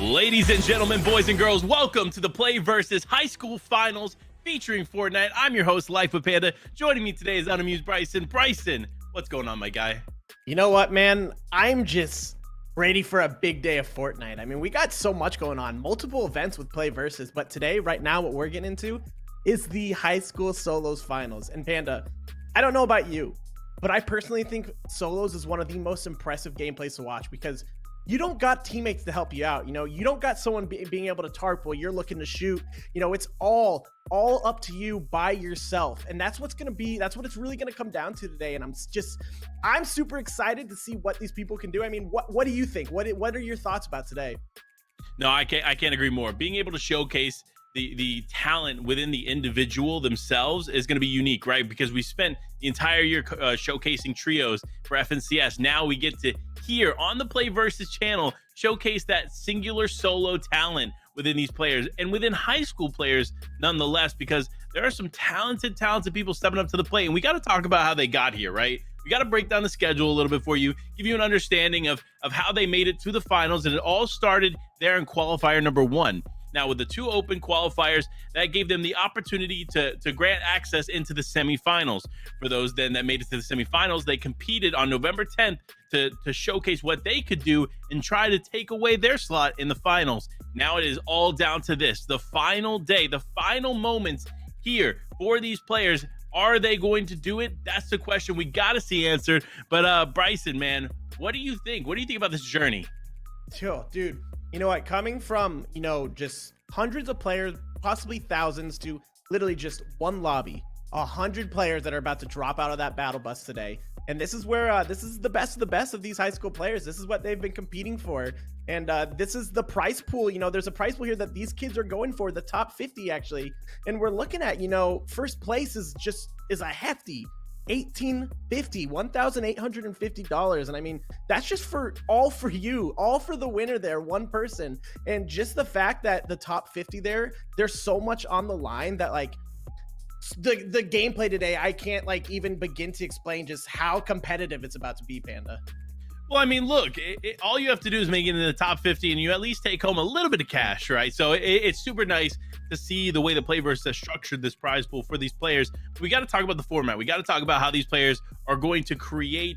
Ladies and gentlemen, boys and girls, welcome to the PlayVS High School Finals featuring Fortnite. I'm your host, Life with Panda. Joining me today is unamused Bryson. Bryson, what's going on, my guy? You know what, man? I'm just ready for a big day of Fortnite. I mean, we got so much going on, multiple events with PlayVS, but today, right now, what we're getting into is the High School Solos Finals. And Panda, I don't know about you, but I personally think Solos is one of the most impressive gameplays to watch because you don't got teammates to help you out. You know, you don't got someone being able to tarp while you're looking to shoot. You know, it's all up to you by yourself. And that's what's going to be, that's what it's really going to come down to today. And I'm super excited to see what these people can do. I mean, what do you think? What are your thoughts about today? No, I can't agree more. Being able to showcase the talent within the individual themselves is going to be unique, right? Because we spent the entire year showcasing trios for FNCS. Now we get to here on the PlayVS channel showcase that singular solo talent within these players and within high school players nonetheless, because there are some talented people stepping up to the plate, and we got to talk about how they got here, right? We got to break down the schedule a little bit for you, give you an understanding of how they made it to the finals, and it all started there in qualifier number 1. Now, with the 2 open qualifiers, that gave them the opportunity to grant access into the semifinals. For those then that made it to the semifinals, they competed on November 10th to showcase what they could do and try to take away their slot in the finals. Now it is all down to this, the final day, the final moments here for these players. Are they going to do it? That's the question we got to see answered. But Bryson, man, what do you think? What do you think about this journey? Chill, dude. You know what? Coming from, you know, just hundreds of players, possibly thousands, to literally just one lobby, 100 players that are about to drop out of that battle bus today. And this is where this is the best of the best of these high school players. This is what they've been competing for. And this is the prize pool. You know, there's a prize pool here that these kids are going for, the top 50 actually. And we're looking at, you know, first place is a hefty $1,850. And I mean, that's just for you, all for the winner there, one person. And just the fact that the top 50 there's so much on the line that, like, the gameplay today, I can't like even begin to explain just how competitive it's about to be, Panda. Well, I mean, look, all you have to do is make it into the top 50 and you at least take home a little bit of cash, right? So it's super nice to see the way the PlayVS has structured this prize pool for these players. We got to talk about the format. We got to talk about how these players are going to create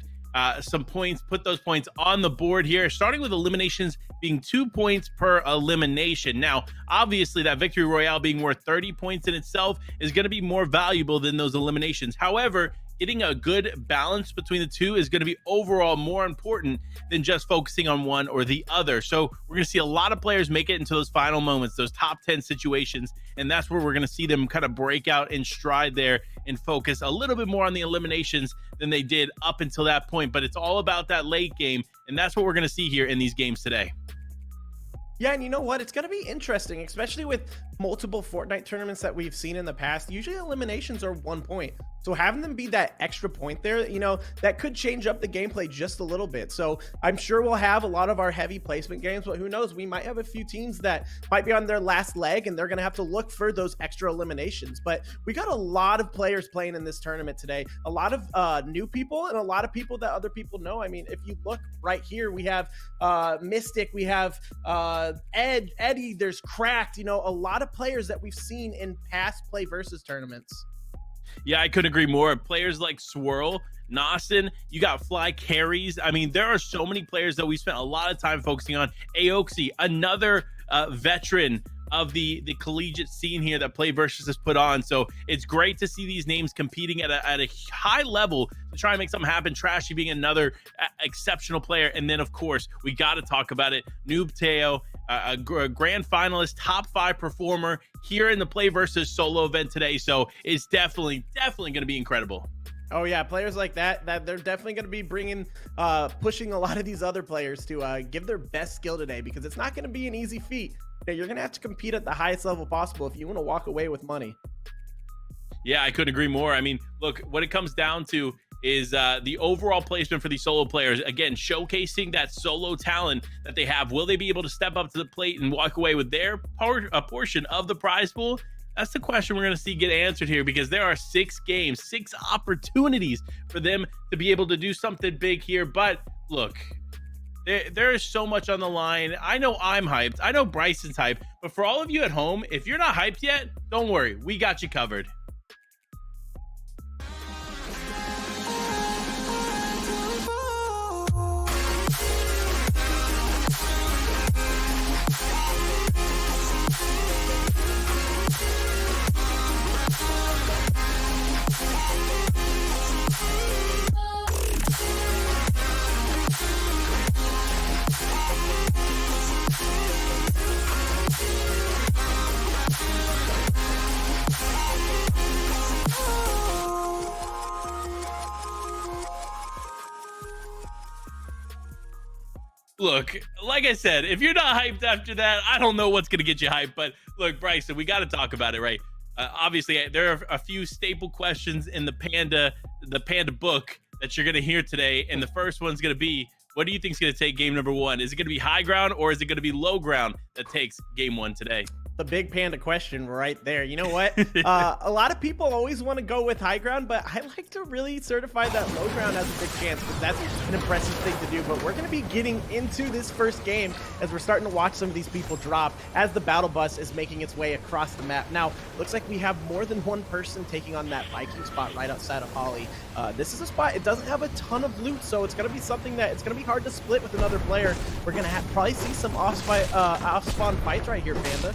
some points, put those points on the board here, starting with eliminations being 2 points per elimination. Now, obviously, that victory royale being worth 30 points in itself is going to be more valuable than those eliminations. However, getting a good balance between the two is going to be overall more important than just focusing on one or the other. So we're going to see a lot of players make it into those final moments, those top 10 situations, and that's where we're going to see them kind of break out in stride there and focus a little bit more on the eliminations than they did up until that point. But it's all about that late game, and that's what we're going to see here in these games today. Yeah, and you know what? It's going to be interesting, especially with multiple Fortnite tournaments that we've seen in the past. Usually eliminations are 1 point. So having them be that extra point there, you know, that could change up the gameplay just a little bit. So I'm sure we'll have a lot of our heavy placement games, but who knows? We might have a few teams that might be on their last leg and they're going to have to look for those extra eliminations. But we got a lot of players playing in this tournament today, a lot of new people and a lot of people that other people know. I mean, if you look right here, we have Mystic, we have Eddie, there's Cracked, you know, a lot of players that we've seen in past PlayVS tournaments. Yeah, I couldn't agree more. Players like Swirl, Nawson, you got Fly Carries. I mean, there are so many players that we spent a lot of time focusing on. Aoxy, another veteran of the collegiate scene here that PlayVS has put on. So it's great to see these names competing at a high level to try and make something happen. Trashy being another exceptional player. And then, of course, we got to talk about it. Noob Teo, a grand finalist, top 5 performer here in the PlayVS solo event today. So it's definitely going to be incredible. Oh yeah, players like that they're definitely going to be bringing, pushing a lot of these other players to give their best skill today, because it's not going to be an easy feat. You're going to have to compete at the highest level possible if you want to walk away with money. Yeah, I couldn't agree more. I mean, look, what it comes down to is the overall placement for these solo players. Again, showcasing that solo talent that they have. Will they be able to step up to the plate and walk away with their portion of the prize pool? That's the question we're going to see get answered here, because there are 6 games, 6 opportunities for them to be able to do something big here. But look, There is so much on the line. I know I'm hyped. I know Bryson's hyped. But for all of you at home, if you're not hyped yet, don't worry. We got you covered. Look, like I said, if you're not hyped after that, I don't know what's going to get you hyped. But look, Bryson, we got to talk about it, right? Obviously, there are a few staple questions in the Panda book that you're going to hear today. And the first one's going to be, what do you think is going to take game number one? Is it going to be high ground or is it going to be low ground that takes game one today? The big Panda question right there. You know what? A lot of people always want to go with high ground, but I like to really certify that low ground has a big chance because that's an impressive thing to do. But we're going to be getting into this first game as we're starting to watch some of these people drop as the battle bus is making its way across the map. Now, looks like we have more than one person taking on that Viking spot right outside of Holly. This is a spot, it doesn't have a ton of loot, so it's going to be something that it's going to be hard to split with another player. We're going to probably see some off-spawn fights right here, Panda.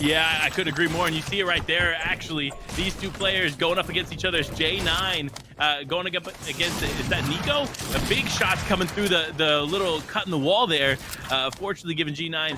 Yeah, I couldn't agree more. And you see it right there. Actually, these two players going up against each other. It's J9 going up against, is that Nico? The big shots coming through the little cut in the wall there. Fortunately, giving G9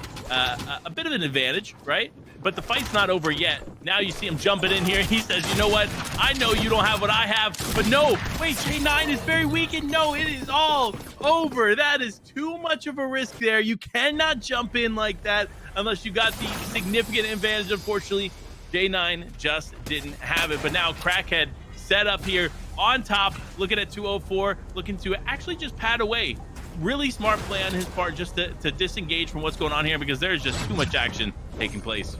a bit of an advantage, right? But the fight's not over yet. Now you see him jumping in here. He says, you know what? I know you don't have what I have, but no, wait, J9 is very weak, and no, it is all over. That is too much of a risk there. You cannot jump in like that unless you got the significant advantage. Unfortunately, J9 just didn't have it. But now Crackhead set up here on top, looking at 204, looking to actually just pad away. Really smart play on his part just to disengage from what's going on here because there's just too much action taking place.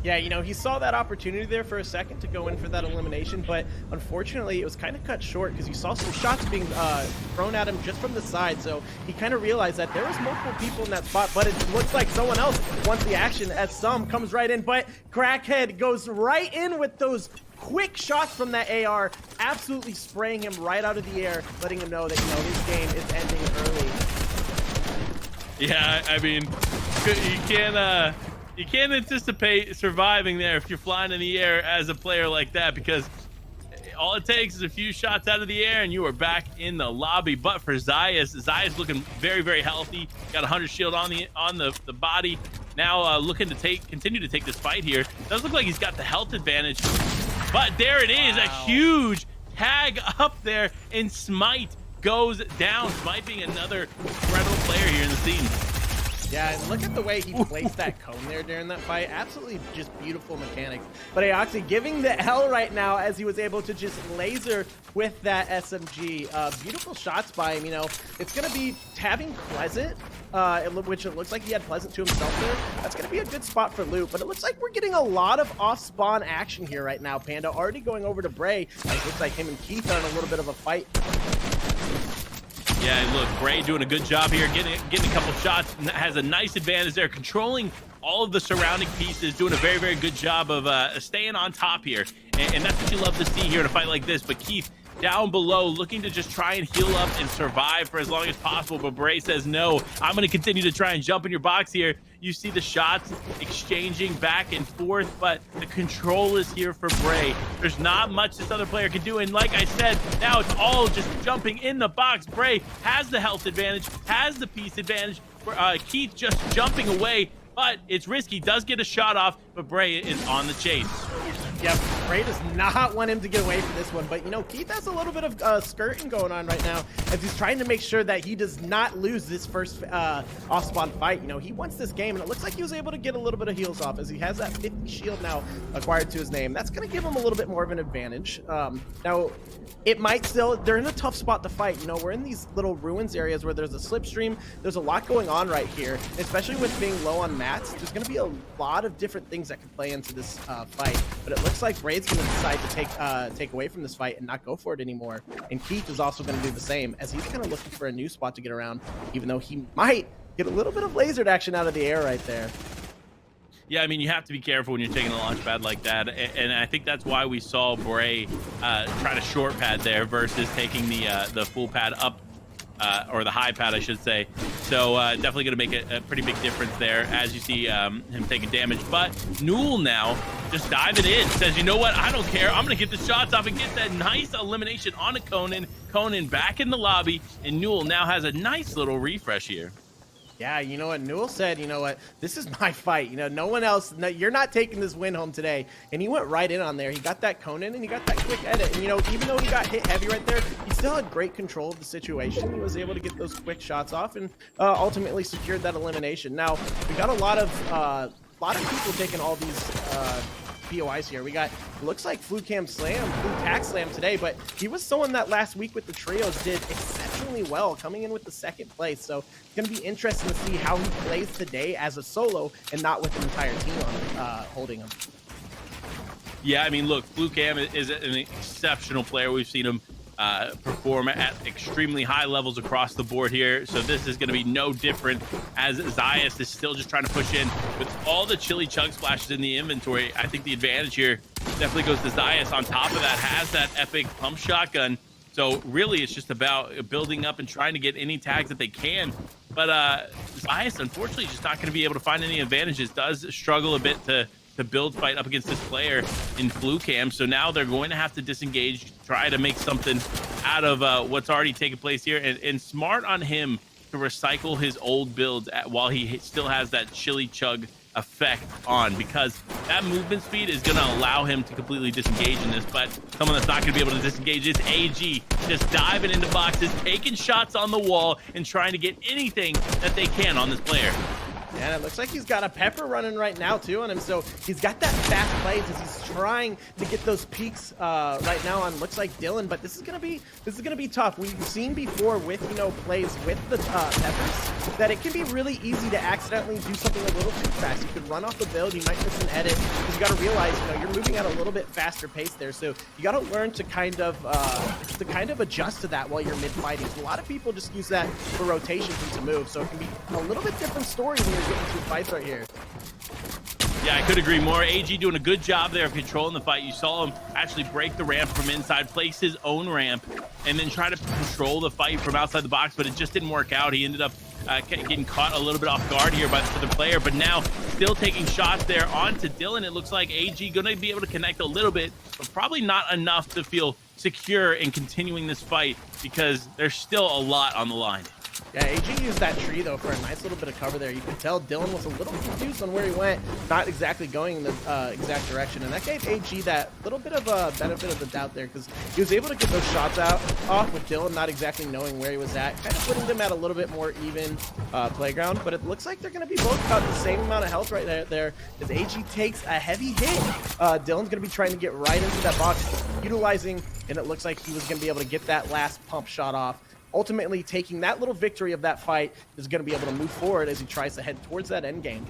Yeah, you know, he saw that opportunity there for a second to go in for that elimination, but unfortunately it was kind of cut short because you saw some shots being thrown at him just from the side, so he kind of realized that there was multiple people in that spot, but it looks like someone else wants the action as some comes right in, but Crackhead goes right in with those quick shots from that AR, absolutely spraying him right out of the air, letting him know that, you know, his game is ending early. Yeah, I mean, you can't anticipate surviving there if you're flying in the air as a player like that, because all it takes is a few shots out of the air and you are back in the lobby. But for Zayas looking very, very healthy. Got 100 shield on the body. Now looking to continue to take this fight here. Does look like he's got the health advantage. But there it is, a huge tag up there, and Smite goes down. Smite being another incredible player here in the scene. Yeah, and look at the way he placed that cone there during that fight. Absolutely just beautiful mechanics. But Aoxy giving the L right now as he was able to just laser with that SMG. Beautiful shots by him, you know. It's going to be tabbing Pleasant, which it looks like he had Pleasant to himself there. That's going to be a good spot for loot, but it looks like we're getting a lot of off-spawn action here right now. Panda already going over to Bray. It looks like him and Keith are in a little bit of a fight. Yeah, look, Bray doing a good job here, getting a couple shots, has a nice advantage there, controlling all of the surrounding pieces, doing a very, very good job of staying on top here. And that's what you love to see here in a fight like this. But Keith down below, looking to just try and heal up and survive for as long as possible. But Bray says, no, I'm going to continue to try and jump in your box here. You see the shots exchanging back and forth, but the control is here for Bray. There's not much this other player can do. And like I said, now it's all just jumping in the box. Bray has the health advantage, has the piece advantage. Keith just jumping away, but it's risky. Does get a shot off, but Bray is on the chase. Yep, Bray does not want him to get away from this one, but you know, Keith has a little bit of skirting going on right now as he's trying to make sure that he does not lose this first off-spawn fight. You know, he wants this game, and it looks like he was able to get a little bit of heals off as he has that 50 shield now acquired to his name. That's going to give him a little bit more of an advantage. Now, it might still, they're in a tough spot to fight. You know, we're in these little ruins areas where there's a slipstream. There's a lot going on right here, especially with being low on mats. There's going to be a lot of different things that can play into this fight, but it looks looks like Braid's going to decide to take away from this fight and not go for it anymore. And Keith is also going to do the same, as he's kind of looking for a new spot to get around, even though he might get a little bit of lasered action out of the air right there. Yeah, I mean, you have to be careful when you're taking a launch pad like that, and I think that's why we saw Bray try to short pad there versus taking the full pad up, or the high pad, I should say. So definitely going to make a pretty big difference there as you see him taking damage. But Newell now just diving in, says, you know what, I don't care. I'm going to get the shots off and get that nice elimination on a Conan. Conan back in the lobby, and Newell now has a nice little refresh here. Yeah, you know what? Newell said, you know what? This is my fight. You know, no one else, no, you're not taking this win home today. And he went right in on there. He got that Conan and he got that quick edit. And, you know, even though he got hit heavy right there, he still had great control of the situation. He was able to get those quick shots off and ultimately secured that elimination. Now, we got a lot of people taking all these POIs here. We got, looks like Flu Tack Slam today, but he was someone that last week with the trios did exceptionally well, coming in with the second place. So it's going to be interesting to see how he plays today as a solo and not with an entire team on holding him. Yeah, I mean, look, Flu Cam is an exceptional player. We've seen him perform at extremely high levels across the board here, so this is going to be no different, as Zayas is still just trying to push in with all the chili chug splashes in the inventory. I think the advantage here definitely goes to Zayas. On top of that, has that epic pump shotgun, so really it's just about building up and trying to get any tags that they can. But Zayas, unfortunately, just not going to be able to find any advantages. Does struggle a bit to build fight up against this player in Flu Cam. So now they're going to have to disengage, try to make something out of what's already taken place here. And smart on him to recycle his old builds while he still has that chili chug effect on, because that movement speed is going to allow him to completely disengage in this. But someone that's not going to be able to disengage is AG, just diving into boxes, taking shots on the wall, and trying to get anything that they can on this player. And it looks like he's got a pepper running right now too on him, so he's got that fast plays as he's trying to get those peaks right now on, looks like Dylan. But this is gonna be tough. We've seen before with, you know, plays with the peppers that it can be really easy to accidentally do something a little too fast. You could run off the build, you might miss an edit, because you got to realize, you know, you're moving at a little bit faster pace there, so you got to learn to kind of adjust to that while you're mid fighting. So a lot of people just use that for rotations and to move, so it can be a little bit different story when you're getting through fights right here. Yeah, I could agree more. AG doing a good job there of controlling the fight. You saw him actually break the ramp from inside, place his own ramp, and then try to control the fight from outside the box, but it just didn't work out. He ended up getting caught a little bit off guard here by the player, but now still taking shots there onto Dylan. It looks like AG going to be able to connect a little bit, but probably not enough to feel secure in continuing this fight, because there's still a lot on the line. Yeah, AG used that tree, though, for a nice little bit of cover there. You could tell Dylan was a little confused on where he went, not exactly going in the exact direction. And that gave AG that little bit of a benefit of the doubt there, because he was able to get those shots off with Dylan not exactly knowing where he was at, kind of putting them at a little bit more even playground. But it looks like they're going to be both about the same amount of health right there as AG takes a heavy hit. Dylan's going to be trying to get right into that box, utilizing, and it looks like he was going to be able to get that last pump shot off. Ultimately, taking that little victory of that fight is going to be able to move forward as he tries to head towards that end game.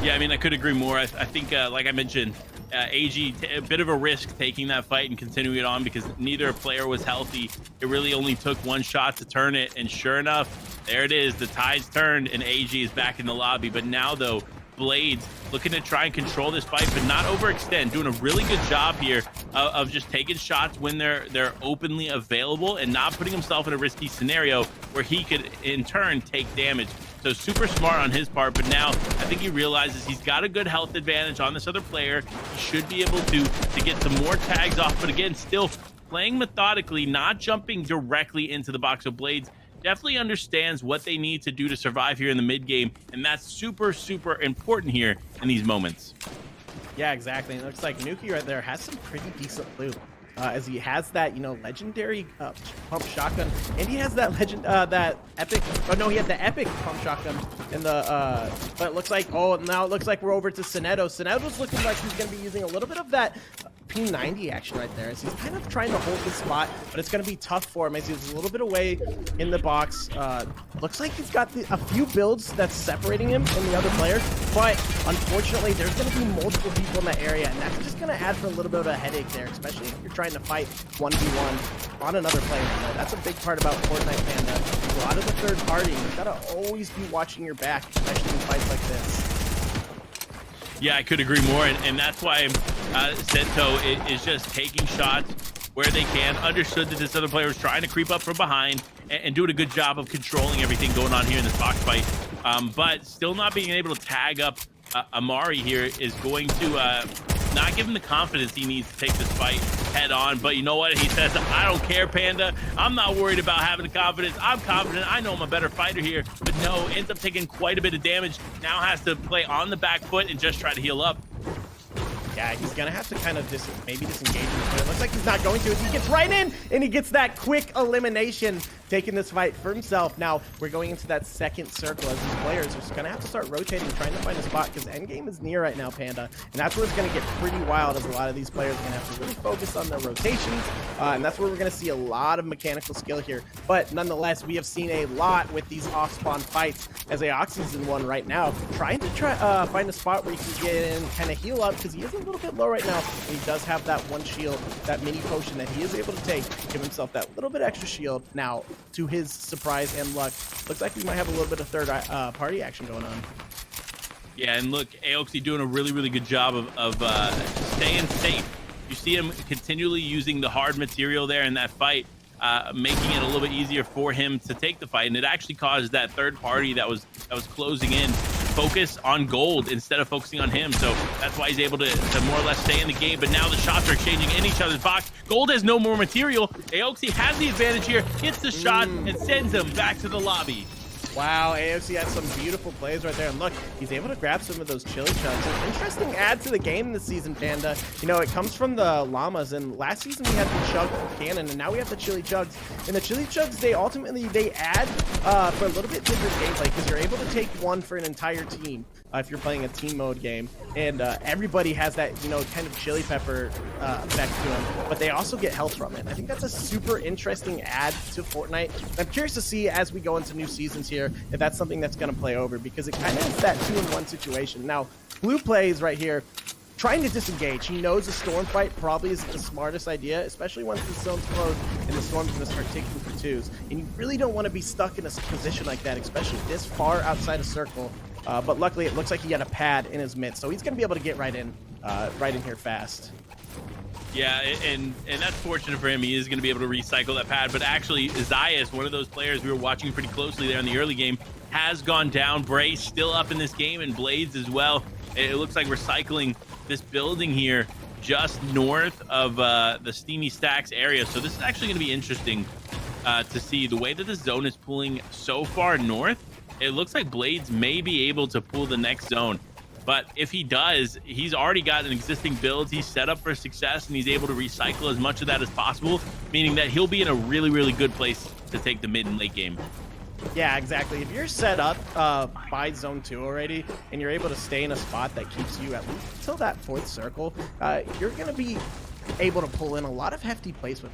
Yeah, I mean, I could agree more. I think, like I mentioned, AG, a bit of a risk taking that fight and continuing it on, because neither player was healthy. It really only took one shot to turn it, and sure enough, there it is. The tide's turned, and AG is back in the lobby. But now, though, Blades looking to try and control this fight, but not overextend, doing a really good job here of just taking shots when they're openly available and not putting himself in a risky scenario where he could in turn take damage. So super smart on his part, but now I think he realizes he's got a good health advantage on this other player. He should be able to get some more tags off, but again, still playing methodically, not jumping directly into the box. of Blades definitely understands what they need to do to survive here in the mid game, and that's super important here in these moments. Yeah, exactly. It looks like Nuki right there has some pretty decent loot, as he has that, you know, legendary pump shotgun, and he has that that epic, oh no, he had the epic pump shotgun in the but it looks like, oh, now it looks like we're over to Sinetto. Sinetto's looking like he's going to be using a little bit of that P90 action right there as he's kind of trying to hold the spot, but it's going to be tough for him as he's a little bit away in the box. Looks like he's got a few builds that's separating him from the other player, but unfortunately there's going to be multiple people in that area, and that's just going to add for a little bit of a headache there, especially if you're trying to fight 1v1 on another player. You know, that's a big part about Fortnite, Panda. A lot of the third party, you've got to always be watching your back, especially in fights like this. Yeah, I could agree more, and that's why Sento is just taking shots where they can. Understood that this other player is trying to creep up from behind and doing a good job of controlling everything going on here in this box fight, but still not being able to tag up Amari here is going to not give him the confidence he needs to take this fight head on. But you know what? He says, I don't care, Panda. I'm not worried about having the confidence. I'm confident. I know I'm a better fighter here. But no, ends up taking quite a bit of damage. Now has to play on the back foot and just try to heal up. Yeah, he's going to have to kind of maybe disengage him, but it looks like he's not going to. He gets right in, and he gets that quick elimination, taking this fight for himself. Now, we're going into that second circle as these players are going to have to start rotating, trying to find a spot, because endgame is near right now, Panda. And that's where it's going to get pretty wild, as a lot of these players are going to have to really focus on their rotations, and that's where we're going to see a lot of mechanical skill here. But nonetheless, we have seen a lot with these off-spawn fights, as Aoxy's in one right now, trying to find a spot where he can get in, kind of heal up, because he is a little bit low right now, and he does have that one shield, that mini potion that he is able to take, give himself that little bit extra shield. Now, to his surprise and luck, looks like we might have a little bit of third party action going on. Yeah, and look, Aoxy doing a really good job of staying safe. You see him continually using the hard material there in that fight, making it a little bit easier for him to take the fight, and it actually caused that third party that was closing in focus on gold instead of focusing on him. So that's why he's able to more or less stay in the game. But now the shots are exchanging in each other's box. Gold has no more material. Aoxy has the advantage here, gets the shot and sends him back to the lobby. Wow, AOC had some beautiful plays right there. And look, he's able to grab some of those chili chugs. An interesting add to the game this season, Panda. You know, it comes from the llamas. And last season we had the chug cannon, and now we have the chili chugs. And the chili chugs, they add for a little bit different gameplay, because you're able to take one for an entire team if you're playing a team mode game. And everybody has that, you know, kind of chili pepper effect to them, but they also get health from it. I think that's a super interesting add to Fortnite. I'm curious to see as we go into new seasons here if that's something that's going to play over, because it kind of is that 2-in-1 situation. Now, Blue plays right here, trying to disengage. He knows a storm fight probably isn't the smartest idea, especially once the zone's closed and the storm's going to start taking for twos. And you really don't want to be stuck in a position like that, especially this far outside a circle. But luckily, it looks like he got a pad in his midst, so he's going to be able to get right in here fast. Yeah, and that's fortunate for him. He is going to be able to recycle that pad. But actually, Zayas, one of those players we were watching pretty closely there in the early game, has gone down. Bray still up in this game, and Blades as well. It looks like we're cycling this building here just north of the Steamy Stacks area. So this is actually going to be interesting to see the way that the zone is pulling so far north. It looks like Blades may be able to pull the next zone. But if he does, he's already got an existing build. He's set up for success, and he's able to recycle as much of that as possible, meaning that he'll be in a really good place to take the mid and late game. Yeah, exactly. If you're set up by zone 2 already, and you're able to stay in a spot that keeps you at least until that 4th circle, you're going to be able to pull in a lot of hefty placements.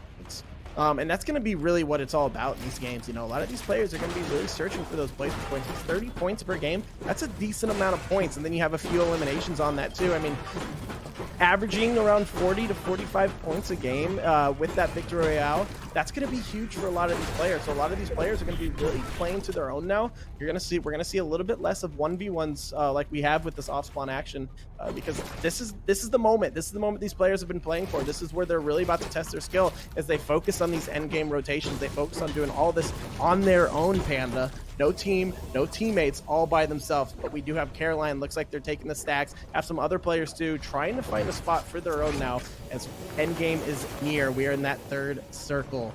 And that's going to be really what it's all about in these games. You know, a lot of these players are going to be really searching for those placement points. It's 30 points per game. That's a decent amount of points. And then you have a few eliminations on that too. I mean, averaging around 40 to 45 points a game with that Victory Royale, that's going to be huge for a lot of these players. So a lot of these players are going to be really playing to their own now. We're going to see a little bit less of 1v1s like we have with this off-spawn action, because this is the moment. This is the moment these players have been playing for. This is where they're really about to test their skill as they focus on these end game rotations. They focus on doing all this on their own, Panda. No team, no teammates, all by themselves. But we do have Caroline. Looks like they're taking the stacks. Have some other players too, trying to find a spot for their own now as endgame is near. We are in that 3rd circle.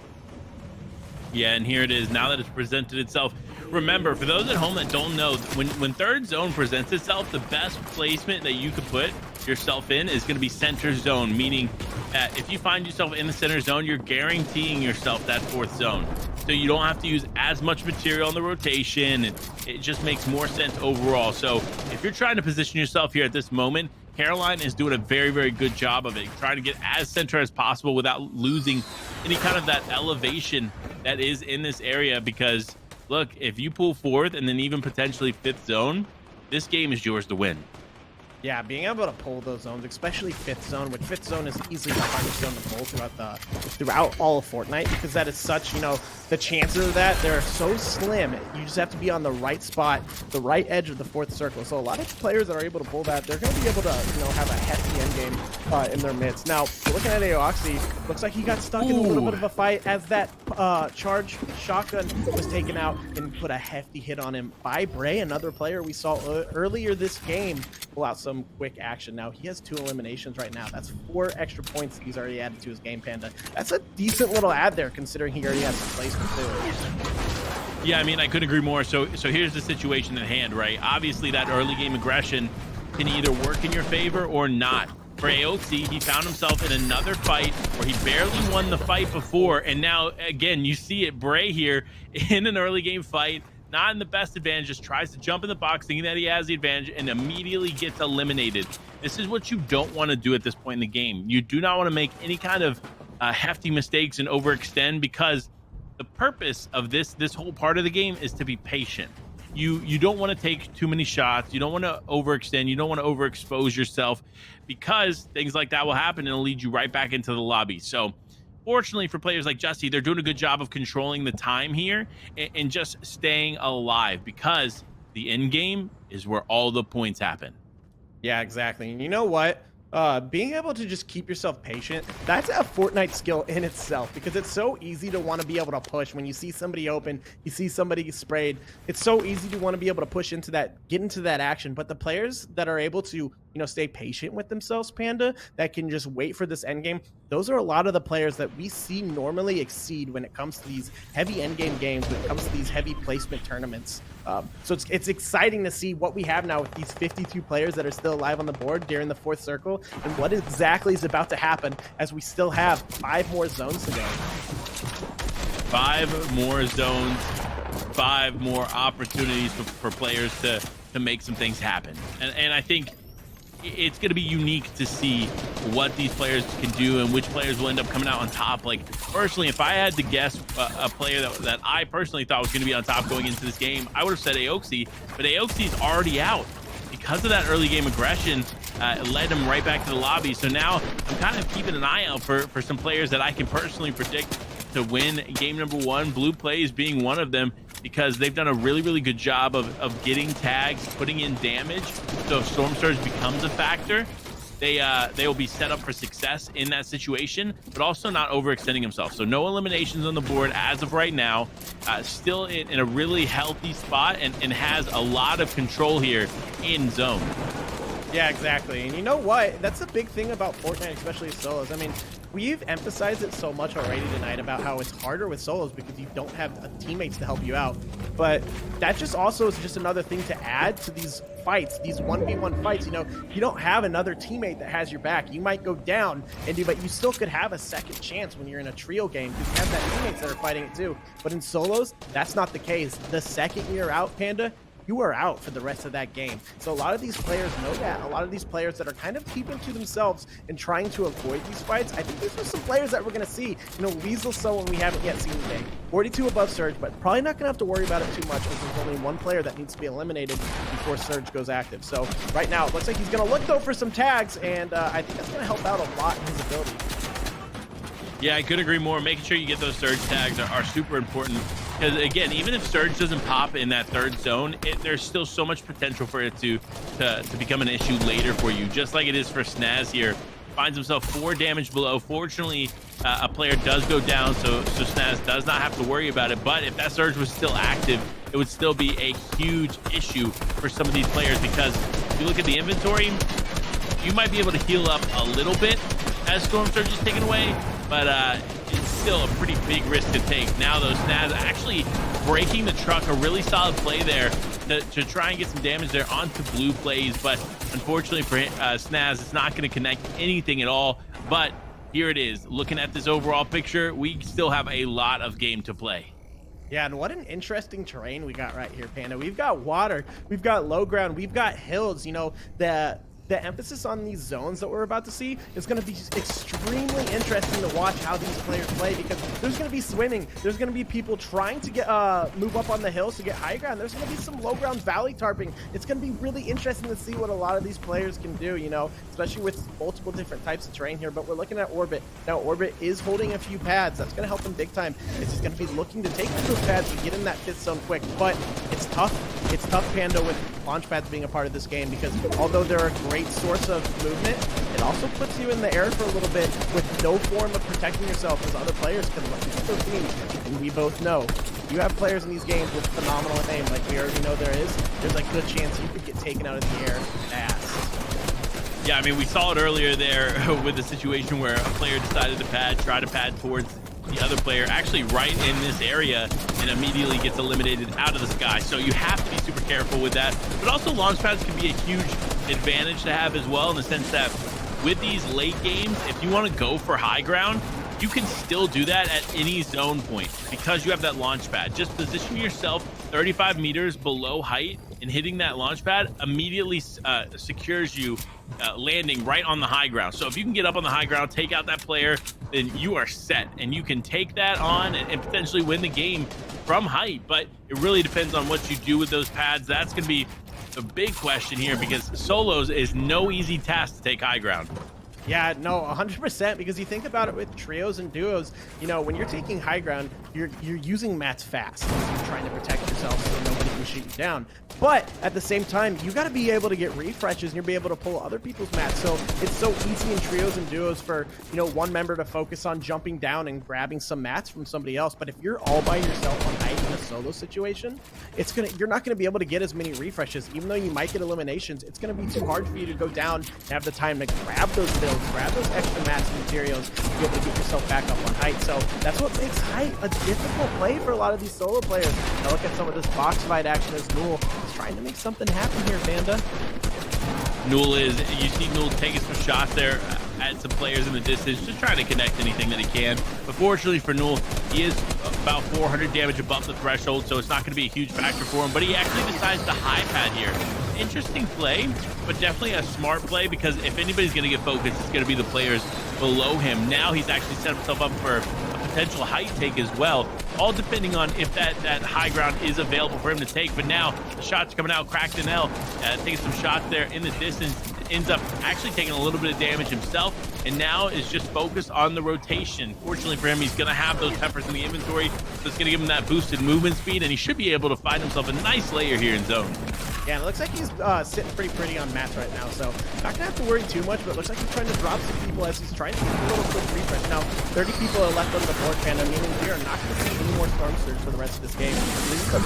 Yeah, and here it is now that it's presented itself. Remember, for those at home that don't know, when 3rd zone presents itself, the best placement that you could put yourself in is going to be center zone, meaning that if you find yourself in the center zone, you're guaranteeing yourself that 4th zone. So you don't have to use as much material on the rotation, and it just makes more sense overall. So if you're trying to position yourself here at this moment, Caroline is doing a very, very good job of it, trying to get as center as possible without losing any kind of that elevation that is in this area. Because look, if you pull fourth and then even potentially fifth zone, this game is yours to win. Yeah, being able to pull those zones, especially fifth zone, which fifth zone is easily the hardest zone to pull throughout all of Fortnite, because that is such, the chances of that, they're so slim. You just have to be on the right spot, the right edge of the fourth circle. So a lot of players that are able to pull that, they're going to be able to, have a hefty end game in their midst. Now, looking at Aoxy, looks like he got stuck in a little bit of a fight as that charge shotgun was taken out and put a hefty hit on him by Bray, another player we saw earlier this game pull out some quick action. Now he has 2 eliminations right now. That's 4 extra points he's already added to his game, Panda. That's a decent little add there, considering he already has some placement too. Yeah, I mean, I couldn't agree more. So here's the situation at hand, right? Obviously, that early game aggression can either work in your favor or not. For Aoxy, he found himself in another fight where he barely won the fight before, and now again you see it. Bray here in an early game fight, not in the best advantage, just tries to jump in the box thinking that he has the advantage and immediately gets eliminated. This is what you don't want to do at this point in the game. You do not want to make any kind of hefty mistakes and overextend, because the purpose of this whole part of the game is to be patient. You don't want to take too many shots. You don't want to overextend. You don't want to overexpose yourself, because things like that will happen and it'll lead you right back into the lobby. So fortunately for players like Justy, they're doing a good job of controlling the time here and just staying alive, because the end game is where all the points happen. Yeah, exactly. And you know what? Being able to just keep yourself patient, that's a Fortnite skill in itself, because it's so easy to want to be able to push when you see somebody open, you see somebody sprayed. It's so easy to want to be able to push into that, get into that action. But the players that are able to, stay patient with themselves, Panda, that can just wait for this end game, those are a lot of the players that we see normally exceed when it comes to these heavy end game games, when it comes to these heavy placement tournaments. So it's exciting to see what we have now with these 52 players that are still alive on the board during the fourth circle, and what exactly is about to happen as we still have 5 more zones to go. 5 more zones, 5 more opportunities for players to make some things happen. And I think it's going to be unique to see what these players can do and which players will end up coming out on top. Like, personally, if I had to guess a player that I personally thought was going to be on top going into this game, I would have said Aoxy, but Aoxy's already out because of that early game aggression. It led him right back to the lobby. So now I'm kind of keeping an eye out for some players that I can personally predict to win game number 1, Blue Plays being one of them, because they've done a really, really good job of getting tags, putting in damage. So if Storm Surge becomes a factor, they will be set up for success in that situation, but also not overextending himself. So no eliminations on the board as of right now. Still in a really healthy spot and has a lot of control here in zone. Yeah, exactly. And you know what? That's a big thing about Fortnite, especially solos. I mean, we've emphasized it so much already tonight about how it's harder with solos because you don't have teammates to help you out. But that just also is just another thing to add to these fights, these 1v1 fights. You don't have another teammate that has your back. You might go down, but you still could have a second chance when you're in a trio game because you have that teammates that are fighting it too. But in solos, that's not the case. The second you're out, Panda, you are out for the rest of that game. So a lot of these players know that. A lot of these players that are kind of keeping to themselves and trying to avoid these fights, I think these are some players that we're going to see. Weasel someone we haven't yet seen today. 42 above Surge, but probably not going to have to worry about it too much because there's only one player that needs to be eliminated before Surge goes active. So right now, it looks like he's going to look, though, for some tags, and I think that's going to help out a lot in his ability. Yeah, I could agree more. Making sure you get those Surge tags are super important. Because, again, even if Surge doesn't pop in that third zone, there's still so much potential for it to become an issue later for you, just like it is for Snaz here. Finds himself 4 damage below. Fortunately, a player does go down, so Snaz does not have to worry about it. But if that Surge was still active, it would still be a huge issue for some of these players, because if you look at the inventory, you might be able to heal up a little bit as Storm Surge is taken away, but it's still a pretty big risk to take. Now, though, Snaz actually breaking the truck, a really solid play there to try and get some damage there onto Blue Plays, but unfortunately for Snaz, it's not going to connect anything at all. But here it is. Looking at this overall picture, we still have a lot of game to play. Yeah, and what an interesting terrain we got right here, Panda. We've got water, we've got low ground, we've got hills. The the emphasis on these zones that we're about to see is going to be extremely interesting to watch how these players play, because there's going to be swimming, there's going to be people trying to get move up on the hills to get high ground, there's going to be some low ground valley tarping. It's going to be really interesting to see what a lot of these players can do, you know, especially with multiple different types of terrain here. But we're looking at Orbit now. Orbit is holding a few pads. That's going to help him big time. It's just going to be looking to take those pads and get in that 5th zone quick, but it's tough. It's tough, Panda, with launch pads being a part of this game, because although they're a great source of movement, it also puts you in the air for a little bit with no form of protecting yourself, as other players can look at those teams. And we both know, you have players in these games with phenomenal aim, like we already know there's a good chance you could get taken out of the air fast. Yeah, I mean, we saw it earlier there with the situation where a player decided to try to pad towards the other player, actually right in this area, and immediately gets eliminated out of the sky. So you have to be super careful with that. But also, launch pads can be a huge advantage to have as well, in the sense that with these late games, if you want to go for high ground, you can still do that at any zone point because you have that launch pad. Just position yourself 35 meters below height, and hitting that launch pad immediately secures you landing right on the high ground. So if you can get up on the high ground, take out that player, then you are set, and you can take that on and potentially win the game from height. But it really depends on what you do with those pads. That's going to be a big question here, because solos is no easy task to take high ground. Yeah, no, 100%, because you think about it with trios and duos, you know, when you're taking high ground, you're using mats fast. You're trying to protect yourself so nobody can shoot you down. But at the same time, you got to be able to get refreshes, and you'll be able to pull other people's mats. So it's so easy in trios and duos for, you know, one member to focus on jumping down and grabbing some mats from somebody else. But if you're all by yourself on height in a solo situation, you're not going to be able to get as many refreshes. Even though you might get eliminations, it's going to be too hard for you to go down and have the time to grab those builds, grab those extra mats and materials to be able to get yourself back up on height. So that's what makes height a difficult play for a lot of these solo players. Now look at some of this box fight action as Newell is trying to make something happen here, Panda. You see Newell taking some shots there at some players in the distance, just trying to connect anything that he can. But fortunately for Newell, he is about 400 damage above the threshold, so it's not going to be a huge factor for him. But he actually decides to high pad here. Interesting play, but definitely a smart play, because if anybody's going to get focused, it's going to be the players below him. Now he's actually set himself up for a potential height take as well, all depending on if that high ground is available for him to take. But now the shots coming out. Cracked L taking some shots there in the distance, ends up actually taking a little bit of damage himself, and now is just focused on the rotation. Fortunately for him, he's going to have those peppers in the inventory, so it's going to give him that boosted movement speed, and he should be able to find himself a nice layer here in zone. Yeah, and it looks like he's sitting pretty pretty on mats right now, so not gonna have to worry too much, but it looks like he's trying to drop some people as he's trying to get a little quick refresh. Now, 30 people are left on the board, Panda, meaning we are not gonna see any more Storm Surge for the rest of this game. This is the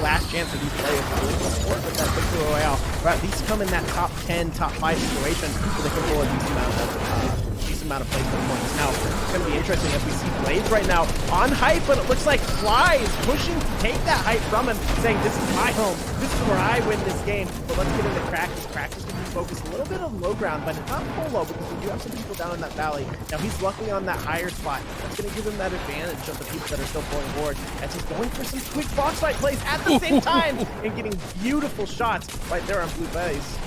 last chance for these players to really go forward with that victory royale, or at least come in that top 10, top 5 situation so they can pull a decent amount of placement points. Now, it's going to be interesting if we see Blades right now on height, but it looks like Fly is pushing to take that height from him, saying, this is my home, this is where I win this game. But let's get into Crackers. Crackers going to be focused a little bit on low ground, but not full low, because we do have some people down in that valley. Now, he's luckily on that higher spot. That's going to give him that advantage of the people that are still pulling forward, as he's going for some quick box fight plays at the same time and getting beautiful shots right there on Blue Base.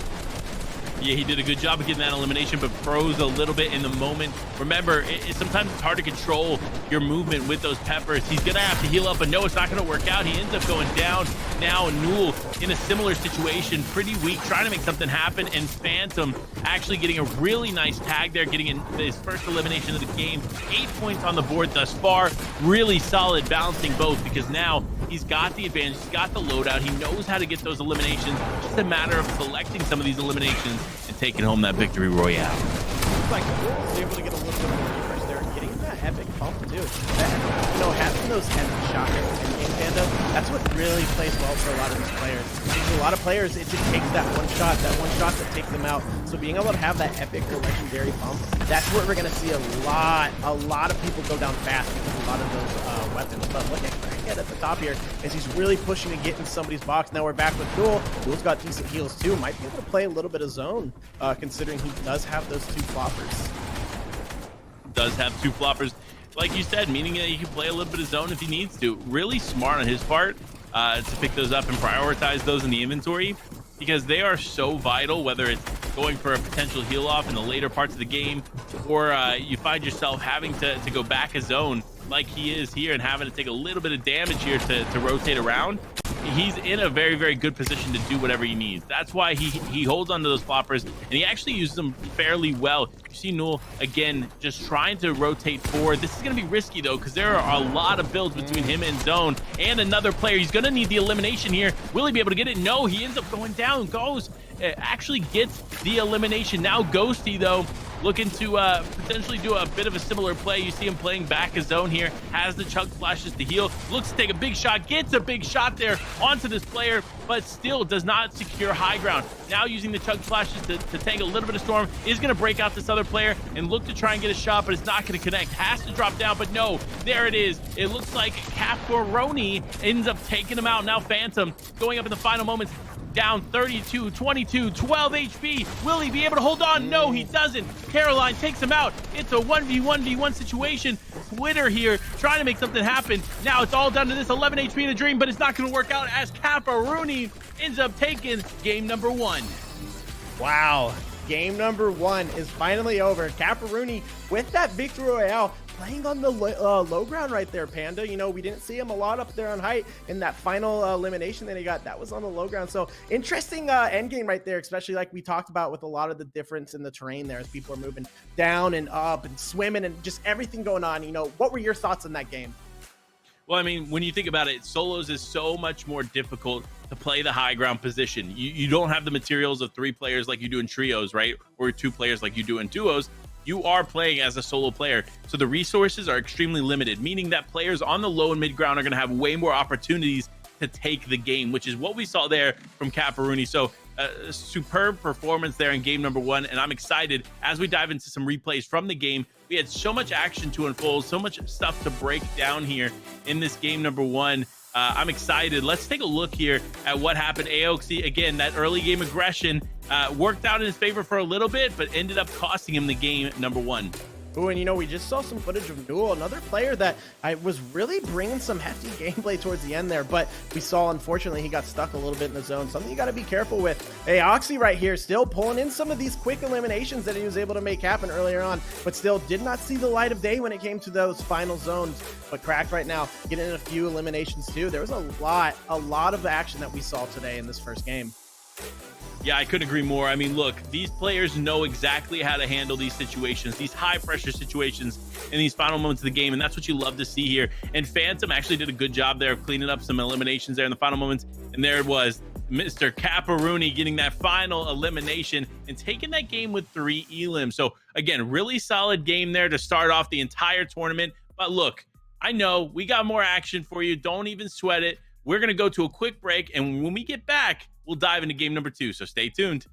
Yeah, he did a good job of getting that elimination, but froze a little bit in the moment. Remember, sometimes it's hard to control your movement with those peppers. He's going to have to heal up, but no, it's not going to work out. He ends up going down. Now, Newell in a similar situation, pretty weak, trying to make something happen, and Phantom actually getting a really nice tag there, getting in his first elimination of the game. 8 points on the board thus far. Really solid, balancing both, because now he's got the advantage, he's got the loadout, he knows how to get those eliminations. Just a matter of collecting some of these eliminations and taking home that victory royale. Looks like Newell was able to get a little bit of a refresh there, and getting that epic pump too. You know, having those heavy shots in game, Panda, that's what really plays well for a lot of these players. Because a lot of players, it just takes that one shot that takes them out. So being able to have that epic or legendary pump, that's where we're gonna see a lot of people go down fast because of a lot of those weapons. But look at Crackhead at the top here, as he's really pushing to get in somebody's box. Now we're back with Newell. Newell's got decent heals too. Might be able to play a little bit of zone, considering he does have those 2 floppers. Does have 2 floppers, like you said, meaning that he can play a little bit of zone if he needs to. Really smart on his part to pick those up and prioritize those in the inventory. because they are so vital, whether it's going for a potential heal off in the later parts of the game, or you find yourself having to go back a zone like he is here and having to take a little bit of damage here to rotate around. He's in a very, very good position to do whatever he needs. That's why he holds onto those floppers, and he actually uses them fairly well. You see Newell, again, just trying to rotate forward. This is going to be risky, though, because there are a lot of builds between him and Zone and another player. He's going to need the elimination here. Will he be able to get it? No, he ends up going down. Goes, actually gets the elimination. Now Ghosty, though, looking to potentially do a bit of a similar play. You see him playing back a zone here, has the chug flashes to heal, looks to take a big shot, gets a big shot there onto this player, but still does not secure high ground. Now using the chug flashes to tank a little bit of storm, is going to break out this other player and look to try and get a shot, but it's not going to connect. Has to drop down, but no, there it is. It looks like Caporoni ends up taking him out. Now Phantom going up in the final moments, down 32, 22, 12 HP. Will he be able to hold on? No, he doesn't. Caroline takes him out. It's a 1v1v1 situation. Twitter here trying to make something happen. Now it's all down to this 11 HP in a dream, but it's not going to work out as Caparuni ends up taking game number 1. Wow. Game number 1 is finally over. Caparuni with that victory royale, playing on the low ground right there, Panda. You know, we didn't see him a lot up there on height in that final elimination that he got. That was on the low ground. So interesting end game right there, especially like we talked about with a lot of the difference in the terrain there as people are moving down and up and swimming and just everything going on. You know, what were your thoughts on that game? Well, I mean, when you think about it, solos is so much more difficult to play the high ground position. You don't have the materials of 3 players like you do in trios, right? Or 2 players like you do in duos. You are playing as a solo player, so the resources are extremely limited, meaning that players on the low and mid ground are going to have way more opportunities to take the game, which is what we saw there from Caparuni. So superb performance there in game number 1, and I'm excited as we dive into some replays from the game. We had so much action to unfold, so much stuff to break down here in this game number 1. I'm excited. Let's take a look here at what happened. Aoxy, again, that early game aggression worked out in his favor for a little bit, but ended up costing him the game number 1. Ooh, and you know, we just saw some footage of Newell, another player that I was really bringing some hefty gameplay towards the end there, but we saw, unfortunately, he got stuck a little bit in the zone. Something you got to be careful with. Hey, Oxy right here, still pulling in some of these quick eliminations that he was able to make happen earlier on, but still did not see the light of day when it came to those final zones. But Cracked right now, getting in a few eliminations too. There was a lot of action that we saw today in this first game. Yeah, I couldn't agree more. I mean, look, these players know exactly how to handle these situations, these high pressure situations in these final moments of the game. And that's what you love to see here. And Phantom actually did a good job there of cleaning up some eliminations there in the final moments. And there it was, Mr. Caparuni getting that final elimination and taking that game with 3 elims. So again, really solid game there to start off the entire tournament. But look, I know we got more action for you. Don't even sweat it. We're going to go to a quick break. And when we get back, we'll dive into game number 2. So stay tuned.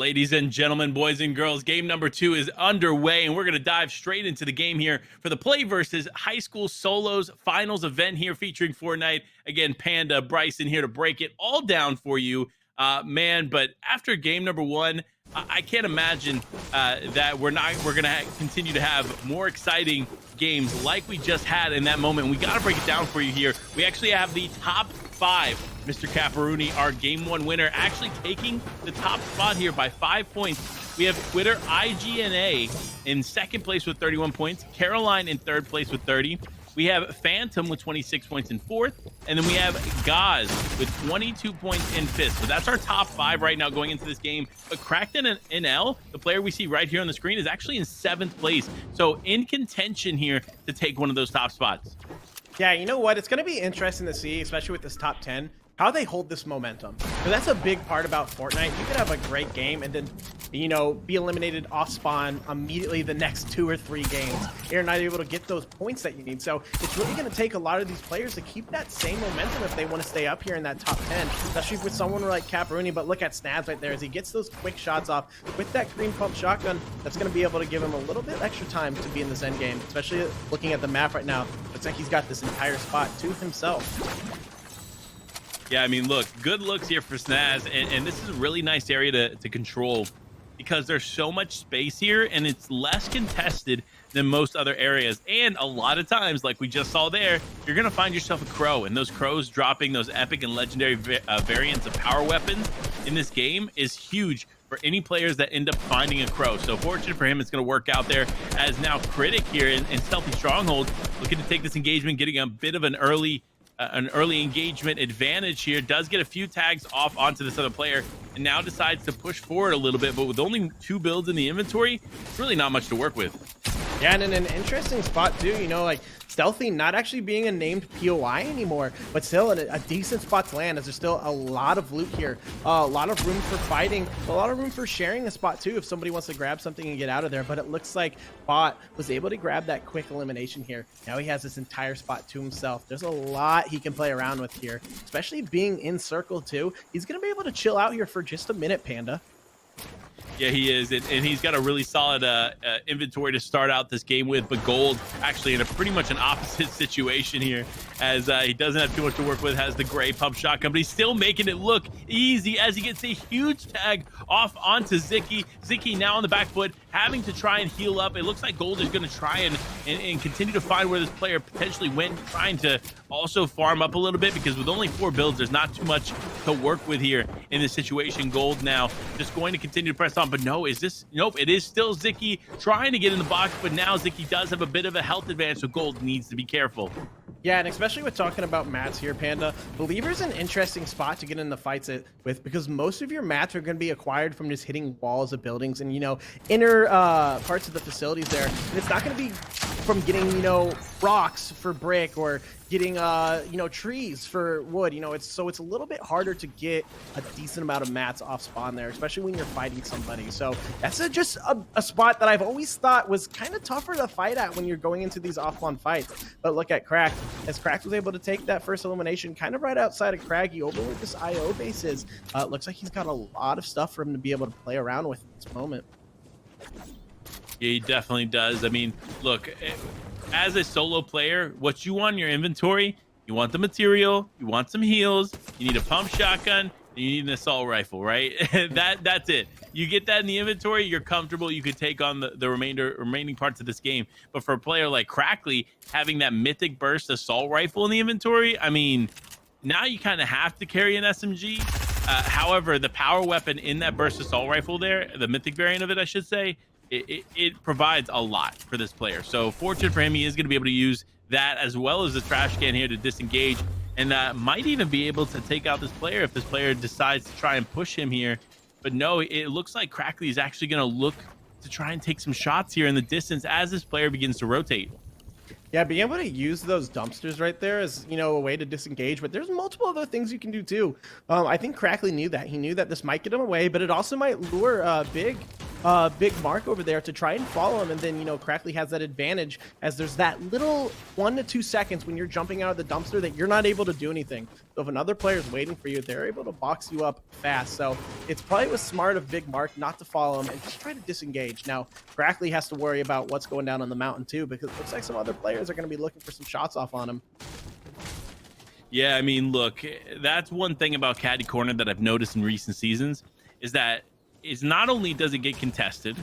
Ladies and gentlemen, boys and girls, game number 2 is underway, and we're going to dive straight into the game here for the PlayVS High School Solos Finals event here featuring Fortnite. Again, Panda, Bryson here to break it all down for you. But after game number 1, I can't imagine that we're going to continue to have more exciting games like we just had in that moment. We got to break it down for you here. We actually have the top 5. Mr. Caparuni, our game 1 winner, actually taking the top spot here by 5 points. We have Twitter IGNA in second place with 31 points, Caroline in third place with 30. We have Phantom with 26 points in fourth, and then we have Gaz with 22 points in fifth. So that's our top 5 right now going into this game. But Crackton and NL, the player we see right here on the screen, is actually in 7th place. So in contention here to take one of those top spots. Yeah, you know what? It's going to be interesting to see, especially with this top 10, how they hold this momentum. So that's a big part about Fortnite. You could have a great game and then, you know, be eliminated off spawn immediately the next 2 or 3 games. You're not able to get those points that you need. So it's really going to take a lot of these players to keep that same momentum if they want to stay up here in that top 10, especially with someone like Caparuni. But look at Snabs right there as he gets those quick shots off with that green pump shotgun. That's going to be able to give him a little bit extra time to be in this end game, especially looking at the map right now. Looks like he's got this entire spot to himself. Yeah, I mean, look, good looks here for Snaz, and this is a really nice area to control because there's so much space here, and it's less contested than most other areas. And a lot of times, like we just saw there, you're going to find yourself a crow, and those crows dropping those epic and legendary variants of power weapons in this game is huge for any players that end up finding a crow. So fortunate for him, it's going to work out there as now Critic here in Stealthy Stronghold looking to take this engagement, getting a bit of an early engagement advantage here. Does get a few tags off onto this other player and now decides to push forward a little bit, but with only 2 builds in the inventory, it's really not much to work with. Yeah, and in an interesting spot too, you know, like Stealthy not actually being a named POI anymore, but still a decent spot to land as there's still a lot of loot here, a lot of room for fighting, a lot of room for sharing a spot too if somebody wants to grab something and get out of there. But it looks like Bot was able to grab that quick elimination here. Now he has this entire spot to himself. There's a lot he can play around with here, especially being in circle too. He's gonna be able to chill out here for just a minute, Panda. Yeah, he is, and he's got a really solid inventory to start out this game with, but Gold actually in a pretty much an opposite situation here, as he doesn't have too much to work with, has the gray pump shotgun, but he's still making it look easy as he gets a huge tag off onto Zicky. Zicky now on the back foot, having to try and heal up. It looks like Gold is going to try and continue to find where this player potentially went, trying to also farm up a little bit, because with only 4 builds, there's not too much to work with here in this situation. Gold now just going to continue to press on, but no, nope, it is still Zicky trying to get in the box, but now Zicky does have a bit of a health advantage, so Gold needs to be careful. Yeah, and especially with talking about mats here, Panda, Believer's an interesting spot to get in the fights with, because most of your mats are going to be acquired from just hitting walls of buildings and, you know, inner parts of the facilities there. And it's not going to be from getting, you know, rocks for brick or getting, you know, trees for wood. You know, it's a little bit harder to get a decent amount of mats off spawn there, especially when you're fighting somebody. So that's just a spot that I've always thought was kind of tougher to fight at when you're going into these off-spawn fights. But look at Crack, as Crack was able to take that first elimination kind of right outside of Craggy over where this IO base is. Looks like he's got a lot of stuff for him to be able to play around with at this moment. Yeah, he definitely does. I mean, look, as a solo player, what you want in your inventory, you want the material, you want some heals, you need a pump shotgun, and you need an assault rifle, right? That's it. You get that in the inventory, you're comfortable, you could take on the remaining parts of this game. But for a player like Crackley, having that mythic burst assault rifle in the inventory, I mean, now you kind of have to carry an SMG. However, the power weapon in that burst assault rifle there, the mythic variant of it, I should say, it provides a lot for this player. So fortunate for him, he is going to be able to use that as well as the trash can here to disengage, and might even be able to take out this player if this player decides to try and push him here. But no, it looks like Crackley is actually going to look to try and take some shots here in the distance as this player begins to rotate. Yeah, being able to use those dumpsters right there is, you know, a way to disengage, but there's multiple other things you can do too. I think Crackley knew that. He knew that this might get him away, but it also might lure Big Big Mark over there to try and follow him, and then Crackley has that advantage as there's that little 1 to 2 seconds when you're jumping out of the dumpster that you're not able to do anything. So if another player is waiting for you, they're able to box you up fast. So it's probably was smart of Big Mark not to follow him and just try to disengage. Now Crackley has to worry about what's going down on the mountain too, because it looks like some other players are going to be looking for some shots off on him. Yeah, I mean, look, that's one thing about Caddy Corner that I've noticed in recent seasons is that is not only does it get contested,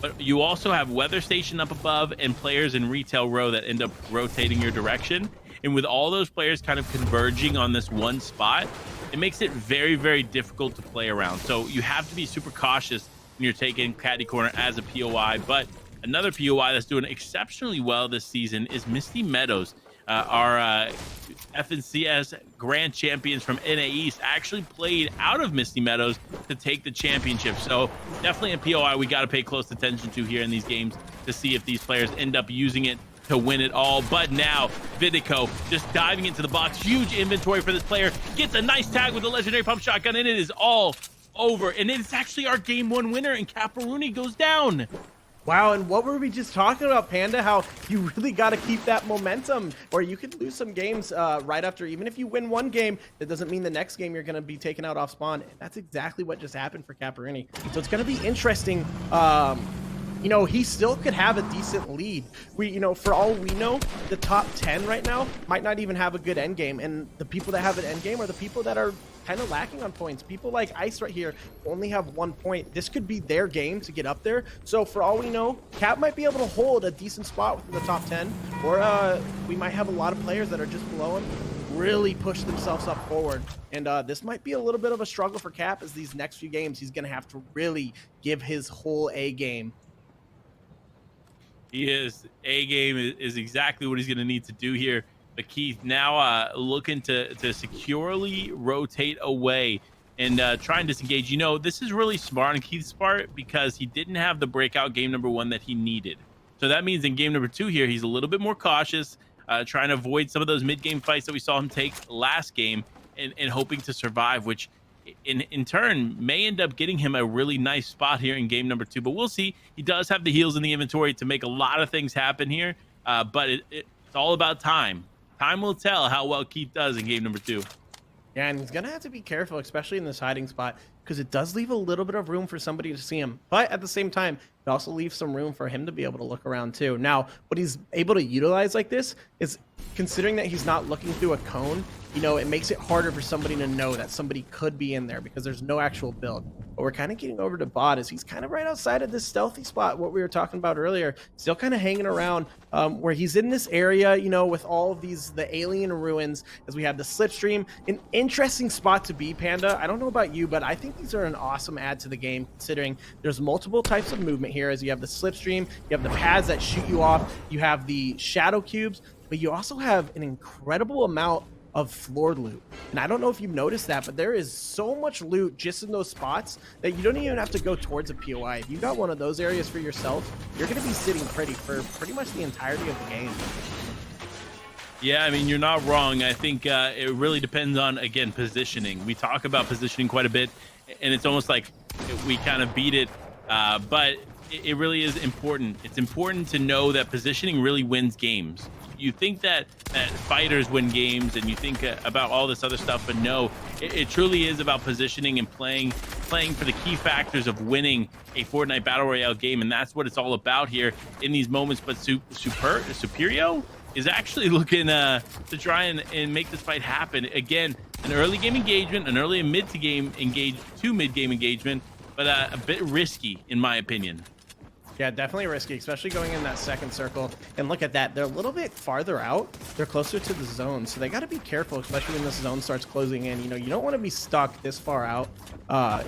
but you also have weather station up above and players in retail row that end up rotating your direction. And with all those players kind of converging on this one spot, it makes it very, very difficult to play around. So you have to be super cautious when you're taking Caddy Corner as a POI. But another POI that's doing exceptionally well this season is Misty Meadows. Our FNCS Grand Champions from NAE actually played out of Misty Meadows to take the championship. So definitely a POI we got to pay close attention to here in these games to see if these players end up using it to win it all. But now Vidico just diving into the box. Huge inventory for this player. Gets a nice tag with the legendary pump shotgun, and it is all over. And it's actually our game 1 winner, and Caparuni goes down. Wow, and what were we just talking about, Panda? How you really got to keep that momentum, or you could lose some games right after. Even if you win one game, that doesn't mean the next game you're going to be taken out off spawn. And that's exactly what just happened for Caparini. So it's going to be interesting. He still could have a decent lead. For all we know, the top 10 right now might not even have a good end game, and the people that have an end game are the people that are kind of lacking on points. People like Ice right here only have 1 point. This could be their game to get up there. So for all we know, Cap might be able to hold a decent spot within the top 10, or we might have a lot of players that are just below him really push themselves up forward. And this might be a little bit of a struggle for Cap, as these next few games he's going to have to really give his whole A game. He is. A game is exactly what he's going to need to do here. But Keith now looking to securely rotate away and try and disengage. This is really smart on Keith's part because he didn't have the breakout game number 1 that he needed. So that means in game number 2 here, he's a little bit more cautious, trying to avoid some of those mid-game fights that we saw him take last game and hoping to survive, which in turn may end up getting him a really nice spot here in game number 2. But we'll see. He does have the heals in the inventory to make a lot of things happen here, but it's all about time. Time will tell how well Keith does in game number 2. Yeah, and he's gonna have to be careful, especially in this hiding spot, because it does leave a little bit of room for somebody to see him. But at the same time, it also leaves some room for him to be able to look around too. Now, what he's able to utilize like this is, considering that he's not looking through a cone, it makes it harder for somebody to know that somebody could be in there because there's no actual build. But we're kind of getting over to Bot, as he's kind of right outside of this stealthy spot, what we were talking about earlier, still kind of hanging around where he's in this area, with all of the alien ruins, as we have the slipstream. An interesting spot to be, Panda. I don't know about you, but I think these are an awesome add to the game, considering there's multiple types of movement here, as you have the slipstream, you have the pads that shoot you off, you have the shadow cubes, but you also have an incredible amount of floor loot. And I don't know if you've noticed that, but there is so much loot just in those spots that you don't even have to go towards a POI. If you got one of those areas for yourself, you're going to be sitting pretty for pretty much the entirety of the game. Yeah, I mean, you're not wrong. I think it really depends on, again, positioning. We talk about positioning quite a bit, and it's almost like we kind of beat it, but it really is important. It's important to know that positioning really wins games. You think that fighters win games and you think about all this other stuff, but no, it truly is about positioning and playing for the key factors of winning a Fortnite Battle Royale game, and that's what it's all about here in these moments. But Superio is actually looking to try and make this fight happen. Again, an early game engagement, an early and mid to game mid-game engagement, but a bit risky in my opinion. Yeah, definitely risky, especially going in that second circle. And look at that. They're a little bit farther out. They're closer to the zone. So they got to be careful, especially when this zone starts closing in. You don't want to be stuck this far out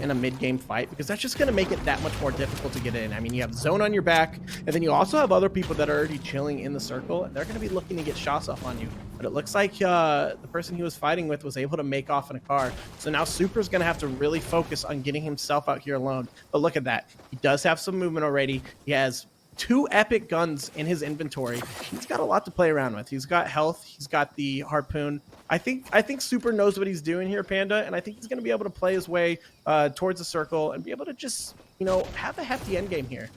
in a mid-game fight, because that's just going to make it that much more difficult to get in. I mean, you have zone on your back, and then you also have other people that are already chilling in the circle, and they're going to be looking to get shots off on you. But it looks like the person he was fighting with was able to make off in a car. So now Super's going to have to really focus on getting himself out here alone. But look at that. He does have some movement already. He has 2 epic guns in his inventory. He's got a lot to play around with. He's got health. He's got the harpoon. I think Super knows what he's doing here, Panda, and I think he's going to be able to play his way towards the circle and be able to just have a hefty end game here.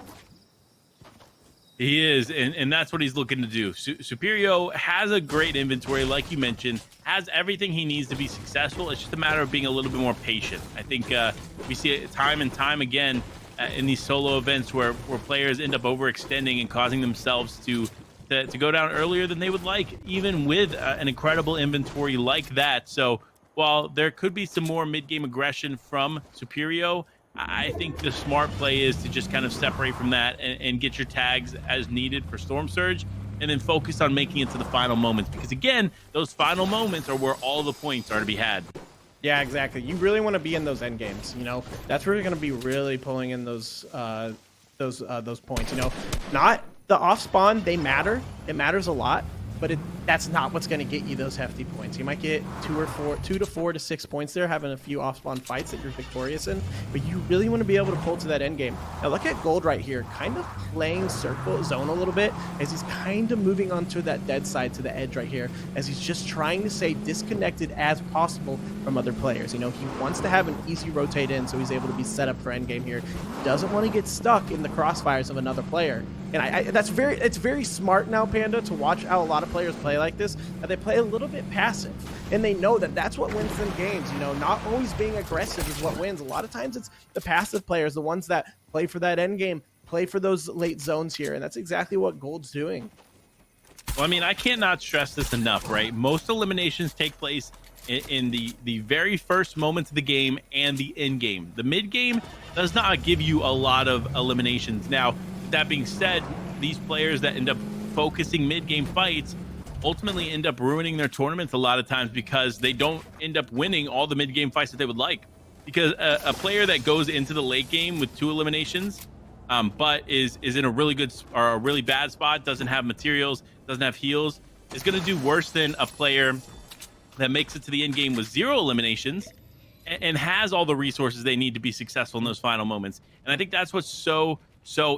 He is, and that's what he's looking to do. Superio has a great inventory, like you mentioned, has everything he needs to be successful. It's just a matter of being a little bit more patient. I think we see it time and time again in these solo events where players end up overextending and causing themselves to go down earlier than they would like, even with an incredible inventory like that. So while there could be some more mid-game aggression from Superio, I think the smart play is to just kind of separate from that and get your tags as needed for Storm Surge, and then focus on making it to the final moments. Because again, those final moments are where all the points are to be had. Yeah, exactly. You really want to be in those end games. That's where you're going to be really pulling in those points. Not the off spawn. They matter. It matters a lot. But that's not what's going to get you those hefty points. You might get 2 to 4 to 6 points there, having a few off-spawn fights that you're victorious in, but you really want to be able to pull to that end game. Now look at Gold right here, kind of playing circle zone a little bit, as he's kind of moving onto that dead side to the edge right here, as he's just trying to stay disconnected as possible from other players. He wants to have an easy rotate in, so he's able to be set up for end game here. He doesn't want to get stuck in the crossfires of another player. And it's very smart now, Panda, to watch how a lot of players play like this, that they play a little bit passive. And they know that that's what wins them games. Not always being aggressive is what wins. A lot of times it's the passive players, the ones that play for that end game, play for those late zones here. And that's exactly what Gold's doing. Well, I mean, I cannot stress this enough, right? Most eliminations take place in the very first moments of the game and the end game. The mid game does not give you a lot of eliminations. Now, that being said, these players that end up focusing mid-game fights ultimately end up ruining their tournaments a lot of times, because they don't end up winning all the mid-game fights that they would like. Because a player that goes into the late game with 2 eliminations, but is in a really good or a really bad spot, doesn't have materials, doesn't have heals, is going to do worse than a player that makes it to the end game with 0 eliminations and has all the resources they need to be successful in those final moments. And I think that's what's so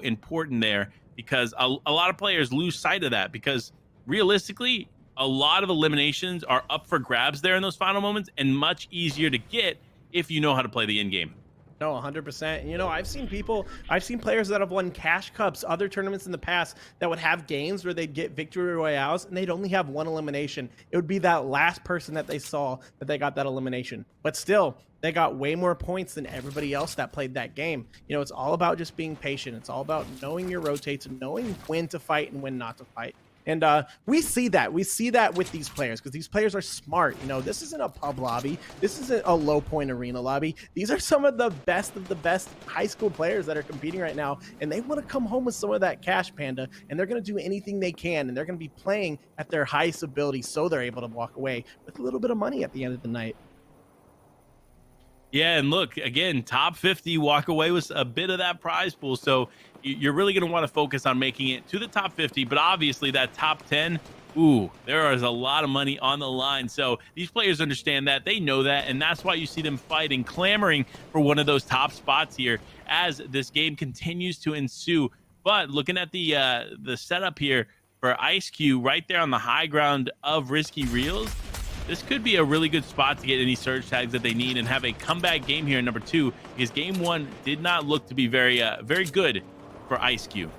important there, because a lot of players lose sight of that, because realistically a lot of eliminations are up for grabs there in those final moments, and much easier to get if you know how to play the end game. No, 100%. I've seen players that have won cash cups, other tournaments in the past, that would have games where they'd get victory royales and they'd only have 1 elimination. It would be that last person that they saw that they got that elimination. But still, they got way more points than everybody else that played that game. It's all about just being patient. It's all about knowing your rotates and knowing when to fight and when not to fight. And we see that with these players, because these players are smart. This isn't a pub lobby. This isn't a low point arena lobby. These are some of the best high school players that are competing right now, and they want to come home with some of that cash, Panda, and they're going to do anything they can, and they're going to be playing at their highest ability, so they're able to walk away with a little bit of money at the end of the night. Yeah, and look, again, top 50, walk away with a bit of that prize pool. So you're really going to want to focus on making it to the top 50, but obviously that top 10, ooh, there is a lot of money on the line. So these players understand that, they know that, and that's why you see them fighting, clamoring for one of those top spots here as this game continues to ensue. But looking at the setup here for Ice Cube right there on the high ground of Risky Reels, this could be a really good spot to get any surge tags that they need and have a comeback game here in number 2, because game 1 did not look to be very good for Ice Cube.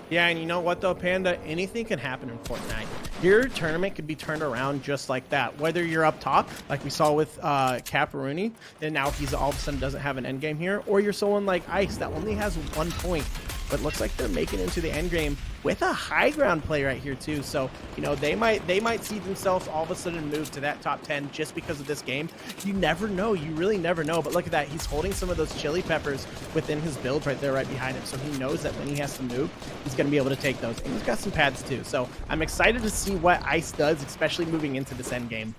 Yeah, and you know what though, Panda? Anything can happen in Fortnite. Your tournament could be turned around just like that. Whether you're up top, like we saw with Caparuni, and now he's all of a sudden doesn't have an end game here, or you're someone like Ice that only has 1 point, but looks like they're making it into the end game with a high ground play right here too. So they might see themselves all of a sudden move to that top 10 just because of this game. You never know. You really never know. But look at that. He's holding some of those chili peppers within his build right there, right behind him. So he knows that when he has to move, he's going to be able to take those. And he's got some pads too. So I'm excited to see what Ice does, especially moving into this end game.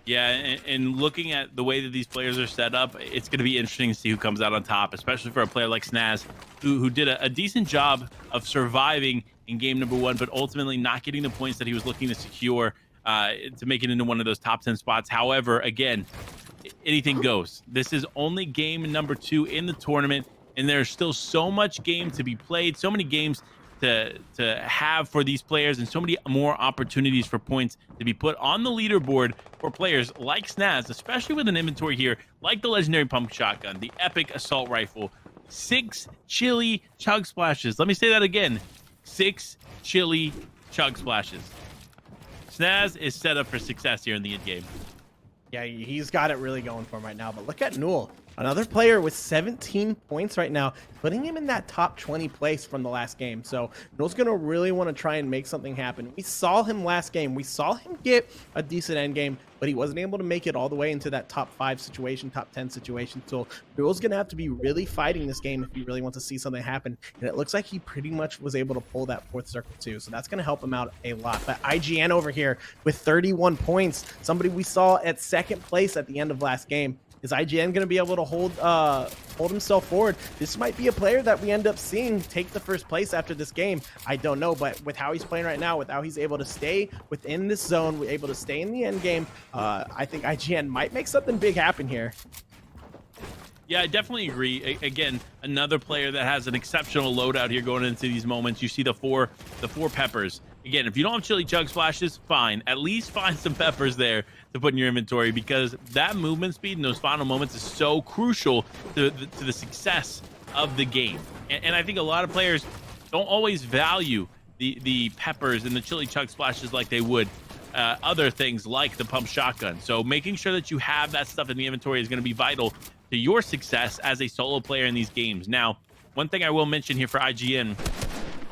Yeah, and looking at the way that these players are set up, it's going to be interesting to see who comes out on top, especially for a player like Snaz, who did a decent job of surviving in game number 1, but ultimately not getting the points that he was looking to secure to make it into one of those top 10 spots. However, again, anything goes. This is only game number 2 in the tournament, and there's still so much game to be played, so many games to have for these players, and so many more opportunities for points to be put on the leaderboard for players like Snaz, especially with an inventory here like the legendary pump shotgun, the epic assault rifle, 6 chilly chug splashes. Let me say that again, 6 chilly chug splashes. Snaz is set up for success here in the end game. Yeah, he's got it really going for him right now. But look at Newell, another player with 17 points right now, putting him in that top 20 place from the last game. So Newell's going to really want to try and make something happen. We saw him last game. We saw him get a decent end game, but he wasn't able to make it all the way into that top 5 situation, top 10 situation. So Newell's going to have to be really fighting this game if he really wants to see something happen. And it looks like he pretty much was able to pull that 4th circle too. So that's going to help him out a lot. But IGN over here with 31 points, somebody we saw at 2nd place at the end of last game. Is IGN going to be able to hold himself forward? This might be a player that we end up seeing take the 1st place after this game. I don't know, but with how he's playing right now, with how he's able to stay within this zone, able to stay in the end game, I think IGN might make something big happen here. Yeah, I definitely agree. Again, another player that has an exceptional loadout here going into these moments. You see the four peppers. Again, if you don't have chili chug splashes, fine. At least find some peppers there to put in your inventory, because that movement speed in those final moments is so crucial to the success of the game. And I think a lot of players don't always value the peppers and the chili chug splashes like they would other things like the pump shotgun. So making sure that you have that stuff in the inventory is going to be vital to your success as a solo player in these games. Now, one thing I will mention here for IGN,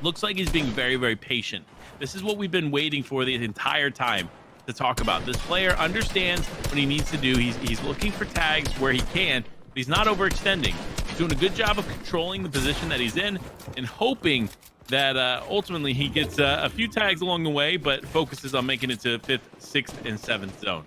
looks like he's being very, very patient. This is what we've been waiting for the entire time to talk about. This player understands what he needs to do. He's looking for tags where he can, but he's not overextending. He's doing a good job of controlling the position that he's in and hoping that ultimately he gets a few tags along the way, but focuses on making it to 5th, 6th, and 7th zone.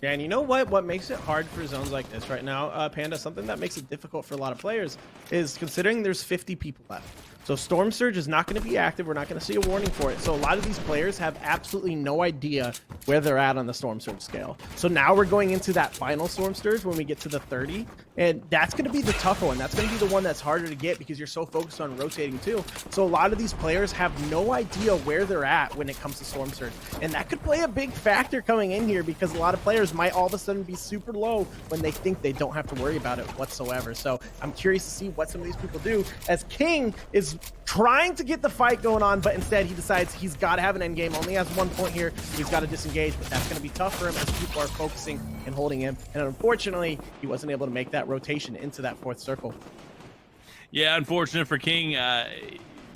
Yeah, and you know what makes it hard for zones like this right now, Panda, something that makes it difficult for a lot of players is considering there's 50 people left. So Storm Surge is not going to be active. We're not going to see a warning for it. So a lot of these players have absolutely no idea where they're at on the Storm Surge scale. So now we're going into that final Storm Surge when we get to the 30. And that's going to be the tough one. That's going to be the one that's harder to get because you're so focused on rotating too. So a lot of these players have no idea where they're at when it comes to Storm Surge. And that could play a big factor coming in here because a lot of players might all of a sudden be super low when they think they don't have to worry about it whatsoever. So I'm curious to see what some of these people do, as King is trying to get the fight going on, but instead he decides he's got to have an end game. Only has 1 point here. He's got to disengage, but that's going to be tough for him as people are focusing and holding him. And unfortunately, he wasn't able to make that rotation into that 4th circle. Yeah, unfortunate for King.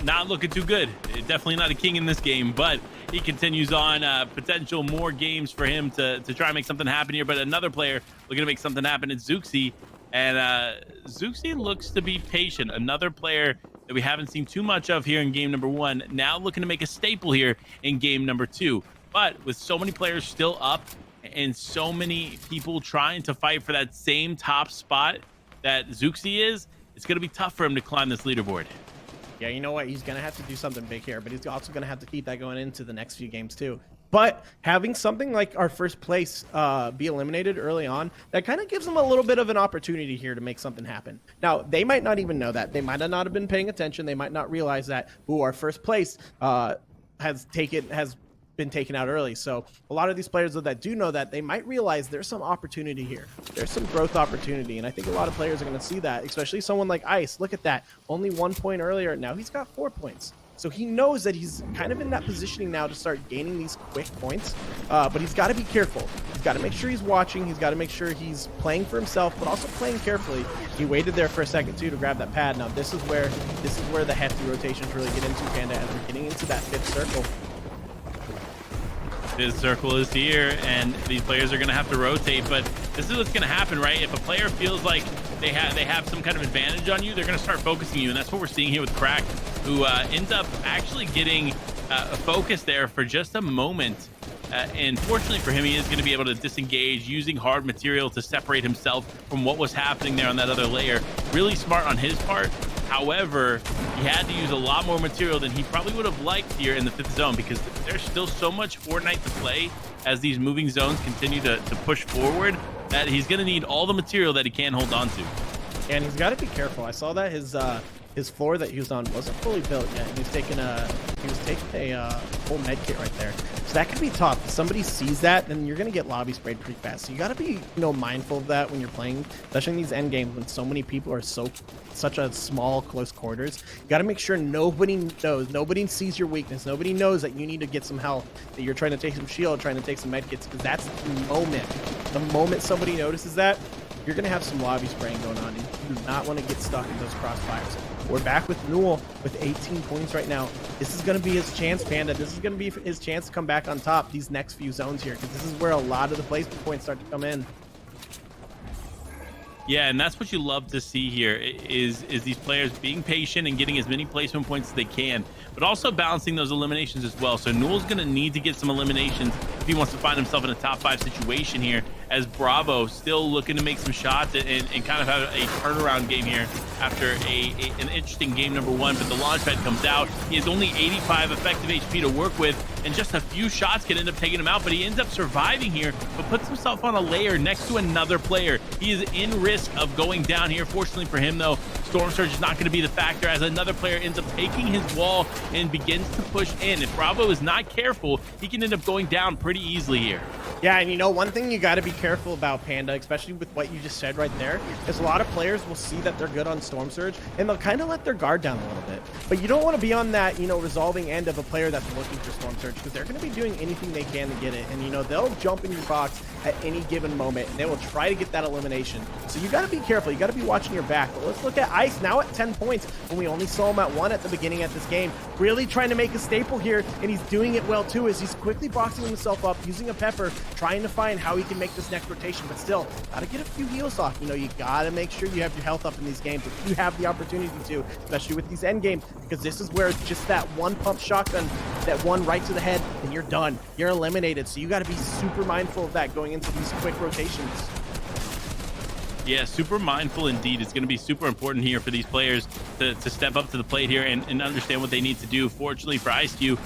Not looking too good. Definitely not a king in this game, but he continues on. Potential more games for him to try and make something happen here. But another player looking to make something happen is Zuxi. And Zuxi looks to be patient. Another player that we haven't seen too much of here in game number 1. Now looking to make a staple here in game number 2. But with so many players still up and so many people trying to fight for that same top spot that Zuxi is, it's going to be tough for him to climb this leaderboard. Yeah, you know what? He's going to have to do something big here, but he's also going to have to keep that going into the next few games too. But having something like our 1st place be eliminated early on, that kind of gives them a little bit of an opportunity here to make something happen. Now, they might not even know that. They might not have been paying attention. They might not realize that, our 1st place has been taken out early. So a lot of these players that do know that, they might realize there's some opportunity here. There's some growth opportunity. And I think a lot of players are going to see that, especially someone like Ice. Look at that. Only 1 point earlier. Now he's got 4 points. So he knows that he's kind of in that positioning now to start gaining these quick points, but he's got to be careful. He's got to make sure he's watching. He's got to make sure he's playing for himself, but also playing carefully. He waited there for a second too to grab that pad. Now this is where the hefty rotations really get into, Panda, as we're getting into that 5th circle. His circle is here, and these players are going to have to rotate, but this is what's going to happen, right? If a player feels like they have some kind of advantage on you, they're going to start focusing you, and that's what we're seeing here with Crack, who ends up actually getting a focus there for just a moment. And fortunately for him, he is going to be able to disengage using hard material to separate himself from what was happening there on that other layer. Really smart on his part. However, he had to use a lot more material than he probably would have liked here in the 5th zone, because there's still so much Fortnite to play as these moving zones continue to push forward, that he's going to need all the material that he can hold on to. And he's got to be careful. I saw that his his floor that he was on wasn't fully built yet. He was taking a full med kit right there. So that could be tough. If somebody sees that, then you're gonna get lobby sprayed pretty fast. So you gotta be, mindful of that when you're playing, especially in these end games when so many people are such a small close quarters. You got to make sure nobody knows, nobody sees your weakness, nobody knows that you need to get some health, that you're trying to take some shield, trying to take some med kits, because that's the moment somebody notices that, you're going to have some lobby spraying going on, and you do not want to get stuck in those crossfires. We're back with Newell with 18 points right now. This is going to be his chance, Panda. This is going to be his chance to come back on top these next few zones here, because this is where a lot of the placement points start to come in. Yeah, and that's what you love to see here is these players being patient and getting as many placement points as they can, but also balancing those eliminations as well. So Newell's going to need to get some eliminations if he wants to find himself in a top 5 situation here, as Bravo still looking to make some shots and kind of have a turnaround game here after an interesting game number 1. But the launchpad comes out. He has only 85 effective HP to work with, and just a few shots can end up taking him out, but he ends up surviving here, but puts himself on a layer next to another player. He is in risk of going down here. Fortunately for him, though, Storm Surge is not going to be the factor, as another player ends up taking his wall and begins to push in. If Bravo is not careful, he can end up going down pretty easily here. Yeah, and one thing you got to be careful about, Panda, especially with what you just said right there, is a lot of players will see that they're good on Storm Surge, and they'll kind of let their guard down a little bit. But you don't want to be on that, resolving end of a player that's looking for Storm Surge, because they're going to be doing anything they can to get it. And, they'll jump in your box at any given moment, and they will try to get that elimination. So you got to be careful. You got to be watching your back. But let's look at Ice now at 10 points when we only saw him at 1 at the beginning of this game. Really trying to make a staple here, and he's doing it well too, as he's quickly boxing himself up, using a pepper, trying to find how he can make this next rotation. But still, got to get a few heals off. You got to make sure you have your health up in these games if you have the opportunity to, especially with these end games, because this is where just that one pump shotgun, that one right to the head, and you're done. You're eliminated. So you got to be super mindful of that going into these quick rotations. Yeah, super mindful indeed. It's going to be super important here for these players to step up to the plate here and understand what they need to do. Fortunately for IceQ,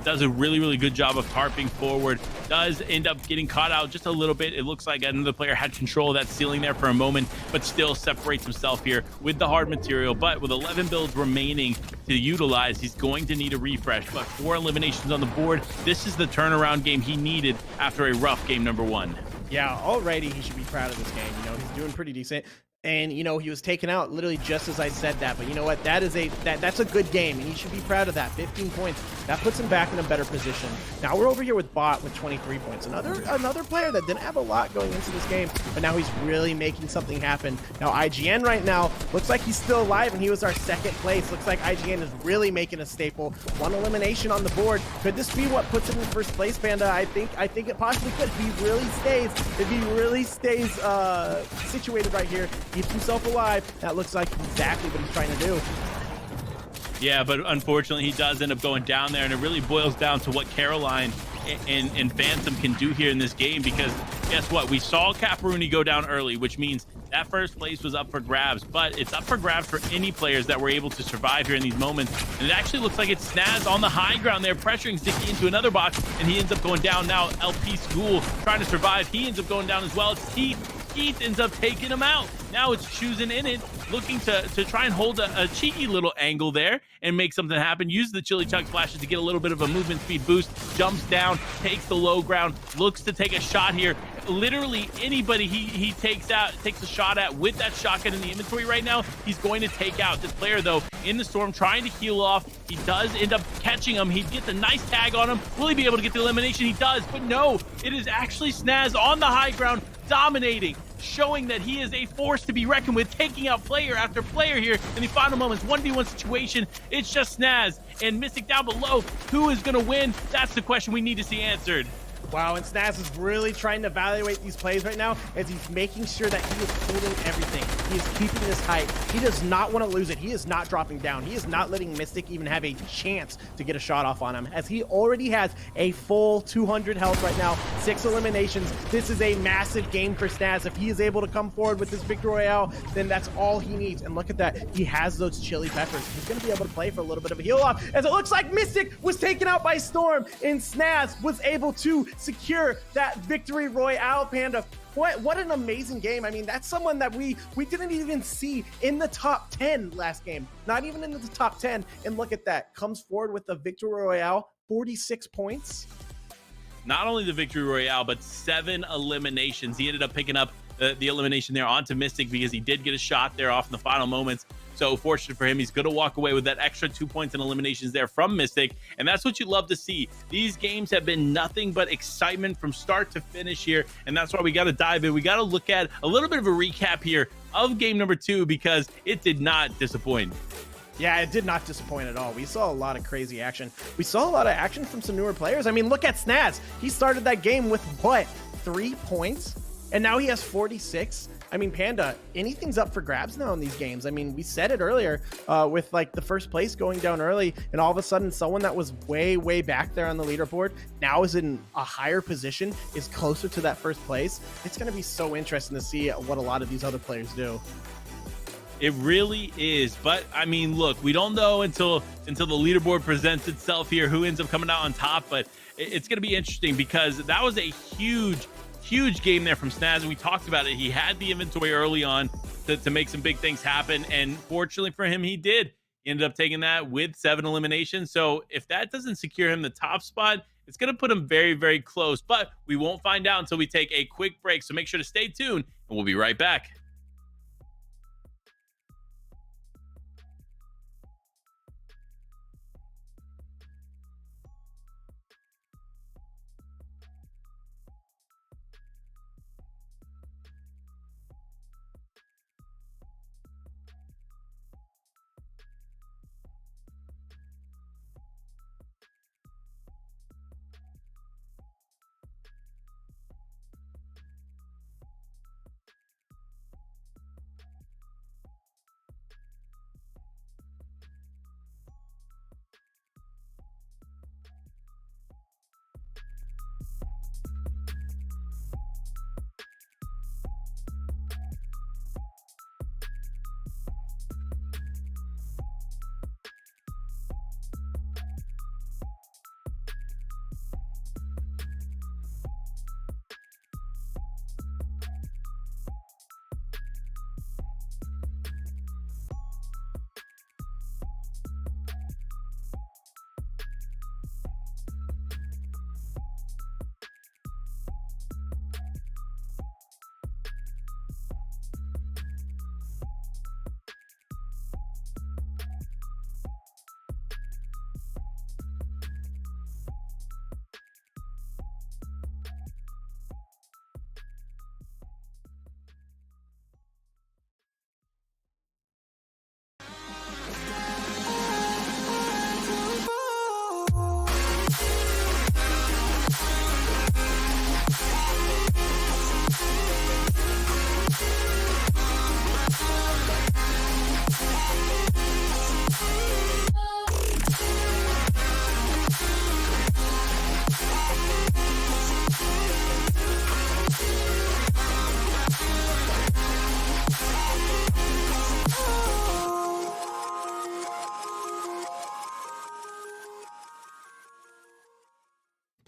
does a really good job of tarping forward. Does end up getting caught out just a little bit. It looks like another player had control of that ceiling there for a moment, but still separates himself here with the hard material. But with 11 builds remaining to utilize, he's going to need a refresh. But 4 eliminations on the board. This is the turnaround game he needed after a rough game number 1. Yeah, already he should be proud of this game. He's doing pretty decent. And, he was taken out literally just as I said that. But you know what? That's a good game, and he should be proud of that. 15 points. That puts him back in a better position. Now we're over here with Bot with 23 points. Another player that didn't have a lot going into this game, but now he's really making something happen. Now IGN right now looks like he's still alive, and he was our 2nd place. Looks like IGN is really making a staple. 1 elimination on the board. Could this be what puts him in 1st place, Panda? I think it possibly could. If he really stays situated right here, keeps himself alive. That looks like exactly what he's trying to do. Yeah, but unfortunately he does end up going down there, and it really boils down to what Caroline and Phantom can do here in this game, because guess what? We saw Caparuni go down early, which means that 1st place was up for grabs, but it's up for grabs for any players that were able to survive here in these moments. And it actually looks like it's Snaz on the high ground there, pressuring Zicky into another box, and he ends up going down. Now LP School trying to survive. He ends up going down as well. It's Keith. Keith ends up taking him out. Now it's Choosing in it, looking to try and hold a cheeky little angle there and make something happen. Use the Chili Chuck flashes to get a little bit of a movement speed boost. Jumps down, takes the low ground, looks to take a shot here. Literally anybody he takes a shot at with that shotgun in the inventory right now, he's going to take out. This player, though, in the storm, trying to heal off. He does end up catching him. He gets a nice tag on him. Will he be able to get the elimination? He does, but no, it is actually Snaz on the high ground, dominating, showing that he is a force to be reckoned with, taking out player after player here in the final moments. 1v1 situation. It's just Snaz and Mystic down below. Who is going to win? That's the question we need to see answered. Wow, and Snaz is really trying to evaluate these plays right now, as he's making sure that he is holding everything. He is keeping this height. He does not want to lose it. He is not dropping down. He is not letting Mystic even have a chance to get a shot off on him, as he already has a full 200 health right now, 6 eliminations. This is a massive game for Snaz. If he is able to come forward with this Victory Royale, then that's all he needs. And look at that. He has those chili peppers. He's going to be able to play for a little bit of a heal off, as it looks like Mystic was taken out by Storm, and Snaz was able to secure that victory royale, Panda. What an amazing game. I mean, that's someone that we didn't even see in the top 10 last game, not even in the top 10. And look at that, comes forward with the victory royale, 46 points. Not only the victory royale, but 7 eliminations. He ended up picking up the elimination there onto Mystic because he did get a shot there off in the final moments. So fortunate for him, he's going to walk away with that extra 2 points in eliminations there from Mystic. And that's what you love to see. These games have been nothing but excitement from start to finish here. And that's why we got to dive in. We got to look at a little bit of a recap here of game number 2 because it did not disappoint. Yeah, it did not disappoint at all. We saw a lot of crazy action. We saw a lot of action from some newer players. I mean, look at Snaz. He started that game with what, 3 points? And now he has 46. I mean, Panda, anything's up for grabs now in these games. I mean, we said it earlier with like the first place going down early, and all of a sudden someone that was way back there on the leaderboard now is in a higher position, is closer to that first place. It's going to be so interesting to see what a lot of these other players do. It really is. But I mean, look, we don't know until the leaderboard presents itself here who ends up coming out on top. But it's going to be interesting because that was a huge game there from Snaz. And we talked about it. He had the inventory early on to make some big things happen. And fortunately for him, he did. He ended up taking that with 7 eliminations. So if that doesn't secure him the top spot, it's going to put him very close. But we won't find out until we take a quick break. So make sure to stay tuned and we'll be right back.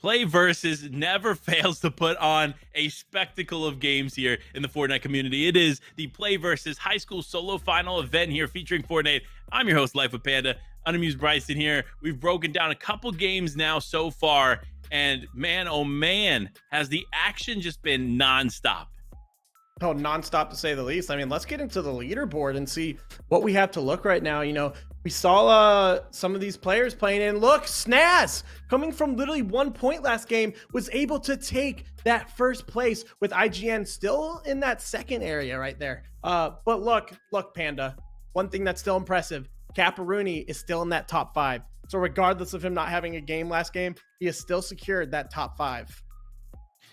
PlayVS never fails to put on a spectacle of games here in the Fortnite community. It is the PlayVS High School Solo Final event here featuring Fortnite. I'm your host, Life with Panda. Unamused Bryson here. We've broken down a couple games now so far, and man, oh man, has the action just been nonstop. Oh, nonstop to say the least. I mean, let's get into the leaderboard and see what we have to look right now. You know, we saw some of these players playing, and look, Snaz, coming from literally 1 point last game, was able to take that first place with IGN still in that second area right there. But look, Panda, one thing that's still impressive, Caparuni is still in that top 5. So regardless of him not having a game last game, he has still secured that top 5.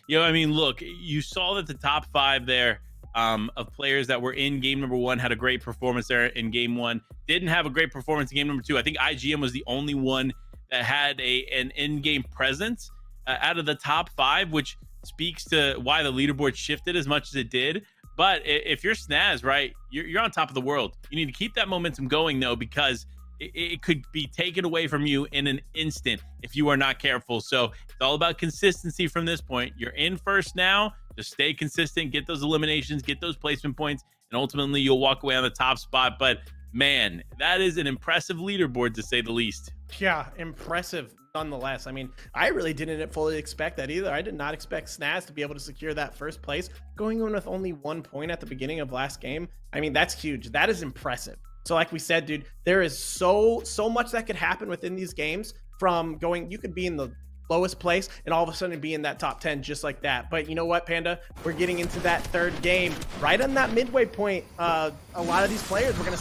You know, I mean, look, you saw that the top 5 there of players that were in game number 1 had a great performance there in game 1. Didn't have a great performance in game number 2. I think IGM was the only one that had an in-game presence out of the top 5, which speaks to why the leaderboard shifted as much as it did. But if you're Snaz, right, you're on top of the world. You need to keep that momentum going, though, because it could be taken away from you in an instant if you are not careful. So it's all about consistency from this point. You're in first now. Just stay consistent, get those eliminations, get those placement points, and ultimately you'll walk away on the top spot. But man, that is an impressive leaderboard to say the least. Yeah, impressive nonetheless. I mean, I really didn't fully expect that either. I did not expect Snaz to be able to secure that first place, going in with only 1 point at the beginning of last game. I mean, that's huge. That is impressive. So like we said, dude, there is so much that could happen within these games, from going, you could be in the lowest place and all of a sudden be in that top 10 just like that. But you know what, Panda, we're getting into that third game right on that midway point. A lot of these players, we're gonna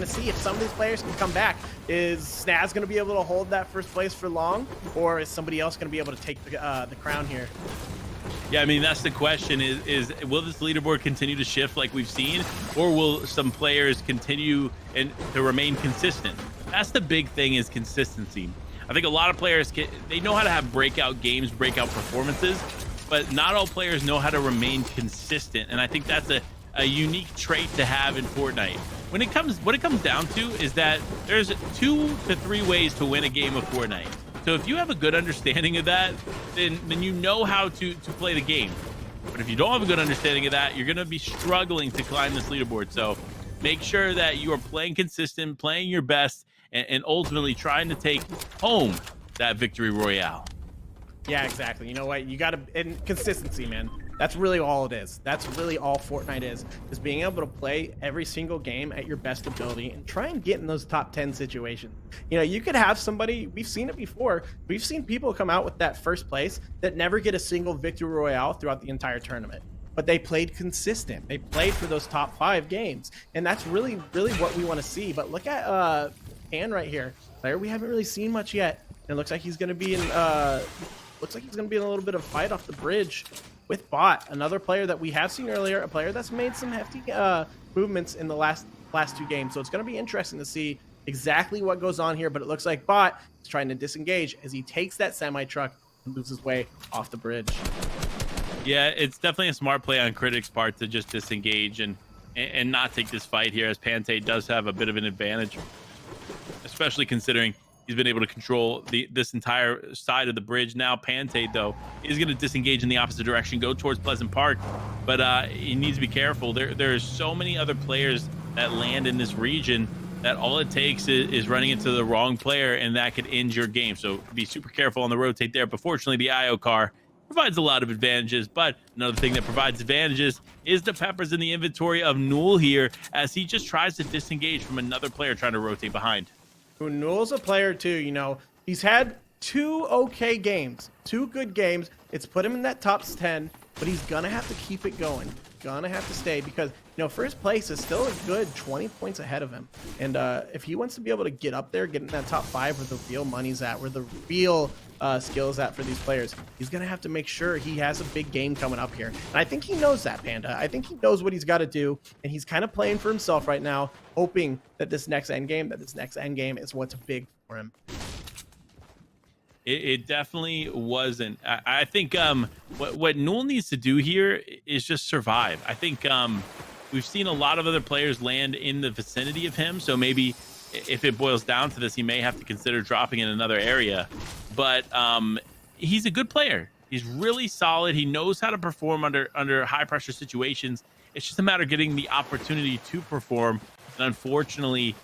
see if some of these players can come back. Is Snaz gonna be able to hold that first place for long, or is somebody else gonna be able to take the crown here? Yeah, I mean, that's the question is will this leaderboard continue to shift like we've seen, or will some players continue and to remain consistent? That's the big thing, is consistency. I think a lot of players, they know how to have breakout games, breakout performances, but not all players know how to remain consistent. And I think that's a unique trait to have in Fortnite. What it comes down to is that there's 2 to 3 ways to win a game of Fortnite. So if you have a good understanding of that, then you know how to play the game. But if you don't have a good understanding of that, you're going to be struggling to climb this leaderboard. So make sure that you are playing consistent, playing your best, and ultimately trying to take home that victory royale. Yeah, exactly. You know what? You got to, and consistency, man. That's really all it is. That's really all Fortnite is being able to play every single game at your best ability and try and get in those top 10 situations. You know, you could have somebody, we've seen it before. We've seen people come out with that first place that never get a single victory royale throughout the entire tournament. But they played consistent. They played for those top 5 games. And that's really what we want to see. But look at Pan right here. Player we haven't really seen much yet. And it looks like he's going to be in a little bit of fight off the bridge with Bot, another player that we have seen earlier, a player that's made some hefty movements in the last 2 games. So it's going to be interesting to see exactly what goes on here. But it looks like Bot is trying to disengage as he takes that semi-truck and moves his way off the bridge. Yeah, it's definitely a smart play on Critic's part to just disengage and not take this fight here, as Pante does have a bit of an advantage, especially considering he's been able to control this entire side of the bridge. Now Pante, though, is going to disengage in the opposite direction, go towards Pleasant Park, but he needs to be careful. There's so many other players that land in this region that all it takes is running into the wrong player, and that could end your game. So be super careful on the rotate there. But fortunately, the IO car provides a lot of advantages. But another thing that provides advantages is the peppers in the inventory of Newell here, as he just tries to disengage from another player trying to rotate behind. Newell's a player too, you know. He's had 2 okay games, 2 good games. It's put him in that top 10, but he's gonna have to keep it going. Gonna have to stay, because you know, first place is still a good 20 points ahead of him. And if he wants to be able to get up there, get in that top 5 where the real money's at, where the real skills at for these players, he's gonna have to make sure he has a big game coming up here. And I think he knows that, Panda. I think he knows what he's got to do, and he's kind of playing for himself right now, hoping that this next end game is what's big for him. It definitely wasn't. I think what Newell needs to do here is just survive. I think we've seen a lot of other players land in the vicinity of him, so maybe if it boils down to this, he may have to consider dropping in another area. But he's a good player. He's really solid. He knows how to perform under high pressure situations. It's just a matter of getting the opportunity to perform. And unfortunately,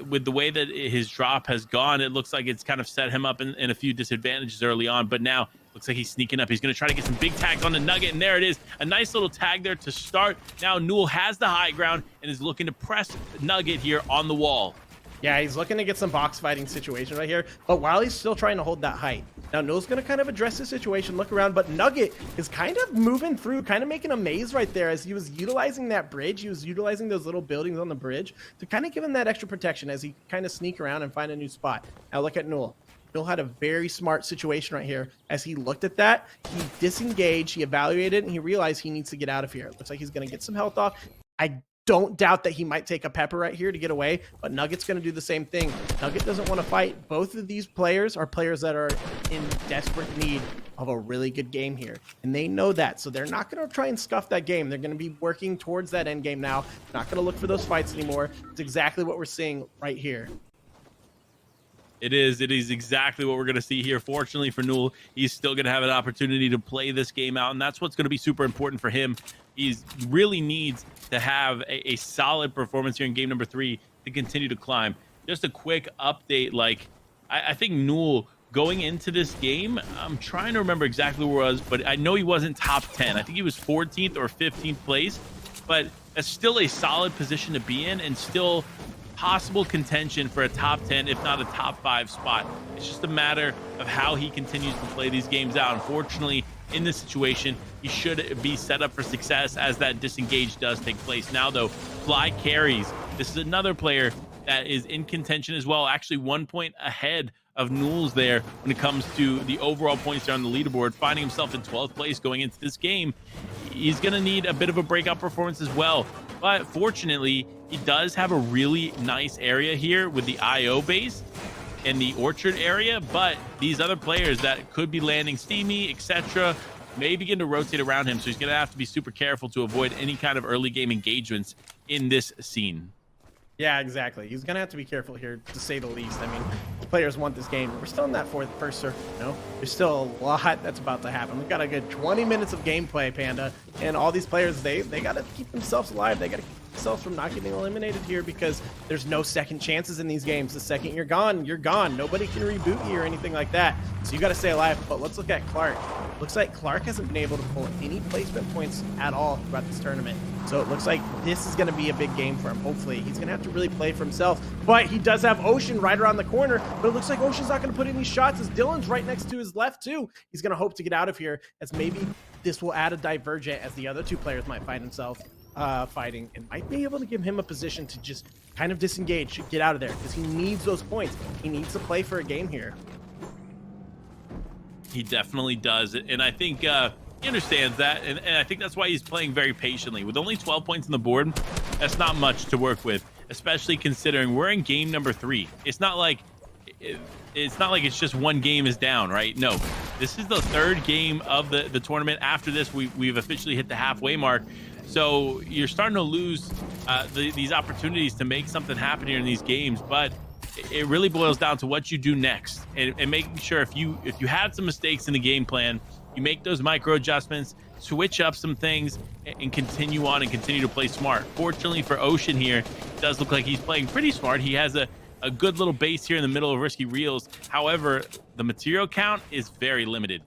with the way that his drop has gone, it looks like it's kind of set him up in a few disadvantages early on. But now looks like he's sneaking up. He's going to try to get some big tags on the Nugget, and there it is. A nice little tag there to start. Now Newell has the high ground and is looking to press Nugget here on the wall. Yeah, he's looking to get some box fighting situation right here, but while he's still trying to hold that height. Now, Newell's going to kind of address the situation, look around, but Nugget is kind of moving through, kind of making a maze right there as he was utilizing that bridge. He was utilizing those little buildings on the bridge to kind of give him that extra protection as he kind of sneak around and find a new spot. Now, look at Newell. Newell had a very smart situation right here. As he looked at that, he disengaged, he evaluated, and he realized he needs to get out of here. It looks like he's going to get some health off. I don't doubt that he might take a pepper right here to get away, but Nugget's going to do the same thing. Nugget doesn't want to fight. Both of these players are players that are in desperate need of a really good game here, and they know that, so they're not going to try and scuff that game. They're going to be working towards that end game now. Not going to look for those fights anymore. It's exactly what we're seeing right here. It is. It is exactly what we're going to see here. Fortunately for Newell, he's still going to have an opportunity to play this game out, and that's what's going to be super important for him. He really needs to have a solid performance here in game number 3 to continue to climb. Just a quick update, like, I think Newell going into this game, I'm trying to remember exactly where he was, but I know he wasn't top 10. I think he was 14th or 15th place, but that's still a solid position to be in and still possible contention for a top 10, if not a top 5 spot. It's just a matter of how he continues to play these games out. Unfortunately, in this situation, he should be set up for success as that disengage does take place. Now, though, Fly carries. This is another player that is in contention as well, actually 1 point ahead of Newell's there when it comes to the overall points there on the leaderboard, finding himself in 12th place going into this game. He's going to need a bit of a breakout performance as well. But fortunately, he does have a really nice area here with the IO base and the orchard area, but these other players that could be landing Steamy, etc., may begin to rotate around him. So he's going to have to be super careful to avoid any kind of early game engagements in this scene. Yeah, exactly. He's gonna have to be careful here, to say the least. I mean, the players want this game. We're still in that first circle, you know? There's still a lot that's about to happen. We've got a good 20 minutes of gameplay, Panda, and all these players, they gotta keep themselves alive. They gotta keep themselves from not getting eliminated here, because there's no second chances in these games. The second you're gone, you're gone. Nobody can reboot you or anything like that. So you gotta stay alive. But let's look at Clark. Looks like Clark hasn't been able to pull any placement points at all throughout this tournament. So it looks like this is going to be a big game for him. Hopefully, he's going to have to really play for himself. But he does have Ocean right around the corner. But it looks like Ocean's not going to put any shots, as Dylan's right next to his left, too. He's going to hope to get out of here, as maybe this will add a divergent, as the other two players might find themselves fighting, and might be able to give him a position to just kind of disengage, get out of there, because he needs those points. He needs to play for a game here. He definitely does. And I think he understands that. And I think that's why he's playing very patiently. With only 12 points on the board, that's not much to work with, especially considering we're in game number 3. It's not like it's just one game is down, right? No, this is the 3rd game of the tournament. After this, we've officially hit the halfway mark. So you're starting to lose these opportunities to make something happen here in these games. But it really boils down to what you do next, and making sure if you had some mistakes in the game plan, you make those micro adjustments, switch up some things, and continue on and continue to play smart. Fortunately for Ocean here, it does look like he's playing pretty smart. He has a good little base here in the middle of Risky Reels. However, the material count is very limited.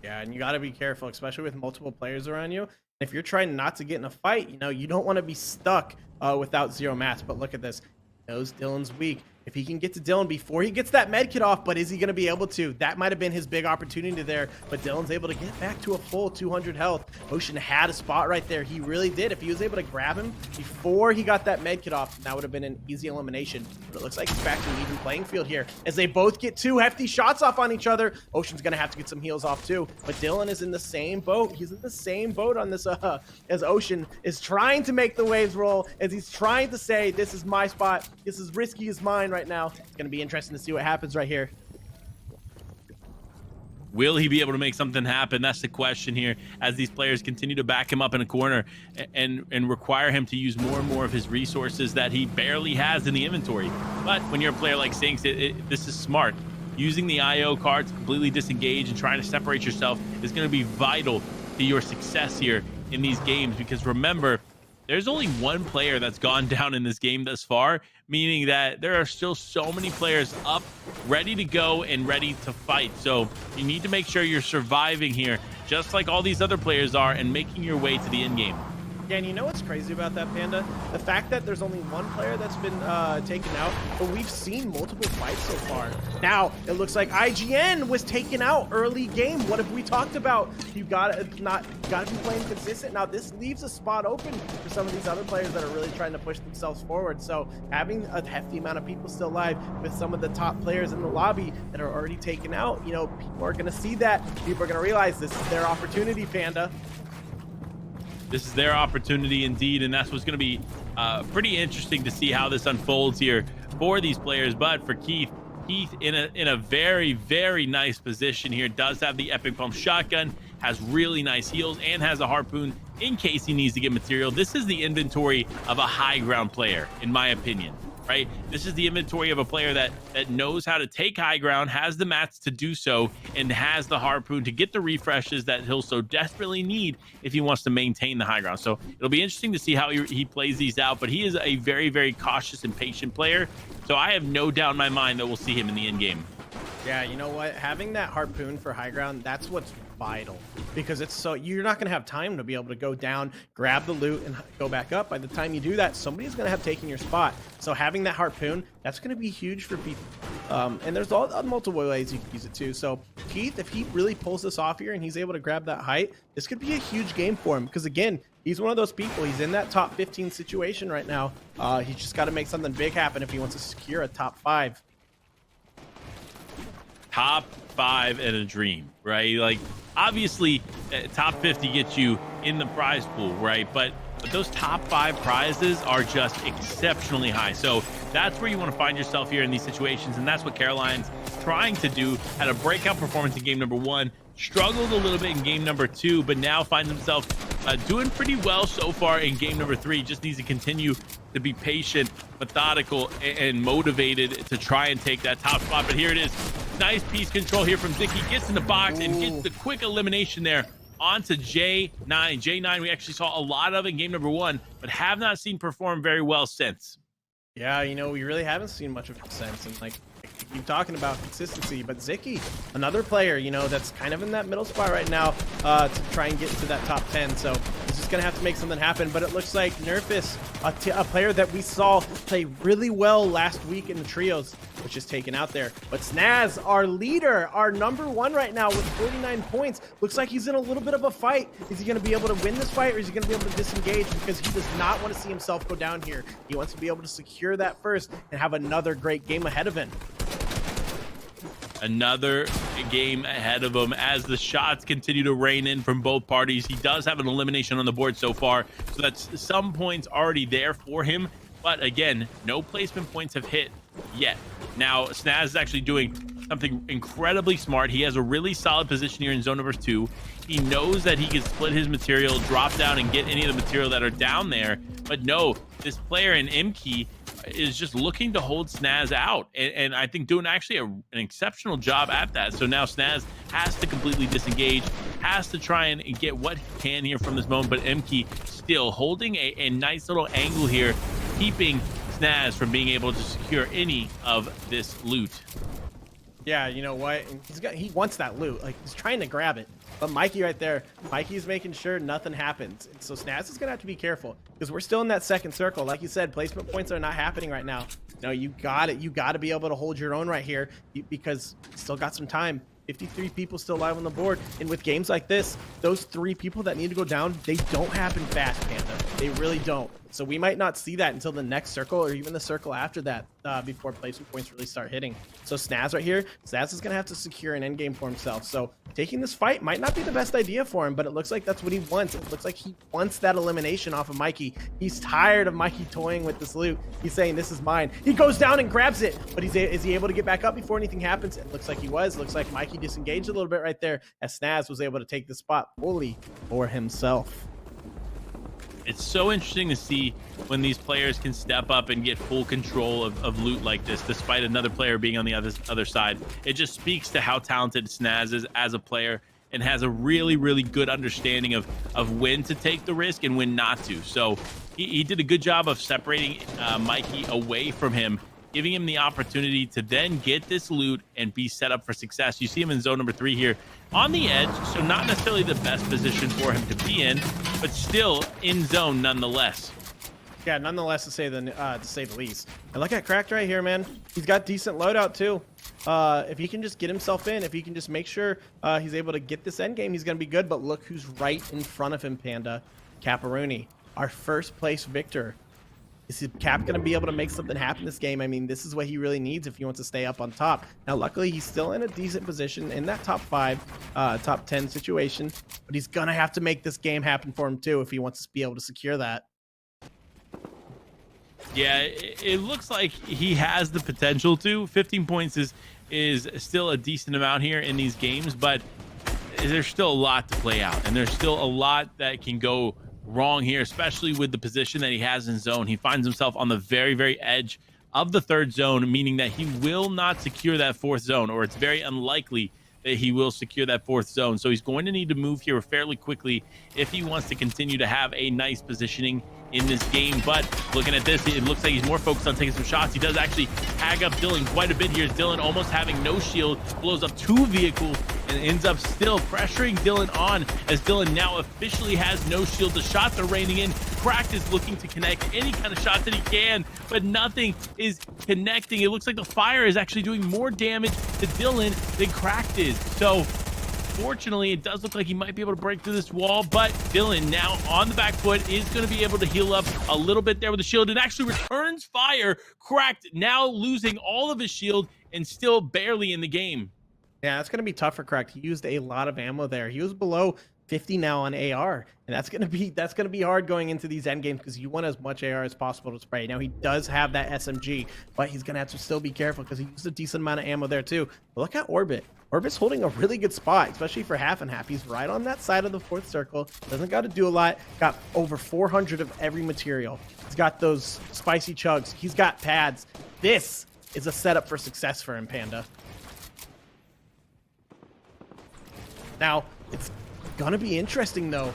Yeah, and you got to be careful, especially with multiple players around you. If you're trying not to get in a fight, you know, you don't want to be stuck without 0 mats. But look at this. He knows Dylan's weak. If he can get to Dylan before he gets that med kit off, but is he going to be able to? That might have been his big opportunity there, but Dylan's able to get back to a full 200 health. Ocean had a spot right there. He really did. If he was able to grab him before he got that med kit off, that would have been an easy elimination. But it looks like it's back to an even playing field here, as they both get 2 hefty shots off on each other. Ocean's going to have to get some heals off too, but Dylan is in the same boat. He's in the same boat on this, as Ocean is trying to make the waves roll, as he's trying to say, this is my spot. This is Risky is mine right now. It's going to be interesting to see what happens right here. Will he be able to make something happen? That's the question here, as these players continue to back him up in a corner and require him to use more and more of his resources that he barely has in the inventory. But when you're a player like Sinks, this is smart. Using the IO card to completely disengage and trying to separate yourself is going to be vital to your success here in these games, because remember, there's only one player that's gone down in this game thus far, meaning that there are still so many players up, ready to go and ready to fight. So you need to make sure you're surviving here, just like all these other players are, and making your way to the end game. Yeah, and you know what's crazy about that, Panda? The fact that there's only one player that's been taken out, but we've seen multiple fights so far. Now, it looks like IGN was taken out early game. What have we talked about? You gotta be playing consistent. Now, this leaves a spot open for some of these other players that are really trying to push themselves forward. So having a hefty amount of people still alive with some of the top players in the lobby that are already taken out, you know, people are gonna see that. People are gonna realize this is their opportunity, Panda. This is their opportunity indeed, and that's what's going to be pretty interesting to see how this unfolds here for these players. But for Keith in a very, very nice position here, does have the epic pump shotgun, has really nice heals, and has a harpoon in case he needs to get material. This is the inventory of a high ground player, in my opinion. right? This is the inventory of a player that knows how to take high ground, has the mats to do so, and has the harpoon to get the refreshes that he'll so desperately need if he wants to maintain the high ground. So it'll be interesting to see how he plays these out, but he is a very, very cautious and patient player. So I have no doubt in my mind that we'll see him in the end game. Yeah, you know what? Having that harpoon for high ground, that's what's vital, because it's so you're not going to have time to be able to go down, grab the loot, and go back up. By the time you do that, somebody's going to have taken your spot. So having that harpoon, that's going to be huge for people. And there's all multiple ways you can use it too. So Keith, if he really pulls this off here and he's able to grab that height, this could be a huge game for him, because again, he's one of those people. He's in that top 15 situation right now. He's just got to make something big happen if he wants to secure a top 5. Top 5 and a dream, right? Like, obviously, top 50 gets you in the prize pool, right? But those top 5 prizes are just exceptionally high. So that's where you want to find yourself here in these situations, and that's what Caroline's trying to do. Had a breakout performance in game number 1, struggled a little bit in game number 2, but now finds himself doing pretty well so far in game number 3. Just needs to continue to be patient, methodical, and motivated to try and take that top spot. But here it is. Nice piece control here from Zicky. Gets in the box and gets the quick elimination there onto J9. J9 we actually saw a lot of in game number 1, but have not seen perform very well since. Yeah, you know, we really haven't seen much of it since. And like, keep talking about consistency, but Zicky, another player, you know, that's kind of in that middle spot right now to try and get to that top 10. So he's just gonna have to make something happen. But it looks like Nerfus, a player that we saw play really well last week in the trios, which is taken out there. But Snaz, our leader, our number 1 right now with 49 points, looks like he's in a little bit of a fight. Is he going to be able to win this fight, or is he going to be able to disengage? Because he does not want to see himself go down here. He wants to be able to secure that first and have another great game ahead of him. Another game ahead of him as the shots continue to rain in from both parties. He does have an elimination on the board so far, so that's some points already there for him. But again, no placement points have hit yet. Now, Snaz is actually doing something incredibly smart. He has a really solid position here in zone number 2. He knows that he can split his material, drop down, and get any of the material that are down there. But no, this player in Imkey is just looking to hold Snaz out, and I think doing actually an exceptional job at that. So now Snaz has to completely disengage, has to try and get what he can here from this moment, but Imkey still holding a nice little angle here, keeping Snaz from being able to secure any of this loot. Yeah, you know what? He wants that loot. Like, he's trying to grab it. But Mikey right there, Mikey's making sure nothing happens. So Snaz is going to have to be careful, because we're still in that second circle. Like you said, placement points are not happening right now. No, you got it. You got to be able to hold your own right here, because you still got some time. 53 people still live on the board. And with games like this, those 3 people that need to go down, they don't happen fast, Panda. They really don't. So we might not see that until the next circle, or even the circle after that, before placement points really start hitting. So Snaz right here, Snaz is going to have to secure an endgame for himself. So taking this fight might not be the best idea for him, but it looks like that's what he wants. It looks like he wants that elimination off of Mikey. He's tired of Mikey toying with this loot. He's saying, this is mine. He goes down and grabs it, but is he able to get back up before anything happens? It looks like he was. Looks like Mikey disengaged a little bit right there, as Snaz was able to take the spot fully for himself. It's so interesting to see when these players can step up and get full control of loot like this, despite another player being on the other side. It just speaks to how talented Snaz is as a player, and has a really, really good understanding of when to take the risk and when not to. So he did a good job of separating Mikey away from him, giving him the opportunity to then get this loot and be set up for success. You see him in zone number 3 here on the edge, so not necessarily the best position for him to be in, but still in zone nonetheless. Yeah, nonetheless, to say the least. And look at Cracked right here, man. He's got decent loadout too. If he can just get himself in, if he can just make sure he's able to get this end game, he's gonna be good. But look who's right in front of him, Panda. Caparuni, our first place victor. Is Cap going to be able to make something happen this game? I mean, this is what he really needs if he wants to stay up on top. Now, luckily, he's still in a decent position in that top 5, top 10 situation. But he's going to have to make this game happen for him, too, if he wants to be able to secure that. Yeah, it looks like he has the potential to. 15 points is still a decent amount here in these games, but there's still a lot to play out. And there's still a lot that can go wrong here, especially with the position that he has in zone. He finds himself on the very, very edge of the third zone, meaning that he will not secure that fourth zone, or it's very unlikely that he will secure that fourth zone. So he's going to need to move here fairly quickly if he wants to continue to have a nice positioning in this game. But looking at this, it looks like he's more focused on taking some shots. He does actually tag up Dylan quite a bit here. Dylan almost having no shield, blows up 2 vehicles and ends up still pressuring Dylan on, as Dylan now officially has no shield. The shots are raining in. Cracked is looking to connect any kind of shot that he can, but nothing is connecting. It looks like the fire is actually doing more damage to Dylan than Cracked is. So fortunately, it does look like he might be able to break through this wall, but Dylan now on the back foot is going to be able to heal up a little bit there with the shield and actually returns fire. Cracked now losing all of his shield and still barely in the game. Yeah, it's going to be tough for Cracked. He used a lot of ammo there. He was below 50 now on AR, and that's going to be hard going into these end games because you want as much AR as possible to spray. Now he does have that SMG, but he's going to have to still be careful because he used a decent amount of ammo there too. But look at Orbit. Orbit's holding a really good spot, especially for half and half. He's right on that side of the fourth circle. Doesn't got to do a lot. Got over 400 of every material. He's got those spicy chugs. He's got pads. This is a setup for success for him, Panda. Now, it's going to be interesting, though,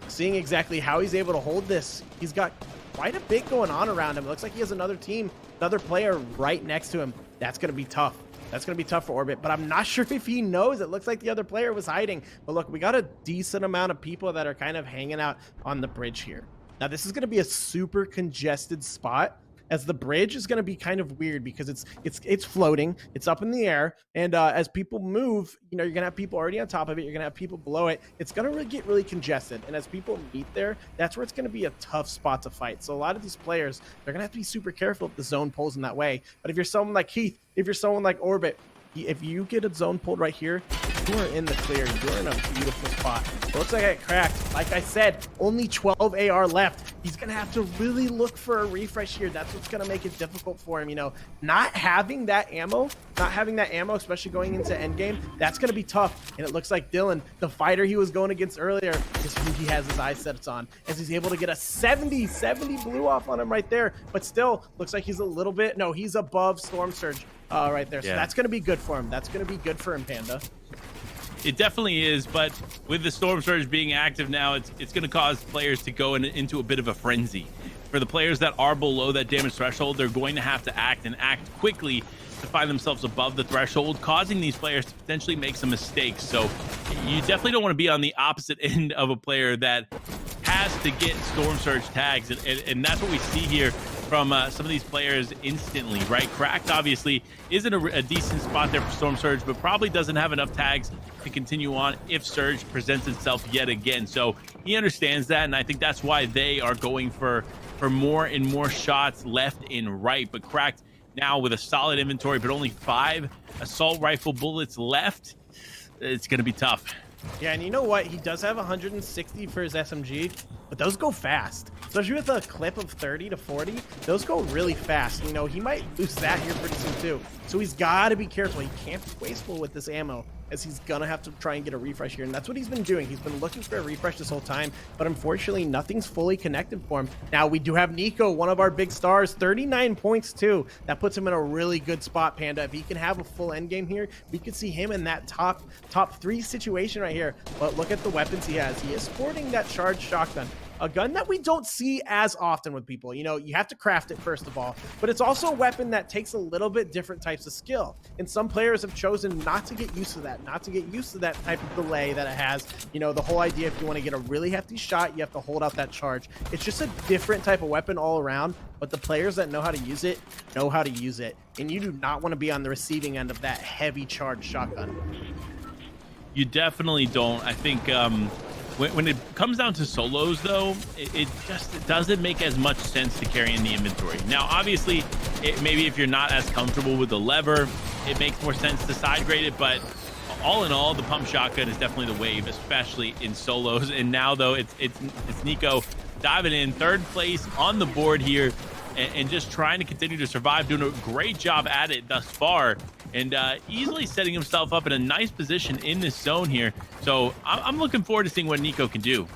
seeing exactly how he's able to hold this. He's got quite a bit going on around him. It looks like he has another team, another player right next to him. That's going to be tough. That's going to be tough for Orbit, but I'm not sure if he knows. It looks like the other player was hiding. But look, we got a decent amount of people that are kind of hanging out on the bridge here. Now, this is going to be a super congested spot, as the bridge is going to be kind of weird because it's floating, it's up in the air, and as people move, you know, you're gonna have people already on top of it, you're gonna have people below it. It's gonna really get really congested, and as people meet there, that's where it's gonna be a tough spot to fight. So a lot of these players, they're gonna have to be super careful if the zone pulls in that way. But if you're someone like Heath, if you're someone like Orbit, if you get a zone pulled right here, you are in the clear. You're in a beautiful spot. It looks like I cracked. Like I said, only 12 AR left. He's going to have to really look for a refresh here. That's what's going to make it difficult for him. You know, not having that ammo, especially going into endgame, that's going to be tough. And it looks like Dylan, the fighter he was going against earlier, is who he has his eye sets on, as he's able to get a 70 blue off on him right there. But still, looks like he's a little bit, no, he's above Storm Surge right there. So that's going to be good for him. That's going to be good for him, Panda. It definitely is, but with the Storm Surge being active now, it's going to cause players to go into a bit of a frenzy. For the players that are below that damage threshold, they're going to have to act quickly to find themselves above the threshold, causing these players to potentially make some mistakes. So you definitely don't want to be on the opposite end of a player that has to get Storm Surge tags, and that's what we see here from some of these players instantly, right? Cracked obviously is in a decent spot there for Storm Surge, but probably doesn't have enough tags to continue on if Surge presents itself yet again. So he understands that, and I think that's why they are going for more and more shots left and right. But Cracked now with a solid inventory, but only 5 assault rifle bullets left. It's going to be tough. Yeah, and you know what? He does have 160 for his SMG, but those go fast. Especially with a clip of 30 to 40, those go really fast. You know, he might lose that here pretty soon too. So he's got to be careful. He can't be wasteful with this ammo, as he's gonna have to try and get a refresh here, and that's what he's been doing. He's been looking for a refresh this whole time, but unfortunately nothing's fully connected for him. Now we do have Nico, one of our big stars, 39 points too. That puts him in a really good spot, Panda. If he can have a full end game here, we could see him in that top 3 situation right here. But look at the weapons he has. He is sporting that charged shotgun, a gun that we don't see as often with people. You know, you have to craft it first of all, but it's also a weapon that takes a little bit different types of skill, and some players have chosen not to get used to that, type of delay that it has. You know, the whole idea, if you want to get a really hefty shot, you have to hold out that charge. It's just a different type of weapon all around, but the players that know how to use it, and you do not want to be on the receiving end of that heavy charged shotgun. You definitely don't. I think when it comes down to solos, though, it just doesn't make as much sense to carry in the inventory. Now, obviously, maybe if you're not as comfortable with the lever, it makes more sense to side grade it. But all in all, the pump shotgun is definitely the wave, especially in solos. And now, though, it's Nico diving in 3rd place on the board here, and just trying to continue to survive, doing a great job at it thus far, and easily setting himself up in a nice position in this zone here. So I'm looking forward to seeing what Nico can do.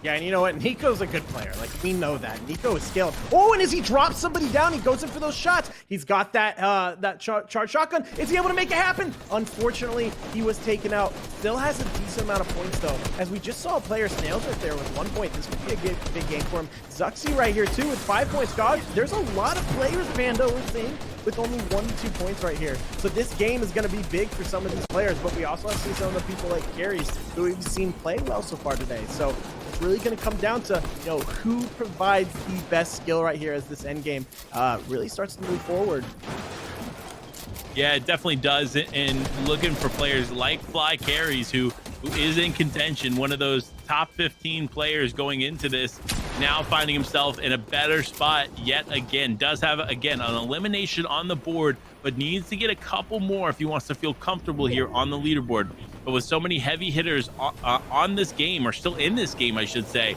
Yeah, and you know what? Nico's a good player. Like, we know that. Nico is skilled. Oh, and as he drops somebody down, he goes in for those shots. He's got that charge shotgun. Is he able to make it happen? Unfortunately, he was taken out. Still has a decent amount of points though, as we just saw a player snails right there with 1 point. This could be a big game for him. Zuxi right here too with 5 points. God, there's a lot of players, Panda, we're seeing with only 1 to 2 points right here. So this game is going to be big for some of these players, but we also have to see some of the people like carries who we've seen play well so far today. So it's really going to come down to, you know, who provides the best skill right here as this end game really starts to move forward. Yeah, it definitely does. And looking for players like Fly Carries, who is in contention, one of those top 15 players going into this, now finding himself in a better spot yet again. Does have, again, an elimination on the board, but needs to get a couple more if he wants to feel comfortable here on the leaderboard. But with so many heavy hitters on this game, or still in this game, I should say,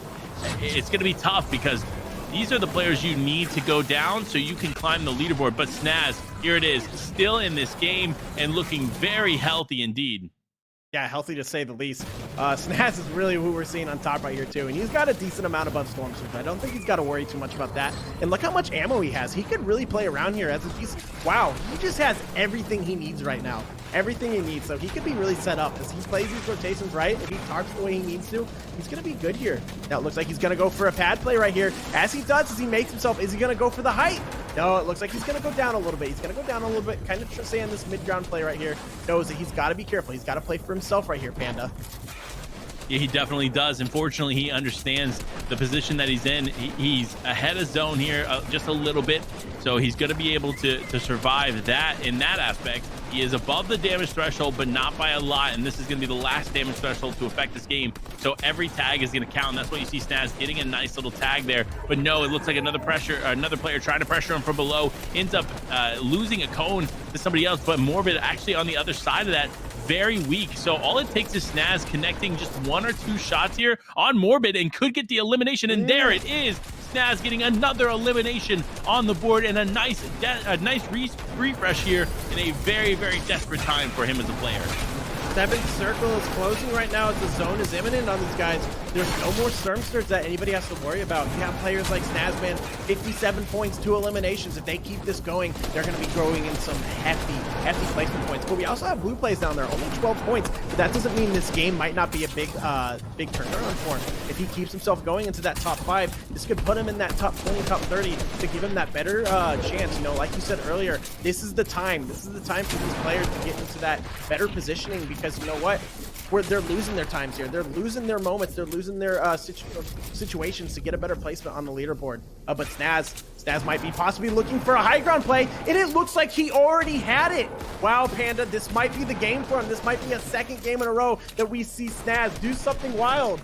it's going to be tough because these are the players you need to go down so you can climb the leaderboard. But Snaz, here it is, still in this game and looking very healthy indeed. Yeah, healthy to say the least. Snaz is really who we're seeing on top right here too, and he's got a decent amount above Storm Surge. I don't think he's got to worry too much about that. And look how much ammo he has. He could really play around here as a decent. Wow, he just has everything he needs right now. Everything he needs, so he could be really set up as he plays these rotations right. If he targets the way he needs to, he's gonna be good here. Now it looks like he's gonna go for a pad play right here. As he does, as he makes himself, is he gonna go for the height? No, it looks like he's gonna go down a little bit. He's gonna go down a little bit, kind of saying this mid-ground play right here. Knows that he's got to be careful. He's got to play for himself right here, Panda. Yeah, he definitely does. Unfortunately, he understands the position that he's in. He's ahead of zone here just a little bit, so he's going to be able to survive that in that aspect. He is above the damage threshold, but not by a lot, and this is going to be the last damage threshold to affect this game. So every tag is going to count, and that's what you see Snaz getting a nice little tag there. But no, it looks like another player trying to pressure him from below, ends up losing a cone to somebody else, but Morbid actually on the other side of that, very weak. So all it takes is Snaz connecting just 1 or 2 shots here on Morbid and could get the elimination. And there it is. Snaz getting another elimination on the board, and a nice refresh here in a very, very desperate time for him as a player. 7th circle is closing right now as the zone is imminent on these guys. There's no more Storm Surge that anybody has to worry about. You have players like Snazman, 57 points, 2 eliminations. If they keep this going, they're going to be growing in some hefty placement points. But we also have blue plays down there, only 12 points. But that doesn't mean this game might not be a big turnaround for him. If he keeps himself going into that top 5, this could put him in that top 20, top 30 to give him that better chance. You know, like you said earlier, this is the time. This is the time for these players to get into that better positioning, because you know what? They're losing their times here. They're losing their moments. They're losing their situations to get a better placement on the leaderboard. But Snaz might be possibly looking for a high ground play, and it looks like he already had it. Wow, Panda, this might be the game for him. This might be a 2nd game in a row that we see Snaz do something wild.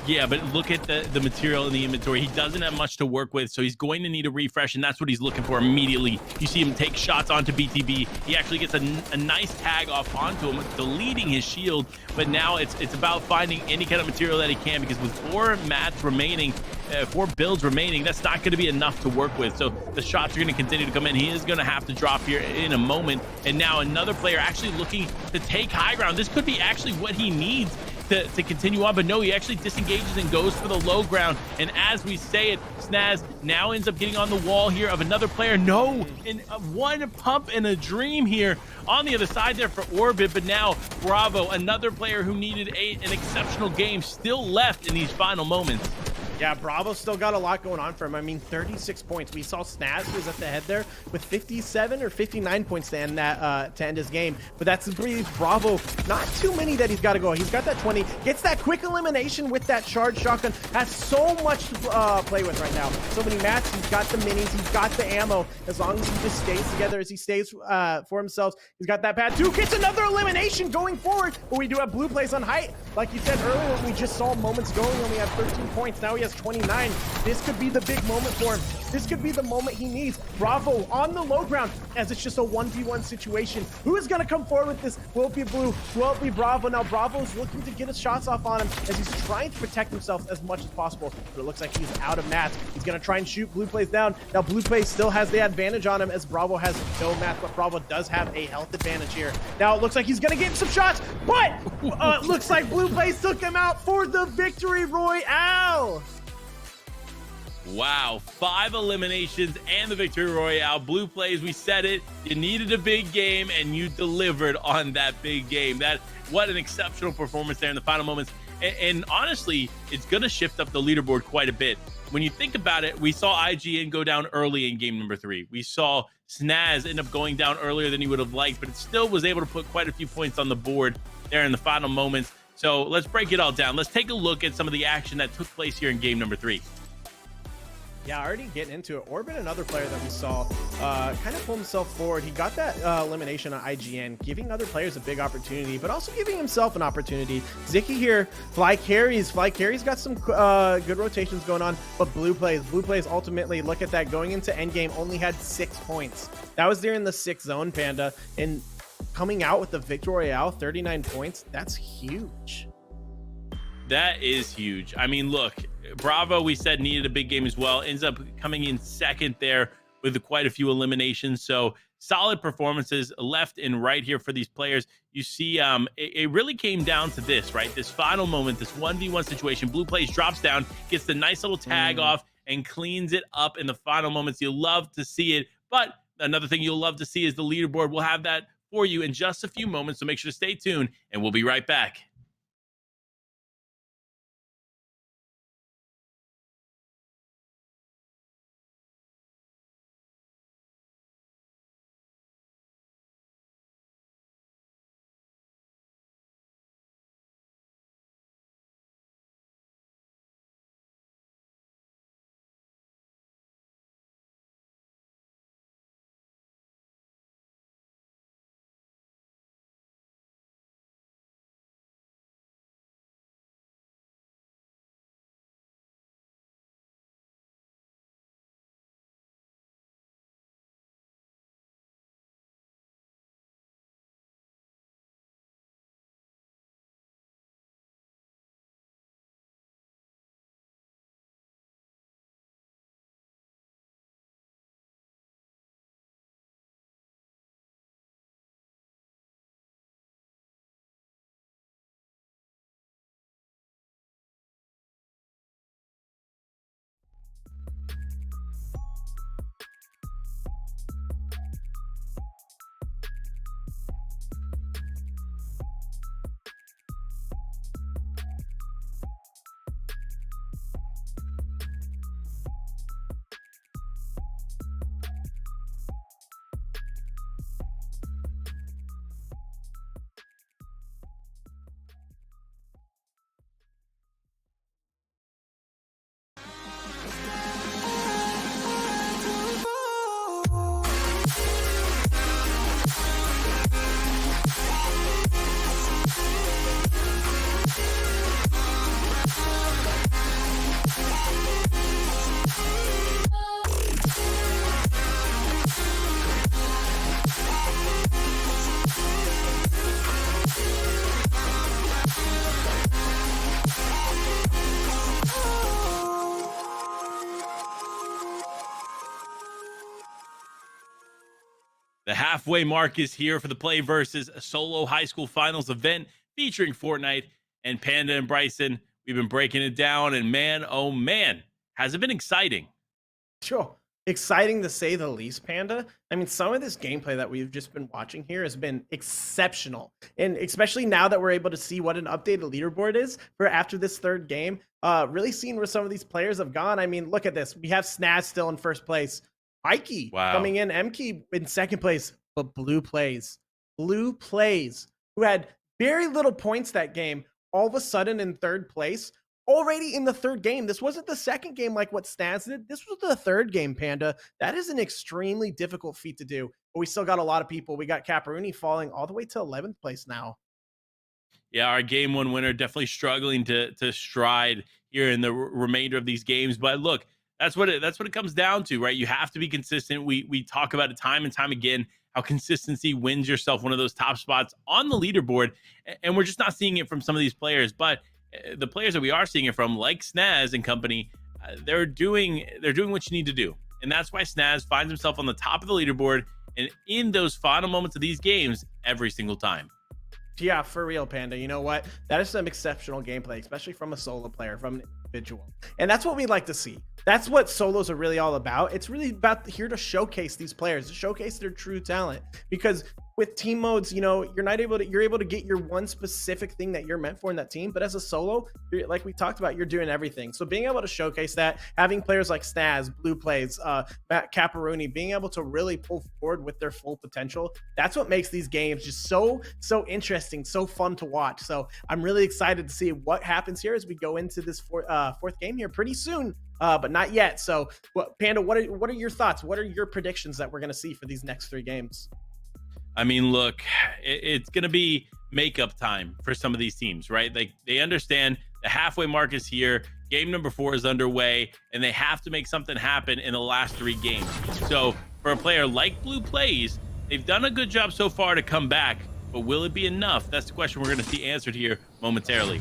Yeah, but look at the material in the inventory. He doesn't have much to work with, so he's going to need a refresh, and that's what he's looking for immediately. You see him take shots onto BTB. He actually gets a nice tag off onto him, deleting his shield, but now it's about finding any kind of material that he can, because with 4 mats remaining, 4 builds remaining, that's not going to be enough to work with. So the shots are going to continue to come in. He is going to have to drop here in a moment, and now another player actually looking to take high ground. This could be actually what he needs to continue on, but no, he actually disengages and goes for the low ground. And as we say it, Snaz now ends up getting on the wall here of another player. No, in one pump and a dream here on the other side there for Orbit, but now Bravo, another player who needed an exceptional game, still left in these final moments. Yeah, Bravo still got a lot going on for him. I mean, 36 points. We saw Snaz was at the head there with 57 or 59 points to end that to end his game. But that's Bravo. Not too many that he's got to go. He's got that 20. Gets that quick elimination with that charge shotgun. Has so much to play with right now. So many mats. He's got the minis. He's got the ammo. As long as he just stays together, as he stays for himself. He's got that pad 2. Gets another elimination going forward. But we do have blue plays on height. Like you said earlier, we just saw moments going when we had 13 points. Now he has 29. This could be the big moment for him. This could be the moment he needs. Bravo on the low ground, as it's just a 1v1 situation. Who is going to come forward with this? Will it be Blue? Will it be Bravo? Now Bravo's looking to get his shots off on him as he's trying to protect himself as much as possible, but it looks like he's out of mats. He's going to try and shoot Blue plays down. Now Blue plays still has the advantage on him, as Bravo has no mats, but Bravo does have a health advantage here. Now it looks like he's going to get some shots, but looks like Blue plays took him out for the victory royale. Wow, 5 eliminations and the victory royale. Blue plays, we said it. You needed a big game, and you delivered on that big game. What an exceptional performance there in the final moments. And honestly, it's going to shift up the leaderboard quite a bit. When you think about it, we saw IGN go down early in game number 3. We saw Snaz end up going down earlier than he would have liked, but it still was able to put quite a few points on the board there in the final moments. So let's break it all down. Let's take a look at some of the action that took place here in game number 3. Yeah, already getting into it. Orbit, another player that we saw kind of pull himself forward. He got that elimination on IGN, giving other players a big opportunity, but also giving himself an opportunity. Zicky here, Fly carries got some good rotations going on, but Blue plays ultimately, look at that, going into endgame, only had 6 points. That was during the 6th zone, Panda, and coming out with the Victory Royale, 39 points, that's huge. That is huge. I mean, look, Bravo, we said, needed a big game as well. Ends up coming in second there with quite a few eliminations. So solid performances left and right here for these players. You see, it really came down to this, right? This final moment, this 1v1 situation. Blue plays, drops down, gets the nice little tag off, and cleans it up in the final moments. You'll love to see it. But another thing you'll love to see is the leaderboard. We'll have that for you in just a few moments. So make sure to stay tuned, and we'll be right back. The halfway mark is here for the PlayVS Solo High School Finals event featuring Fortnite. And Panda and Bryson, we've been breaking it down, and man, oh man, has it been exciting. Sure. Exciting to say the least, Panda. I mean, some of this gameplay that we've just been watching here has been exceptional. And especially now that we're able to see what an updated leaderboard is for after this 3rd game, really seeing where some of these players have gone. I mean, look at this. We have Snaz still in 1st place. Mikey coming in, MKey in 2nd place, but Blue plays, who had very little points that game, all of a sudden in 3rd place, already in the 3rd game. This wasn't the 2nd game like what Snaz did. This was the 3rd game, Panda. That is an extremely difficult feat to do, but we still got a lot of people. We got Caparuni falling all the way to 11th place now. Yeah, our game 1 winner definitely struggling to stride here in the remainder of these games. But look, that's what it comes down to, right? You have to be consistent. We talk about it time and time again, how consistency wins yourself one of those top spots on the leaderboard, and we're just not seeing it from some of these players. But the players that we are seeing it from, like Snaz and company, they're doing what you need to do, and that's why Snaz finds himself on the top of the leaderboard and in those final moments of these games every single time. Yeah, for real, Panda. You know what? That is some exceptional gameplay, especially from a solo player, from an individual. And that's what we like to see. That's what solos are really all about. It's really about here to showcase these players, to showcase their true talent. Because with team modes, you know, you're able to get your one specific thing that you're meant for in that team. But as a solo, like we talked about, you're doing everything. So being able to showcase that, having players like Snaz, Blue Plays, Matt Caparoni, being able to really pull forward with their full potential, that's what makes these games just so interesting, so fun to watch. So I'm really excited to see what happens here as we go into this fourth game here pretty soon. But not yet. So, Panda, what are your thoughts? What are your predictions that we're going to see for these next 3 games? I mean, look, it's going to be makeup time for some of these teams, right? They understand the halfway mark is here. Game number 4 is underway, and they have to make something happen in the last 3 games. So for a player like Blue Plays, they've done a good job so far to come back, but will it be enough? That's the question we're going to see answered here momentarily.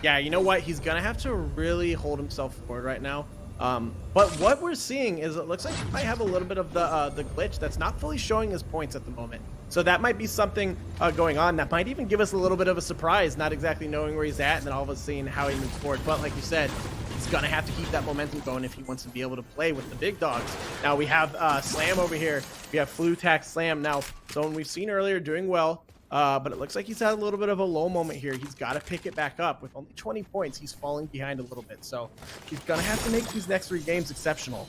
Yeah, you know what? He's going to have to really hold himself forward right now. But what we're seeing is it looks like he might have a little bit of the glitch that's not fully showing his points at the moment. So that might be something going on that might even give us a little bit of a surprise, not exactly knowing where he's at and then all of us seeing how he moves forward. But like you said, he's going to have to keep that momentum going if he wants to be able to play with the big dogs. Now we have Slam over here. We have Flu Tax Slam. Now, someone we've seen earlier doing well. But it looks like he's had a little bit of a low moment here. He's got to pick it back up. With only 20 points, he's falling behind a little bit. So he's going to have to make these next 3 games exceptional.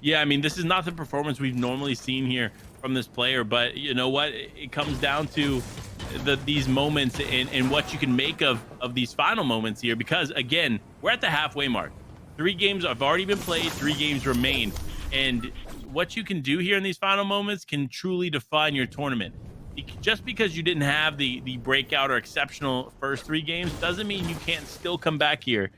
Yeah, I mean, this is not the performance we've normally seen here from this player, but you know what? It comes down to these moments and what you can make of these final moments here, because again, we're at the halfway mark. 3 games have already been played, 3 games remain. And what you can do here in these final moments can truly define your tournament. Just because you didn't have the breakout or exceptional first 3 games doesn't mean you can't still come back here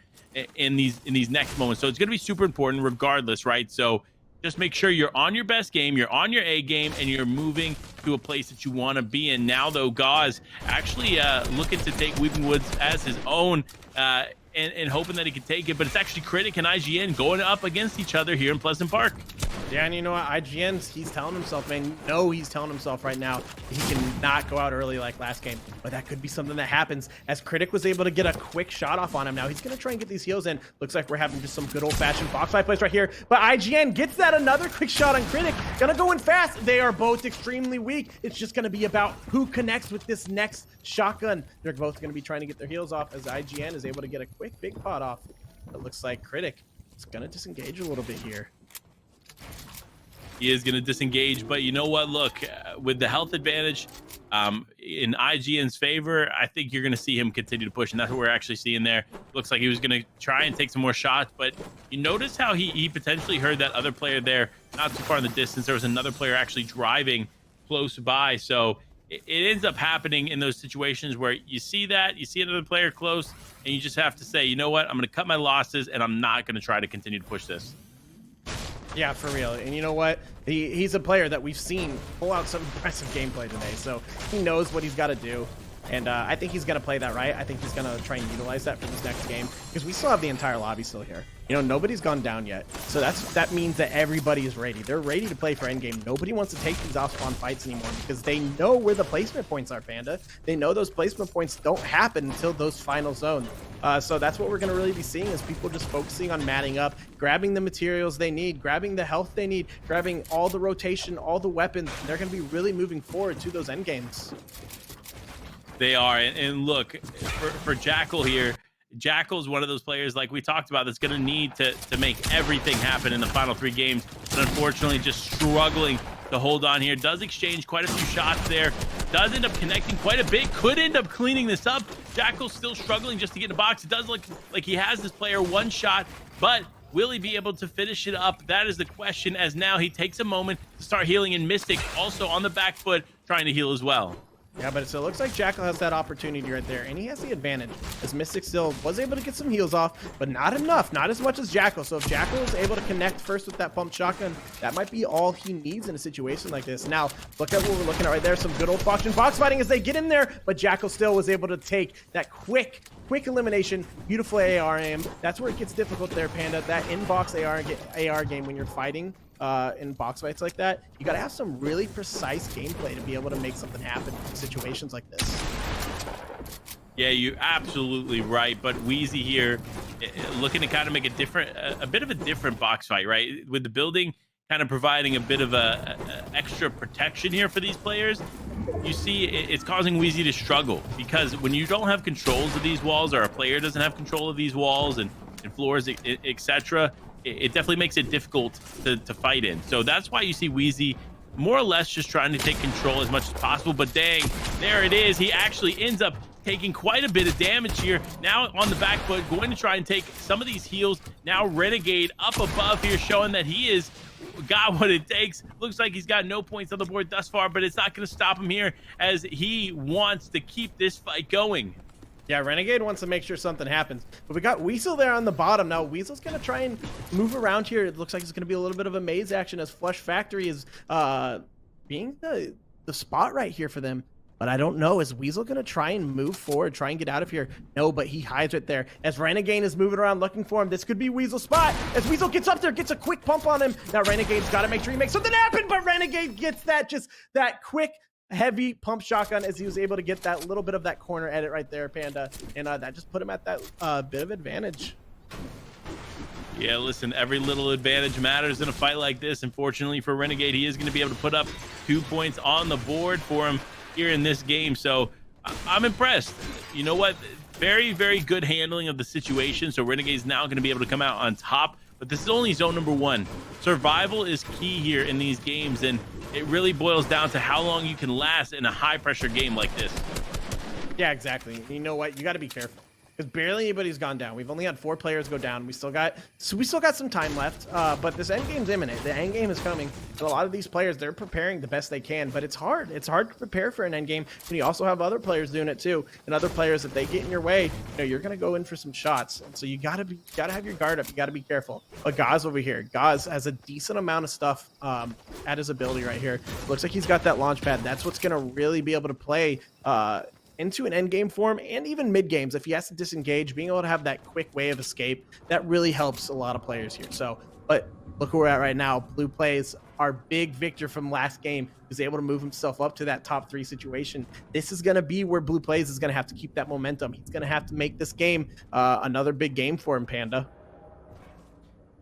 in these next moments. So it's going to be super important regardless, right? So just make sure you're on your best game, you're on your A game, and you're moving to a place that you want to be in. Now, though, Gauze actually looking to take Weeping Woods as his own and hoping that he can take it. But it's actually Critic and IGN going up against each other here in Pleasant Park. Yeah, and you know what? He's telling himself, man, he's telling himself right now he cannot go out early like last game. But that could be something that happens as Critic was able to get a quick shot off on him. Now he's going to try and get these heals in. Looks like we're having just some good old-fashioned box fight plays right here. But IGN gets that another quick shot on Critic. Gonna go in fast. They are both extremely weak. It's just going to be about who connects with this next shotgun. They're both going to be trying to get their heals off as IGN is able to get a quick big pot off. It looks like Critic is going to disengage a little bit here. He is going to disengage, but you know what? Look, with the health advantage in IGN's favor, I think you're going to see him continue to push, and that's what we're actually seeing there. Looks like he was going to try and take some more shots, but you notice how he potentially heard that other player there not too far in the distance. There was another player actually driving close by, so it ends up happening in those situations where you see another player close, and you just have to say, you know what? I'm going to cut my losses, and I'm not going to try to continue to push this. Yeah, for real. And you know what? He's a player that we've seen pull out some impressive gameplay today, so he knows what he's got to do. And I think he's going to play that right. I think he's going to try and utilize that for this next game, because we still have the entire lobby still here. You know, nobody's gone down yet. So that means that everybody is ready. They're ready to play for endgame. Nobody wants to take these off-spawn fights anymore because they know where the placement points are, Panda. They know those placement points don't happen until those final zones. So that's what we're going to really be seeing is people just focusing on matting up, grabbing the materials they need, grabbing the health they need, grabbing all the rotation, all the weapons. And they're going to be really moving forward to those endgames. They are, and look, for Jackal here, Jackal's one of those players, like we talked about, that's going to need to make everything happen in the final 3 games. But unfortunately, just struggling to hold on here. Does exchange quite a few shots there. Does end up connecting quite a bit. Could end up cleaning this up. Jackal's still struggling just to get in the box. It does look like he has this player one shot, but will he be able to finish it up? That is the question, as now he takes a moment to start healing, and Mystic also on the back foot trying to heal as well. Yeah, but it looks like Jackal has that opportunity right there, and he has the advantage, as Mystic still was able to get some heals off, but not enough, not as much as Jackal. So if Jackal is able to connect first with that pump shotgun, that might be all he needs in a situation like this. Now, look at what we're looking at right there, some good old-fashioned box fighting as they get in there, but Jackal still was able to take that quick elimination. Beautiful AR aim. That's where it gets difficult there, Panda. That in-box AR game when you're fighting in box fights like that, you got to have some really precise gameplay to be able to make something happen in situations like this. Yeah, you're absolutely right. But Wheezy here, looking to kind of make a bit of a different box fight, right? With the building kind of providing a bit of a extra protection here for these players. You see, it's causing Wheezy to struggle because when you don't have controls of these walls, or a player doesn't have control of these walls and floors, etc., it definitely makes it difficult to fight in. So that's why you see Wheezy more or less just trying to take control as much as possible. But dang, there it is. He actually ends up taking quite a bit of damage here. Now on the back foot, going to try and take some of these heals. Now Renegade up above here, showing that he is got what it takes. Looks like he's got no points on the board thus far, but it's not going to stop him here as he wants to keep this fight going. Yeah, Renegade wants to make sure something happens. But we got Weasel there on the bottom. Now, Weasel's going to try and move around here. It looks like it's going to be a little bit of a maze action as Flush Factory is being the spot right here for them. But I don't know. Is Weasel going to try and move forward, try and get out of here? No, but he hides right there. As Renegade is moving around looking for him, this could be Weasel's spot. As Weasel gets up there, gets a quick pump on him. Now, Renegade's got to make sure he makes something happen, but Renegade gets that quick heavy pump shotgun as he was able to get that little bit of that corner edit right there, Panda, and that just put him at that bit of advantage. Yeah, listen, every little advantage matters in a fight like this. Unfortunately for Renegade, he is going to be able to put up 2 points on the board for him here in this game. So I'm impressed. You know what? Very, very good handling of the situation. So Renegade's now going to be able to come out on top. But this is only zone number 1. Survival is key here in these games, and it really boils down to how long you can last in a high-pressure game like this. Yeah, exactly. You know what? You got to be careful because barely anybody's gone down. We've only had 4 players go down. We still got some time left, but this end game's imminent. The end game is coming, and a lot of these players, they're preparing the best they can. But it's hard. It's hard to prepare for an end game when you also have other players doing it too, and other players, if they get in your way, you know, you're gonna go in for some shots. And so you gotta have your guard up. You gotta be careful. But Gaz over here, Gaz has a decent amount of stuff at his ability right here. Looks like he's got that launch pad. That's what's gonna really be able to play into an end game form, and even mid games. If he has to disengage, being able to have that quick way of escape, that really helps a lot of players here. So, but look where we're at right now. Blue plays our big victor from last game, who's able to move himself up to that top 3 situation. This is going to be where Blue plays is going to have to keep that momentum. He's going to have to make this game another big game for him, Panda.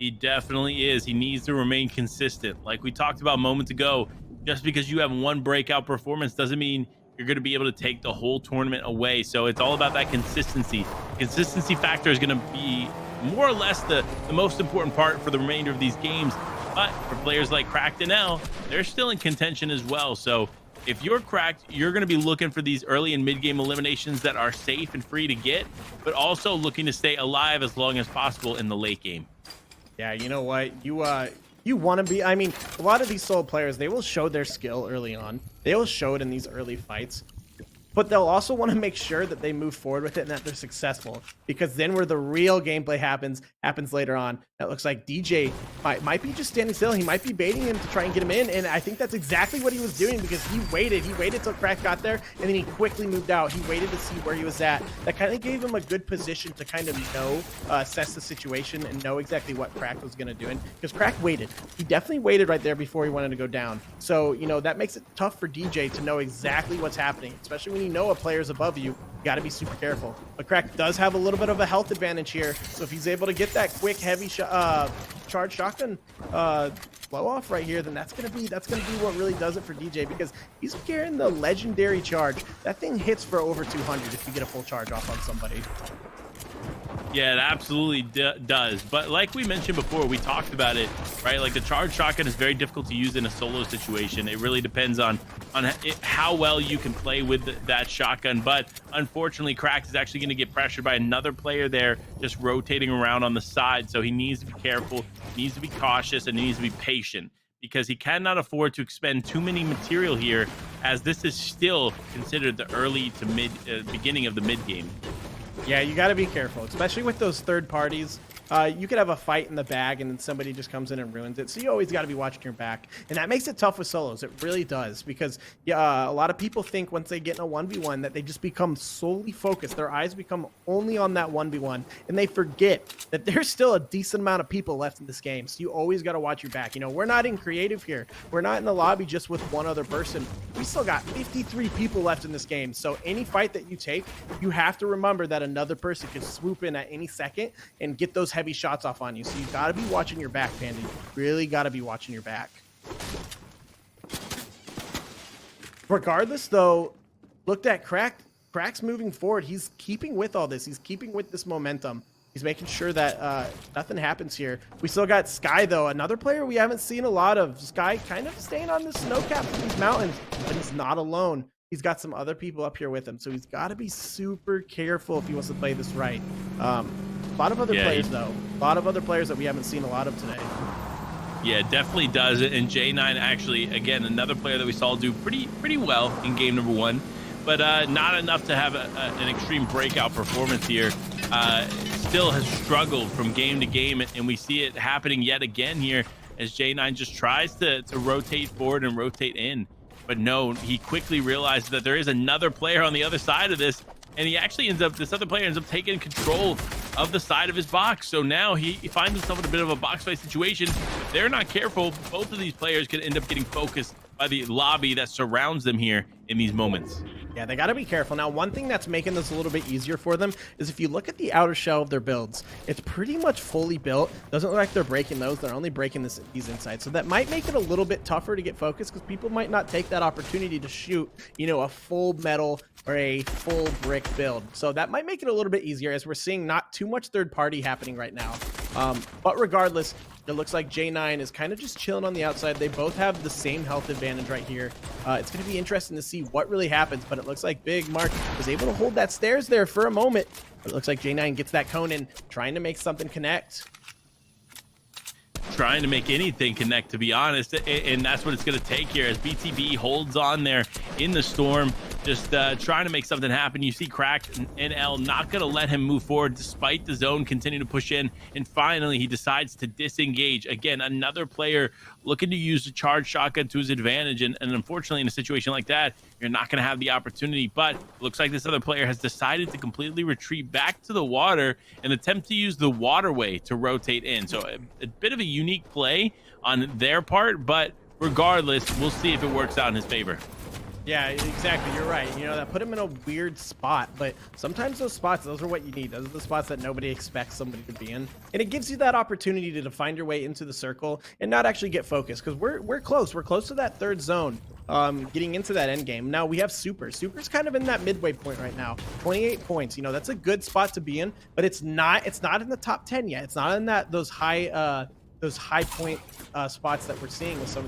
He definitely is. He needs to remain consistent. Like we talked about moments ago, just because you have one breakout performance doesn't mean you're going to be able to take the whole tournament away. So it's all about that consistency. Consistency factor is going to be more or less the most important part for the remainder of these games. But for players like Cracked and L, they're still in contention as well. So if you're Cracked, you're going to be looking for these early and mid-game eliminations that are safe and free to get, but also looking to stay alive as long as possible in the late game. Yeah, you know what? You want to be, I mean, a lot of these solo players, they will show their skill early on. They will show it in these early fights. But they'll also want to make sure that they move forward with it and that they're successful, because then where the real gameplay happens later on. That looks like DJ might be just standing still. He might be baiting him to try and get him in, and I think that's exactly what he was doing, because he waited till Crack got there, and then he quickly moved out. He waited to see where he was at. That kind of gave him a good position to kind of know, assess the situation and know exactly what Crack was going to do. And because Crack waited, he definitely waited right there before he wanted to go down. So, you know, that makes it tough for DJ to know exactly what's happening, especially when you know a player's above you. You got to be super careful. But Crack does have a little bit of a health advantage here, so if he's able to get that quick heavy charge shotgun blow off right here, then that's gonna be what really does it for DJ, because he's carrying the legendary charge. That thing hits for over 200 if you get a full charge off on somebody. Yeah, it absolutely does. But like we mentioned before, we talked about it, right? Like the charge shotgun is very difficult to use in a solo situation. It really depends on how well you can play with that shotgun. But unfortunately, Cracked is actually going to get pressured by another player there, just rotating around on the side. So he needs to be careful, needs to be cautious, and needs to be patient, because he cannot afford to expend too many material here, as this is still considered the early to beginning of the mid game. Yeah, you got to be careful, especially with those third parties. you could have a fight in the bag and then somebody just comes in and ruins it. So you always got to be watching your back, and that makes it tough with solos. It really does, because a lot of people think once they get in a 1v1 that they just become solely focused. Their eyes become only on that 1v1, and they forget that there's still a decent amount of people left in this game. So you always got to watch your back. You know, we're not in creative here. We're not in the lobby just with one other person. We still got 53 people left in this game. So any fight that you take, you have to remember that another person could swoop in at any second and get those heavy shots off on you. So you got to be watching your back, Panda. You really got to be watching your back. Regardless, though, looked at Crack's moving forward. He's keeping with all this. He's keeping with this momentum. He's making sure that nothing happens here. We still got Sky, though, another player we haven't seen a lot of. Sky kind of staying on the snow cap of these mountains, but he's not alone. He's got some other people up here with him, so he's got to be super careful if he wants to play this right. A lot of other players, though. A lot of other players that we haven't seen a lot of today. Yeah, definitely does it. And J9 actually, again, another player that we saw do pretty well in game number 1, but not enough to have an extreme breakout performance here. Still has struggled from game to game, and we see it happening yet again here as J9 just tries to rotate forward and rotate in. But no, he quickly realizes that there is another player on the other side of this, and he actually this other player ends up taking control of the side of his box. So now he finds himself in a bit of a box fight situation. If they're not careful, both of these players could end up getting focused by the lobby that surrounds them here in these moments. Yeah, they got to be careful. Now, one thing that's making this a little bit easier for them is if you look at the outer shell of their builds, it's pretty much fully built. Doesn't look like they're breaking those. They're only breaking these insides. So that might make it a little bit tougher to get focused, because people might not take that opportunity to shoot, you know, a full metal or a full brick build. So that might make it a little bit easier, as we're seeing not too much third party happening right now. But regardless, it looks like J9 is kind of just chilling on the outside. They both have the same health advantage right here. It's going to be interesting to see what really happens, but it looks like Big Mark was able to hold that stairs there for a moment. It looks like J9 gets that cone in, trying to make something connect. Trying to make anything connect, to be honest, and that's what it's going to take here as BTB holds on there in the storm, just trying to make something happen. You see Cracked and L not going to let him move forward despite the zone continuing to push in, and finally he decides to disengage. Again, another player looking to use the charge shotgun to his advantage, and unfortunately in a situation like that, you're not going to have the opportunity. But it looks like this other player has decided to completely retreat back to the water and attempt to use the waterway to rotate in. So a bit of a unique play on their part, but regardless, we'll see if it works out in his favor. Yeah, exactly. You're right. You know, that put him in a weird spot, but sometimes those spots, those are what you need. Those are the spots that nobody expects somebody to be in. And it gives you that opportunity to find your way into the circle and not actually get focused, because we're close. We're close to that third zone, getting into that end game. Now we have Super. Super's kind of in that midway point right now. 28 points. You know, that's a good spot to be in, but it's not in the top 10 yet. It's not in those high point spots that we're seeing with some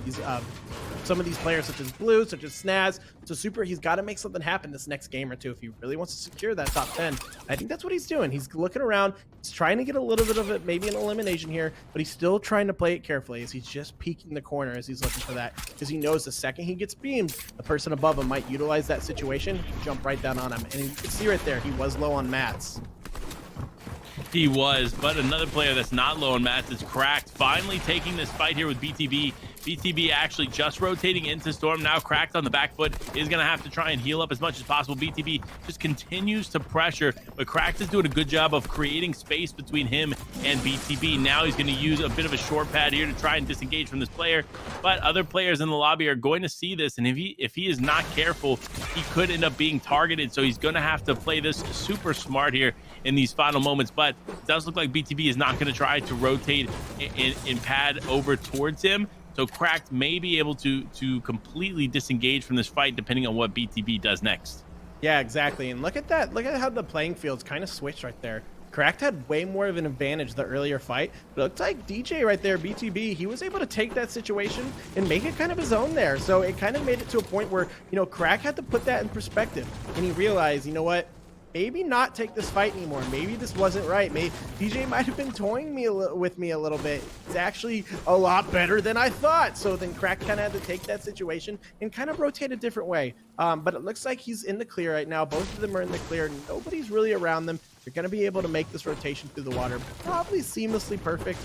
of these players, such as Blue, such as Snaz. So Super, he's got to make something happen this next game or two if he really wants to secure that top 10. I think that's what he's doing. He's looking around. He's trying to get a little bit of it, maybe an elimination here, but he's still trying to play it carefully, as he's just peeking the corner as he's looking for that, because he knows the second he gets beamed, the person above him might utilize that situation, jump right down on him. And you can see right there, he was low on mats. He was, but another player that's not low on mats is Cracked, finally taking this fight here with BTB. BTB actually just rotating into Storm. Now Cracked on the back foot is going to have to try and heal up as much as possible. BTB just continues to pressure, but Cracked is doing a good job of creating space between him and BTB. Now he's going to use a bit of a short pad here to try and disengage from this player, but other players in the lobby are going to see this, and if he is not careful, he could end up being targeted. So he's going to have to play this super smart here in these final moments. But it does look like BTB is not going to try to rotate and pad over towards him. So Cracked may be able to completely disengage from this fight depending on what BTB does next. Yeah, exactly. And look at that. Look at how the playing field's kind of switched right there. Cracked had way more of an advantage the earlier fight, but it looked like DJ right there, BTB, he was able to take that situation and make it kind of his own there. So it kind of made it to a point where, you know, Crack had to put that in perspective, and he realized, you know what, maybe not take this fight anymore. Maybe this wasn't right. Maybe DJ might have been toying with me a little bit. It's actually a lot better than I thought. So then Crack kind of had to take that situation and kind of rotate a different way. But it looks like he's in the clear right now. Both of them are in the clear. Nobody's really around them. You're going to be able to make this rotation through the water probably seamlessly perfect.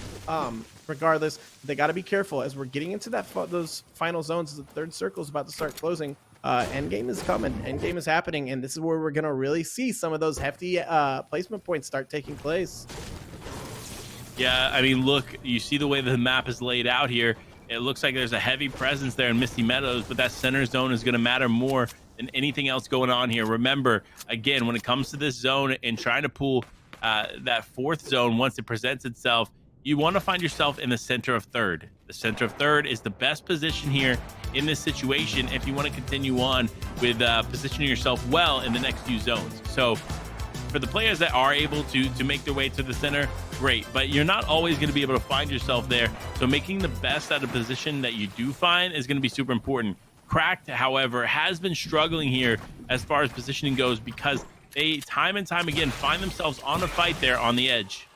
Regardless, they got to be careful as we're getting into those final zones. As the third circle is about to start closing. End game is coming. End game is happening, and this is where we're going to really see some of those hefty placement points start taking place. Yeah, I mean, look, you see the way the map is laid out here. It looks like there's a heavy presence there in Misty Meadows, but that center zone is going to matter more than anything else going on here. Remember, again, when it comes to this zone and trying to pull that fourth zone once it presents itself, you want to find yourself in the center of third. The center of third is the best position here in this situation if you want to continue on with positioning yourself well in the next few zones. So for the players that are able to make their way to the center, great, but you're not always going to be able to find yourself there. So making the best out of position that you do find is going to be super important. Cracked, however, has been struggling here as far as positioning goes because they time and time again find themselves on a fight there on the edge.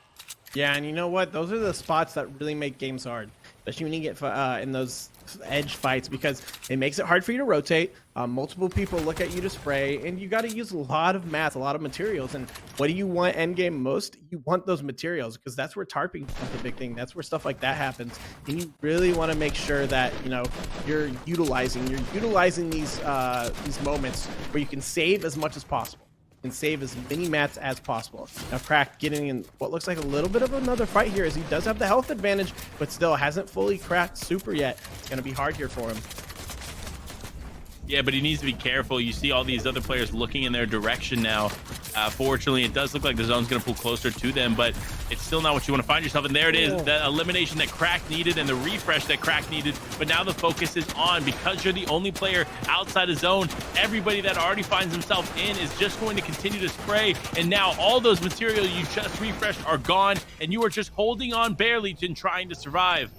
Yeah, and you know what? Those are the spots that really make games hard, especially when you get in those edge fights, because it makes it hard for you to rotate. Multiple people look at you to spray, and you got to use a lot of mats, a lot of materials. And what do you want end game most? You want those materials, because that's where tarping is the big thing. That's where stuff like that happens. And you really want to make sure that you're utilizing these moments where you can save as much as possible and save as many mats as possible. Now Cracked getting in what looks like a little bit of another fight here, as he does have the health advantage, but still hasn't fully cracked super yet. It's going to be hard here for him. Yeah, but he needs to be careful. You see all these other players looking in their direction now. Fortunately, it does look like the zone's going to pull closer to them, but it's still not what you want to find yourself. And there it is, the elimination that Crack needed and the refresh that Crack needed. But now the focus is on, because you're the only player outside the zone, everybody that already finds himself in is just going to continue to spray. And now all those materials you just refreshed are gone, and you are just holding on barely and trying to survive.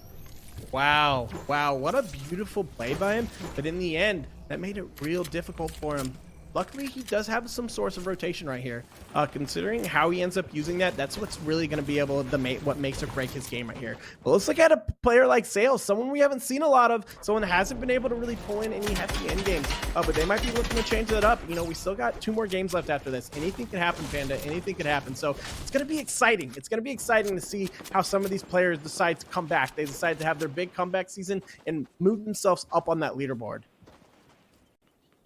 Wow, what a beautiful play by him. But in the end, that made it real difficult for him. Luckily, he does have some source of rotation right here. Considering how he ends up using that, that's what's really going to be able to what makes or break his game right here. But let's look at a player like Sales, someone we haven't seen a lot of, someone that hasn't been able to really pull in any hefty end games. But they might be looking to change that up. We still got 2 more games left after this. Anything can happen, Panda. Anything could happen. So it's going to be exciting. It's going to be exciting to see how some of these players decide to come back. They decide to have their big comeback season and move themselves up on that leaderboard.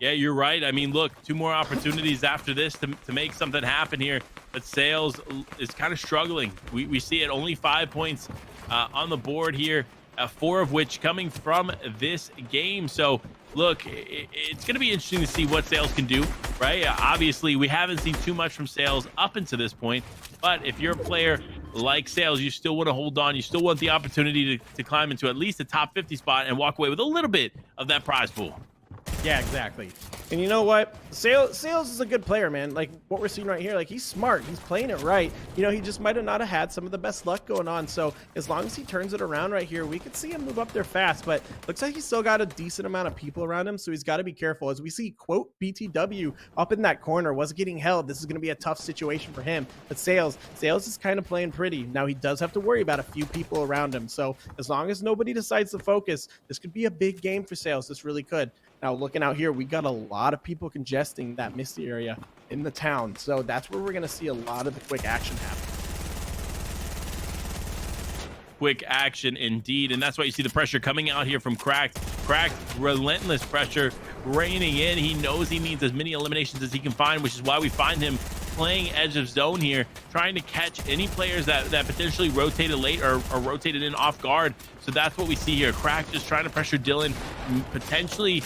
Yeah, you're right. I mean, look, 2 more opportunities after this to make something happen here. But Sales is kind of struggling. We see it, only 5 points on the board here, 4 of which coming from this game. So, look, it's going to be interesting to see what Sales can do, right? Obviously, we haven't seen too much from Sales up until this point. But if you're a player like Sales, you still want to hold on. You still want the opportunity to climb into at least a top 50 spot and walk away with a little bit of that prize pool. Yeah, exactly. And you know what? Sales is a good player, man. Like what we're seeing right here, like he's smart. He's playing it right. He just might have not have had some of the best luck going on. So as long as he turns it around right here, we could see him move up there fast. But looks like he's still got a decent amount of people around him. So he's got to be careful. As we see, quote, BTW up in that corner was getting held. This is going to be a tough situation for him. But Sales is kind of playing pretty. Now he does have to worry about a few people around him. So as long as nobody decides to focus, this could be a big game for Sales. This really could. Now, looking out here, we got a lot of people congesting that Misty area in the town. So that's where we're going to see a lot of the quick action happen. Quick action indeed. And that's why you see the pressure coming out here from Cracked. Cracked, relentless pressure raining in. He knows he needs as many eliminations as he can find, which is why we find him playing edge of zone here, trying to catch any players that potentially rotated late or rotated in off guard. So that's what we see here. Crack just trying to pressure Dylan, potentially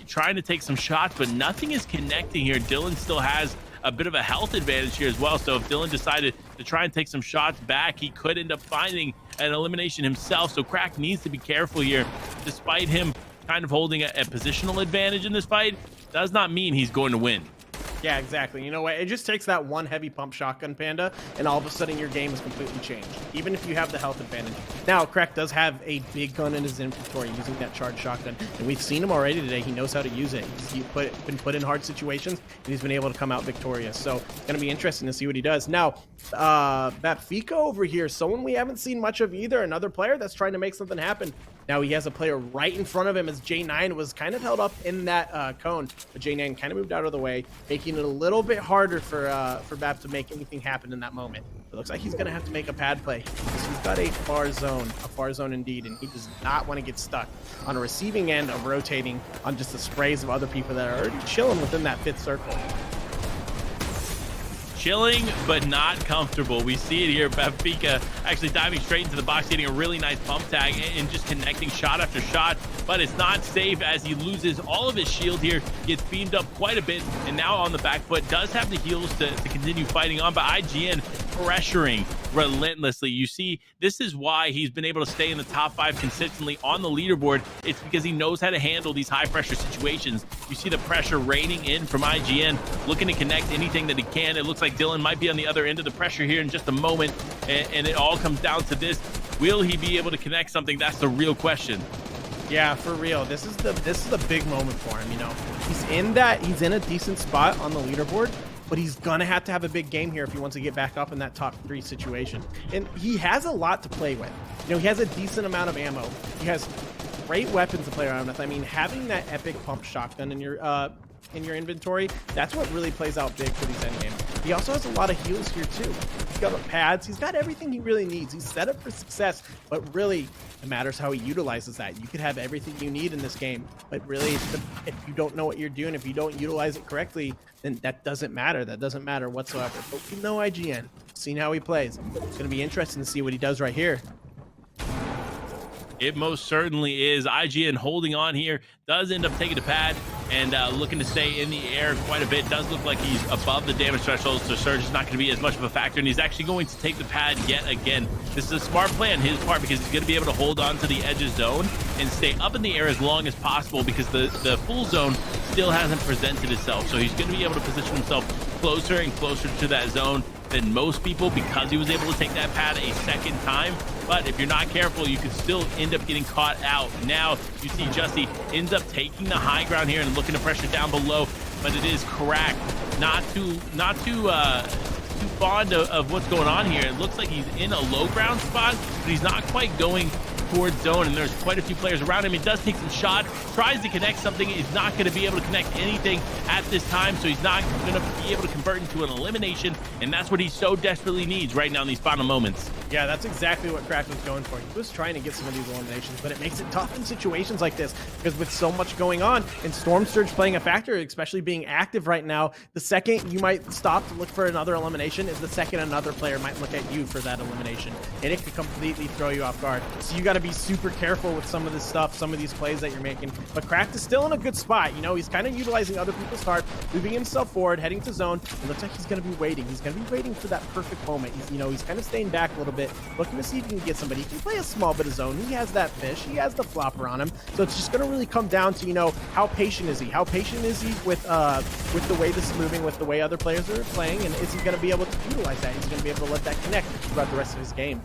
trying to take some shots, but nothing is connecting here. Dylan still has a bit of a health advantage here as well. So if Dylan decided to try and take some shots back, he could end up finding an elimination himself. So Crack needs to be careful here. Despite him kind of holding a positional advantage in this fight, does not mean he's going to win. Yeah, exactly. You know what? It just takes that one heavy pump shotgun, Panda, and all of a sudden your game is completely changed, even if you have the health advantage. Now, Crack does have a big gun in his inventory using that charged shotgun, and we've seen him already today. He knows how to use it. He's been put in hard situations, and he's been able to come out victorious. So it's going to be interesting to see what he does. Now, that Fico over here, someone we haven't seen much of either, another player that's trying to make something happen. Now he has a player right in front of him as J9 was kind of held up in that cone, but J9 kind of moved out of the way, making it a little bit harder for BAP to make anything happen in that moment. It looks like he's going to have to make a pad play because he's got a far zone indeed, and he does not want to get stuck on a receiving end of rotating on just the sprays of other people that are already chilling within that 5th circle. Chilling but not comfortable. We see it here. Benfica actually diving straight into the box, getting a really nice pump tag and just connecting shot after shot, but it's not safe as he loses all of his shield here, gets beamed up quite a bit, and now on the back foot does have the heals to continue fighting on, but IGN pressuring relentlessly. You see, this is why he's been able to stay in the top 5 consistently on the leaderboard. It's because he knows how to handle these high pressure situations. You see the pressure raining in from IGN, looking to connect anything that he can. It looks like Dylan might be on the other end of the pressure here in just a moment, and it all comes down to this. Will he be able to connect something? That's the real question. Yeah, for real. This is the big moment for him, you know. He's in a decent spot on the leaderboard, but he's gonna have to have a big game here if he wants to get back up in that top 3 situation. And he has a lot to play with. You know, he has a decent amount of ammo. He has great weapons to play around with. I mean, having that epic pump shotgun in your inventory, that's what really plays out big for these endgames. He also has a lot of heals here too. He's got pads. He's got everything he really needs. He's set up for success, but really it matters how he utilizes that. You could have everything you need in this game, but really if you don't know what you're doing, if you don't utilize it correctly, then that doesn't matter. That doesn't matter whatsoever. But we know IGN, seeing how he plays. It's going to be interesting to see what he does right here. It most certainly is. IGN holding on here, does end up taking the pad and looking to stay in the air quite a bit. Does look like he's above the damage threshold, so Surge is not going to be as much of a factor, and he's actually going to take the pad yet again. This is a smart play on his part because he's going to be able to hold on to the edges zone and stay up in the air as long as possible because the full zone still hasn't presented itself. So he's going to be able to position himself closer and closer to that zone than most people because he was able to take that pad a second time. But if you're not careful, you could still end up getting caught out. Now you see Justy ends up taking the high ground here and looking to pressure down below, but it is cracked. Not too fond of what's going on here. It looks like he's in a low ground spot, but he's not quite going towards zone, and there's quite a few players around him. He does take some shots, tries to connect something. He's not going to be able to connect anything at this time, so he's not going to be able to convert into an elimination, and that's what he so desperately needs right now in these final moments. Yeah, that's exactly what Crack was going for. He was trying to get some of these eliminations, but it makes it tough in situations like this because with so much going on and Storm Surge playing a factor, especially being active right now, the second you might stop to look for another elimination is the second another player might look at you for that elimination, and it could completely throw you off guard. So you got to be super careful with some of this stuff, some of these plays that you're making. But Cracked is still in a good spot. You know, he's kind of utilizing other people's heart, moving himself forward, heading to zone. It looks like he's going to be waiting. He's going to be waiting for that perfect moment. He's kind of staying back a little bit, looking to see if he can get somebody. He can play a small bit of zone. He has that fish. He has the flopper on him. So it's just going to really come down to, how patient is he? How patient is he with the way this is moving, with the way other players are playing, and is he going to be able to utilize that? Is he going to be able to let that connect throughout the rest of his game?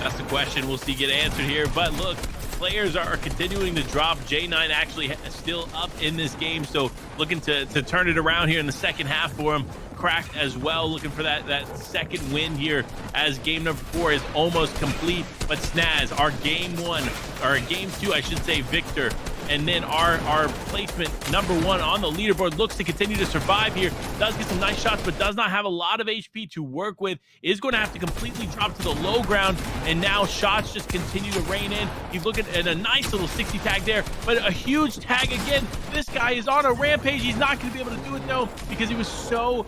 That's the question we'll see get answered here. But look, players are continuing to drop. J9 actually still up in this game, so looking to turn it around here in the second half for him. Cracked as well, looking for that second win here as game number 4 is almost complete. But Snaz, our game 2, I should say, victor, and then our placement number 1 on the leaderboard looks to continue to survive here. Does get some nice shots, but does not have a lot of HP to work with. Is going to have to completely drop to the low ground, and now shots just continue to rain in. He's looking at a nice little 60 tag there, but a huge tag again. This guy is on a rampage. He's not going to be able to do it though because he was so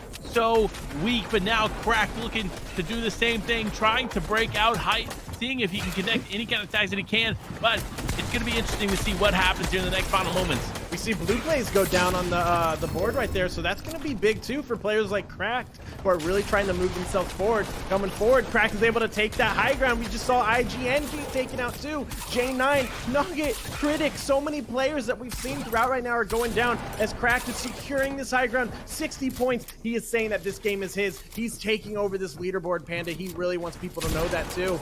weak. But now Crack looking to do the same thing, trying to break out height, seeing if he can connect any kind of tags that he can. But it's going to be interesting to see what happens here in the next final moments. We see Blue Blaze go down on the board right there, so that's going to be big too for players like Cracked who are really trying to move themselves forward. Coming forward, Cracked is able to take that high ground. We just saw IGN get taken out too. J9, Nugget, Critic, so many players that we've seen throughout right now are going down as Cracked is securing this high ground. 60 points. He is saying that this game is his. He's taking over this leaderboard, Panda. He really wants people to know that too.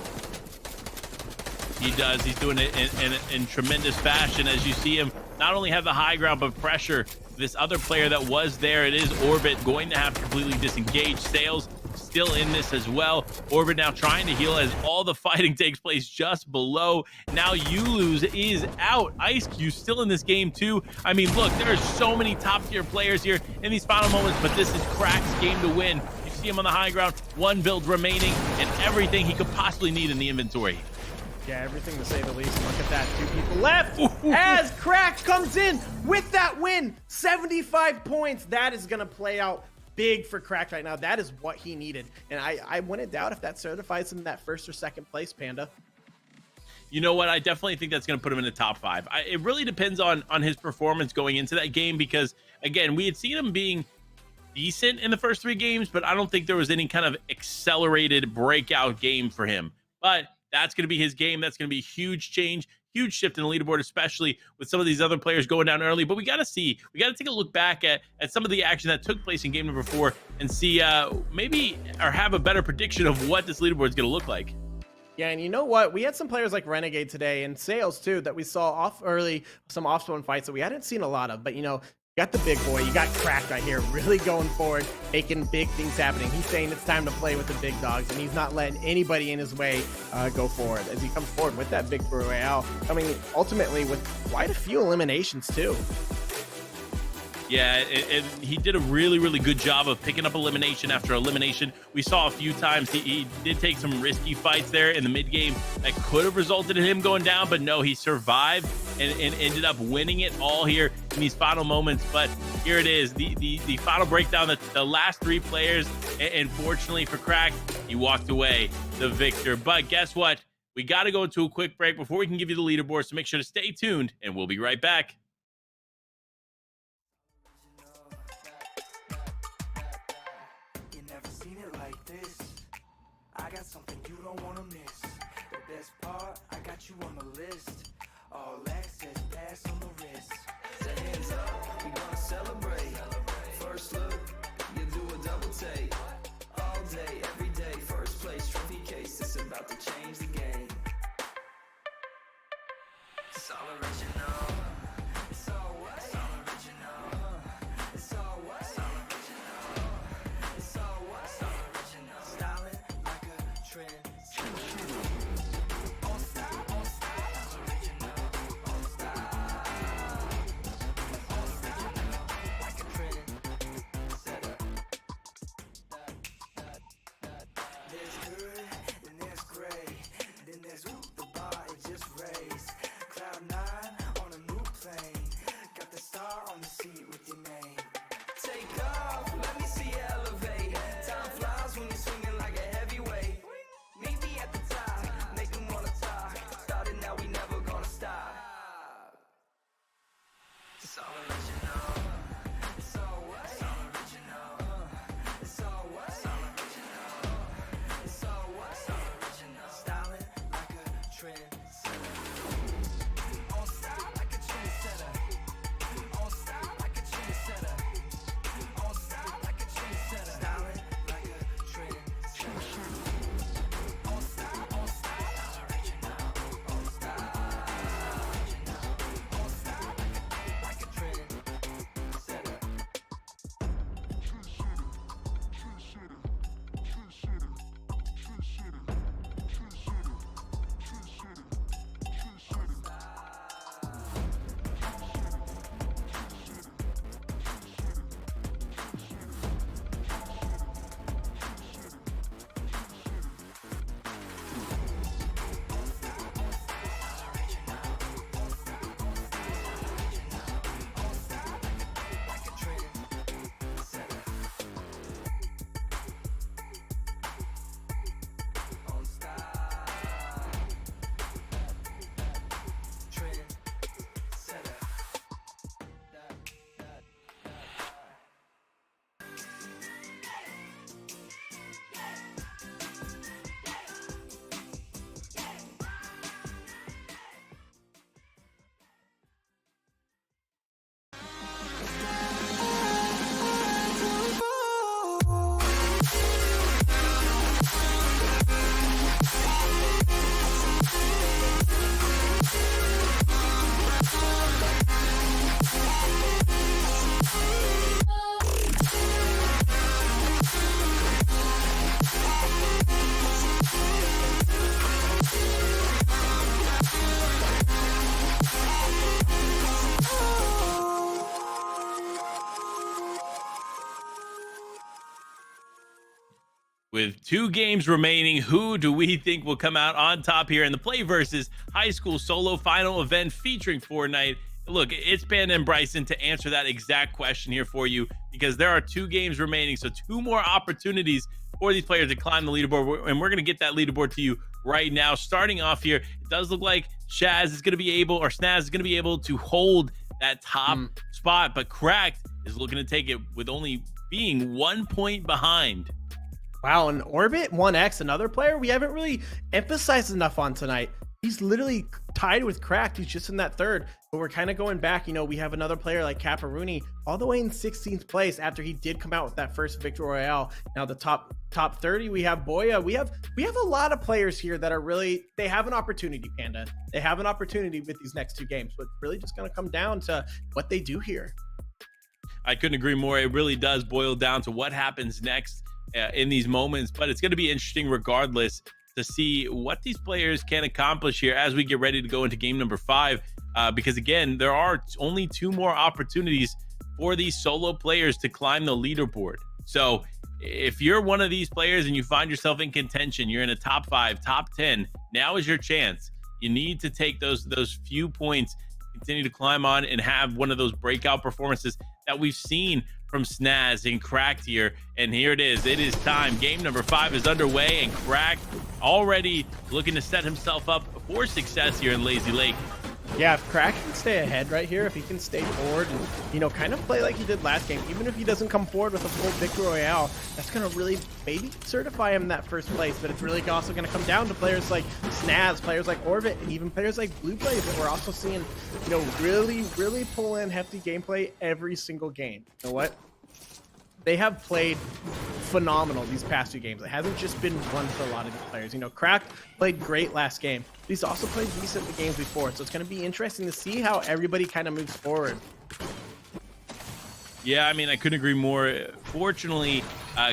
He does. He's doing it in tremendous fashion as you see him not only have the high ground, but pressure this other player that was there. It is Orbit going to have to completely disengage. Sales still in this as well. Orbit now trying to heal as all the fighting takes place just below. Now Yuluz is out. Ice Cube still in this game too. I mean, look, there are so many top tier players here in these final moments, but this is Crack's game to win. You see him on the high ground, one build remaining, and everything he could possibly need in the inventory. Yeah, everything to say the least. Look at that, 2 people left as Crack comes in with that win. 75 points. That is going to play out big for Crack right now. That is what he needed. And I wouldn't doubt if that certifies him that first or second place, Panda. You know what? I definitely think that's going to put him in the top 5. It really depends on his performance going into that game because, again, we had seen him being decent in the first 3 games, but I don't think there was any kind of accelerated breakout game for him. But that's going to be his game. That's going to be a huge change, huge shift in the leaderboard, especially with some of these other players going down early. But we got to take a look back at some of the action that took place in game number 4 and see maybe or have a better prediction of what this leaderboard is going to look like. Yeah, and you know what? We had some players like Renegade today and Sales too that we saw off early, some off-spawn fights that we hadn't seen a lot of. But, you know, you got the big boy, you got Crack right here, really going forward, making big things happening. He's saying it's time to play with the big dogs, and he's not letting anybody in his way go forward as he comes forward with that big Royale, coming ultimately with quite a few eliminations too. Yeah, and he did a really, really good job of picking up elimination after elimination. We saw a few times he did take some risky fights there in the mid game that could have resulted in him going down, but no, he survived and ended up winning it all here in these final moments. But here it is, the final breakdown, the last 3 players, and fortunately for Crack, he walked away the victor. But guess what? We got to go into a quick break before we can give you the leaderboard, so make sure to stay tuned, and we'll be right back. I got something you don't want to miss. The best part, I got you on the list. All access, pass on the wrist. Say hands up, we gonna celebrate. First look, you do a double take. All day, every day, first place, trophy case. It's about to change the game. It's all original. It's all what? It's all original. It's all what? It's all original. It's all what? It's all original. Styling like a trend. On style, on style. It's original. On style. With 2 games remaining, who do we think will come out on top here in the PlayVS High School Solo Final event featuring Fortnite? Look, it's Panda and Bryson to answer that exact question here for you, because there are 2 games remaining, so 2 more opportunities for these players to climb the leaderboard, and we're going to get that leaderboard to you right now. Starting off here, it does look like Snaz is going to be able to hold that top spot, but Cracked is looking to take it with only being 1 point behind. Wow, and Orbit 1X, another player we haven't really emphasized enough on tonight. He's literally tied with Cracked. He's just in that third, but we're kind of going back. You know, we have another player like Caparuni all the way in 16th place after he did come out with that first Victory Royale. Now the top 30, we have Boya. We have a lot of players here that are really, they have an opportunity, Panda. They have an opportunity with these next 2 games, but it's really just going to come down to what they do here. I couldn't agree more. It really does boil down to what happens next in these moments, but it's going to be interesting regardless to see what these players can accomplish here as we get ready to go into game number 5, because again, there are only 2 more opportunities for these solo players to climb the leaderboard. So if you're one of these players and you find yourself in contention, you're in a top 5, top 10, now is your chance. You need to take those few points, continue to climb on, and have one of those breakout performances that we've seen from Snaz and Cracked here. And here it is time. Game number 5 is underway, and Cracked already looking to set himself up for success here in Lazy Lake. Yeah, if Crack can stay ahead right here, if he can stay forward and, you know, kind of play like he did last game, even if he doesn't come forward with a full Victory Royale, that's going to really maybe certify him that first place. But it's really also going to come down to players like Snaz, players like Orbit, and even players like Blue Blaze that we're also seeing, you know, really pull in hefty gameplay every single game. You know what? They have played phenomenal these past 2 games. It hasn't just been one for a lot of these players. You know, Cracked played great last game, but he's also played decent the games before. So it's going to be interesting to see how everybody kind of moves forward. Yeah, I mean, I couldn't agree more. Fortunately,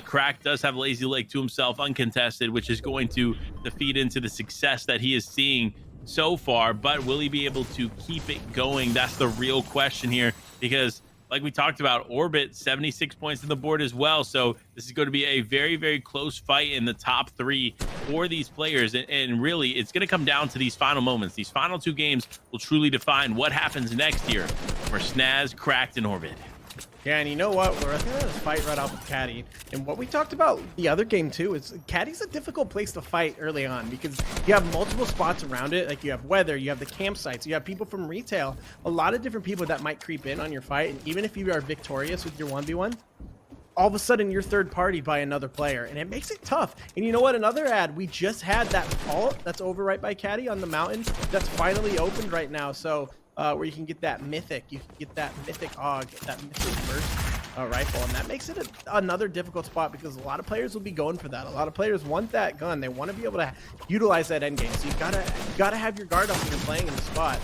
Cracked does have Lazy Lake to himself uncontested, which is going to feed into the success that he is seeing so far. But will he be able to keep it going? That's the real question here, because like we talked about, Orbit 76 points on the board as well. So this is going to be a very close fight in the top 3 for these players. And really, it's going to come down to these final moments. These final 2 games will truly define what happens next year for Snaz, Cracked, and Orbit. Yeah, and you know what? We're going to fight right off with Caddy. And what we talked about the other game too is Caddy's a difficult place to fight early on because you have multiple spots around it. Like you have weather, you have the campsites, you have people from retail, a lot of different people that might creep in on your fight. And even if you are victorious with your 1v1, all of a sudden you're third party by another player, and it makes it tough. And you know what? Another ad, we just had that vault that's over right by Caddy on the mountain that's finally opened right now. So where you can get that mythic, that mythic burst rifle, and that makes it another difficult spot because a lot of players will be going for that. A lot of players want that gun. They want to be able to utilize that end game. So you gotta have your guard up when you're playing in the spot.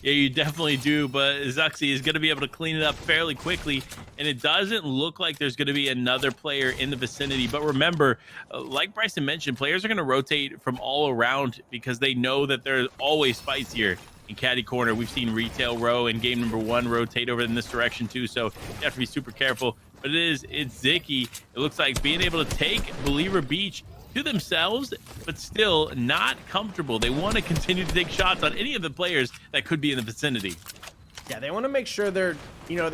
Yeah, you definitely do, but Zuxi is going to be able to clean it up fairly quickly, and it doesn't look like there's going to be another player in the vicinity. But remember, like Bryson mentioned, players are going to rotate from all around because they know that there's always fights here in Caddy Corner. We've seen Retail Row in game number 1 rotate over in this direction too, so you have to be super careful. But it's Zicky. It looks like being able to take Believer Beach to themselves, but still not comfortable. They want to continue to take shots on any of the players that could be in the vicinity. Yeah, they want to make sure they're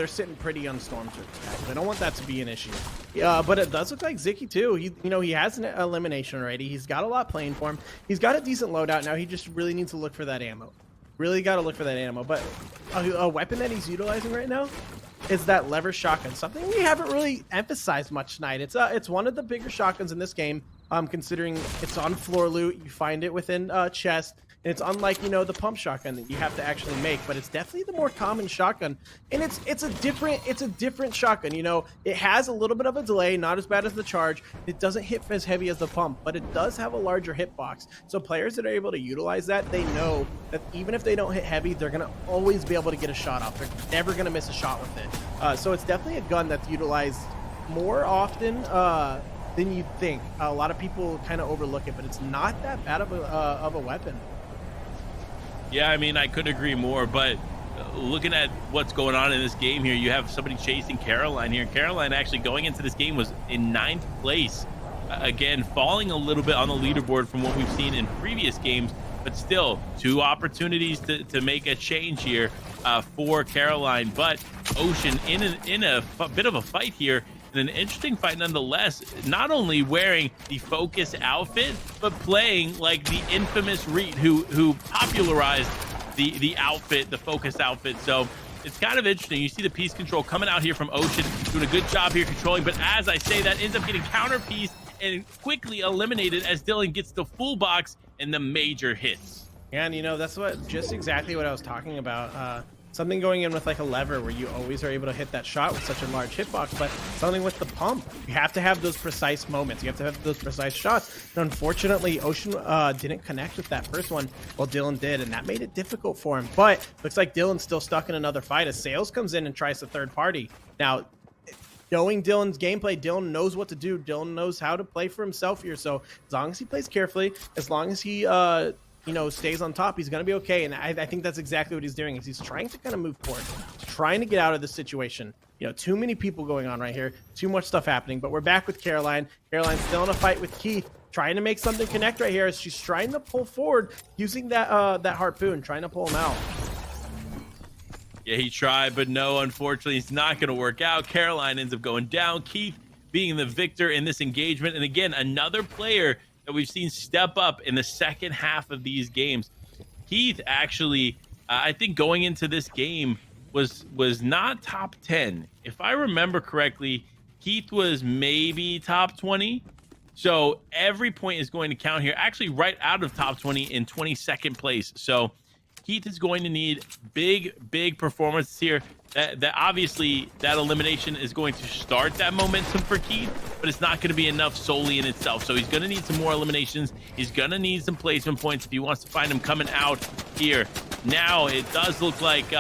sitting pretty on Storm Surge. They don't want that to be an issue. But it does look like Zicky too. He has an elimination already. He's got a lot playing for him. He's got a decent loadout now. He just really needs to look for that ammo. Really got to look for that ammo. But a weapon that he's utilizing right now is that lever shotgun. Something we haven't really emphasized much tonight. It's one of the bigger shotguns in this game. Considering it's on floor loot, you find it within chest, and it's unlike the pump shotgun that you have to actually make, but it's definitely the more common shotgun, and it's a different shotgun. It has a little bit of a delay, not as bad as the charge. It doesn't hit as heavy as the pump, but it does have a larger hitbox. So players that are able to utilize that, they know that even if they don't hit heavy, they're gonna always be able to get a shot off. They're never gonna miss a shot with it. So it's definitely a gun that's utilized more often than you'd think. A lot of people kind of overlook it, but it's not that bad of a weapon. Yeah, I mean, I could agree more, but looking at what's going on in this game here, you have somebody chasing Caroline here. Caroline actually going into this game was in 9th place. Again, falling a little bit on the leaderboard from what we've seen in previous games, but still 2 opportunities to make a change here for Caroline. But Ocean in a bit of a fight here, and an interesting fight nonetheless, not only wearing the Focus outfit, but playing like the infamous Reet who popularized the outfit, the Focus outfit. So it's kind of interesting. You see the piece control coming out here from Ocean, doing a good job here controlling, but as I say, that ends up getting counter piece and quickly eliminated as Dylan gets the full box and the major hits. And you know, that's just exactly what I was talking about. Something going in with like a lever where you always are able to hit that shot with such a large hitbox, but something with the pump, you have to have those precise moments. You have to have those precise shots. And unfortunately, Ocean didn't connect with that first one, while Dylan did, and that made it difficult for him. But looks like Dylan's still stuck in another fight as Sales comes in and tries the third party. Now, knowing Dylan's gameplay, Dylan knows what to do. Dylan knows how to play for himself here. So as long as he plays carefully, as long as he you know, stays on top, he's going to be okay. And I think that's exactly what he's doing, is he's trying to kind of move forward, trying to get out of this situation. You know, too many people going on right here, too much stuff happening. But we're back with Caroline. Caroline's still in a fight with Keith, trying to make something connect right here as she's trying to pull forward using that that harpoon, trying to pull him out. Yeah, he tried, but no, unfortunately, it's not going to work out. Caroline ends up going down. Keith being the victor in this engagement. And again, another player that we've seen step up in the second half of these games. Keith actually, I think going into this game was not top 10. If I remember correctly, Keith was maybe top 20. So every point is going to count here. Actually, right out of top 20 in 22nd place. So Keith is going to need big performance here. That obviously that elimination is going to start that momentum for Keith, but it's not going to be enough solely in itself. So he's going to need some more eliminations. He's going to need some placement points if he wants to find him coming out here. Now it does look like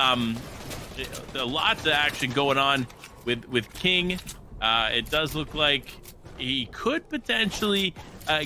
lots of action going on with King. It does look like he could potentially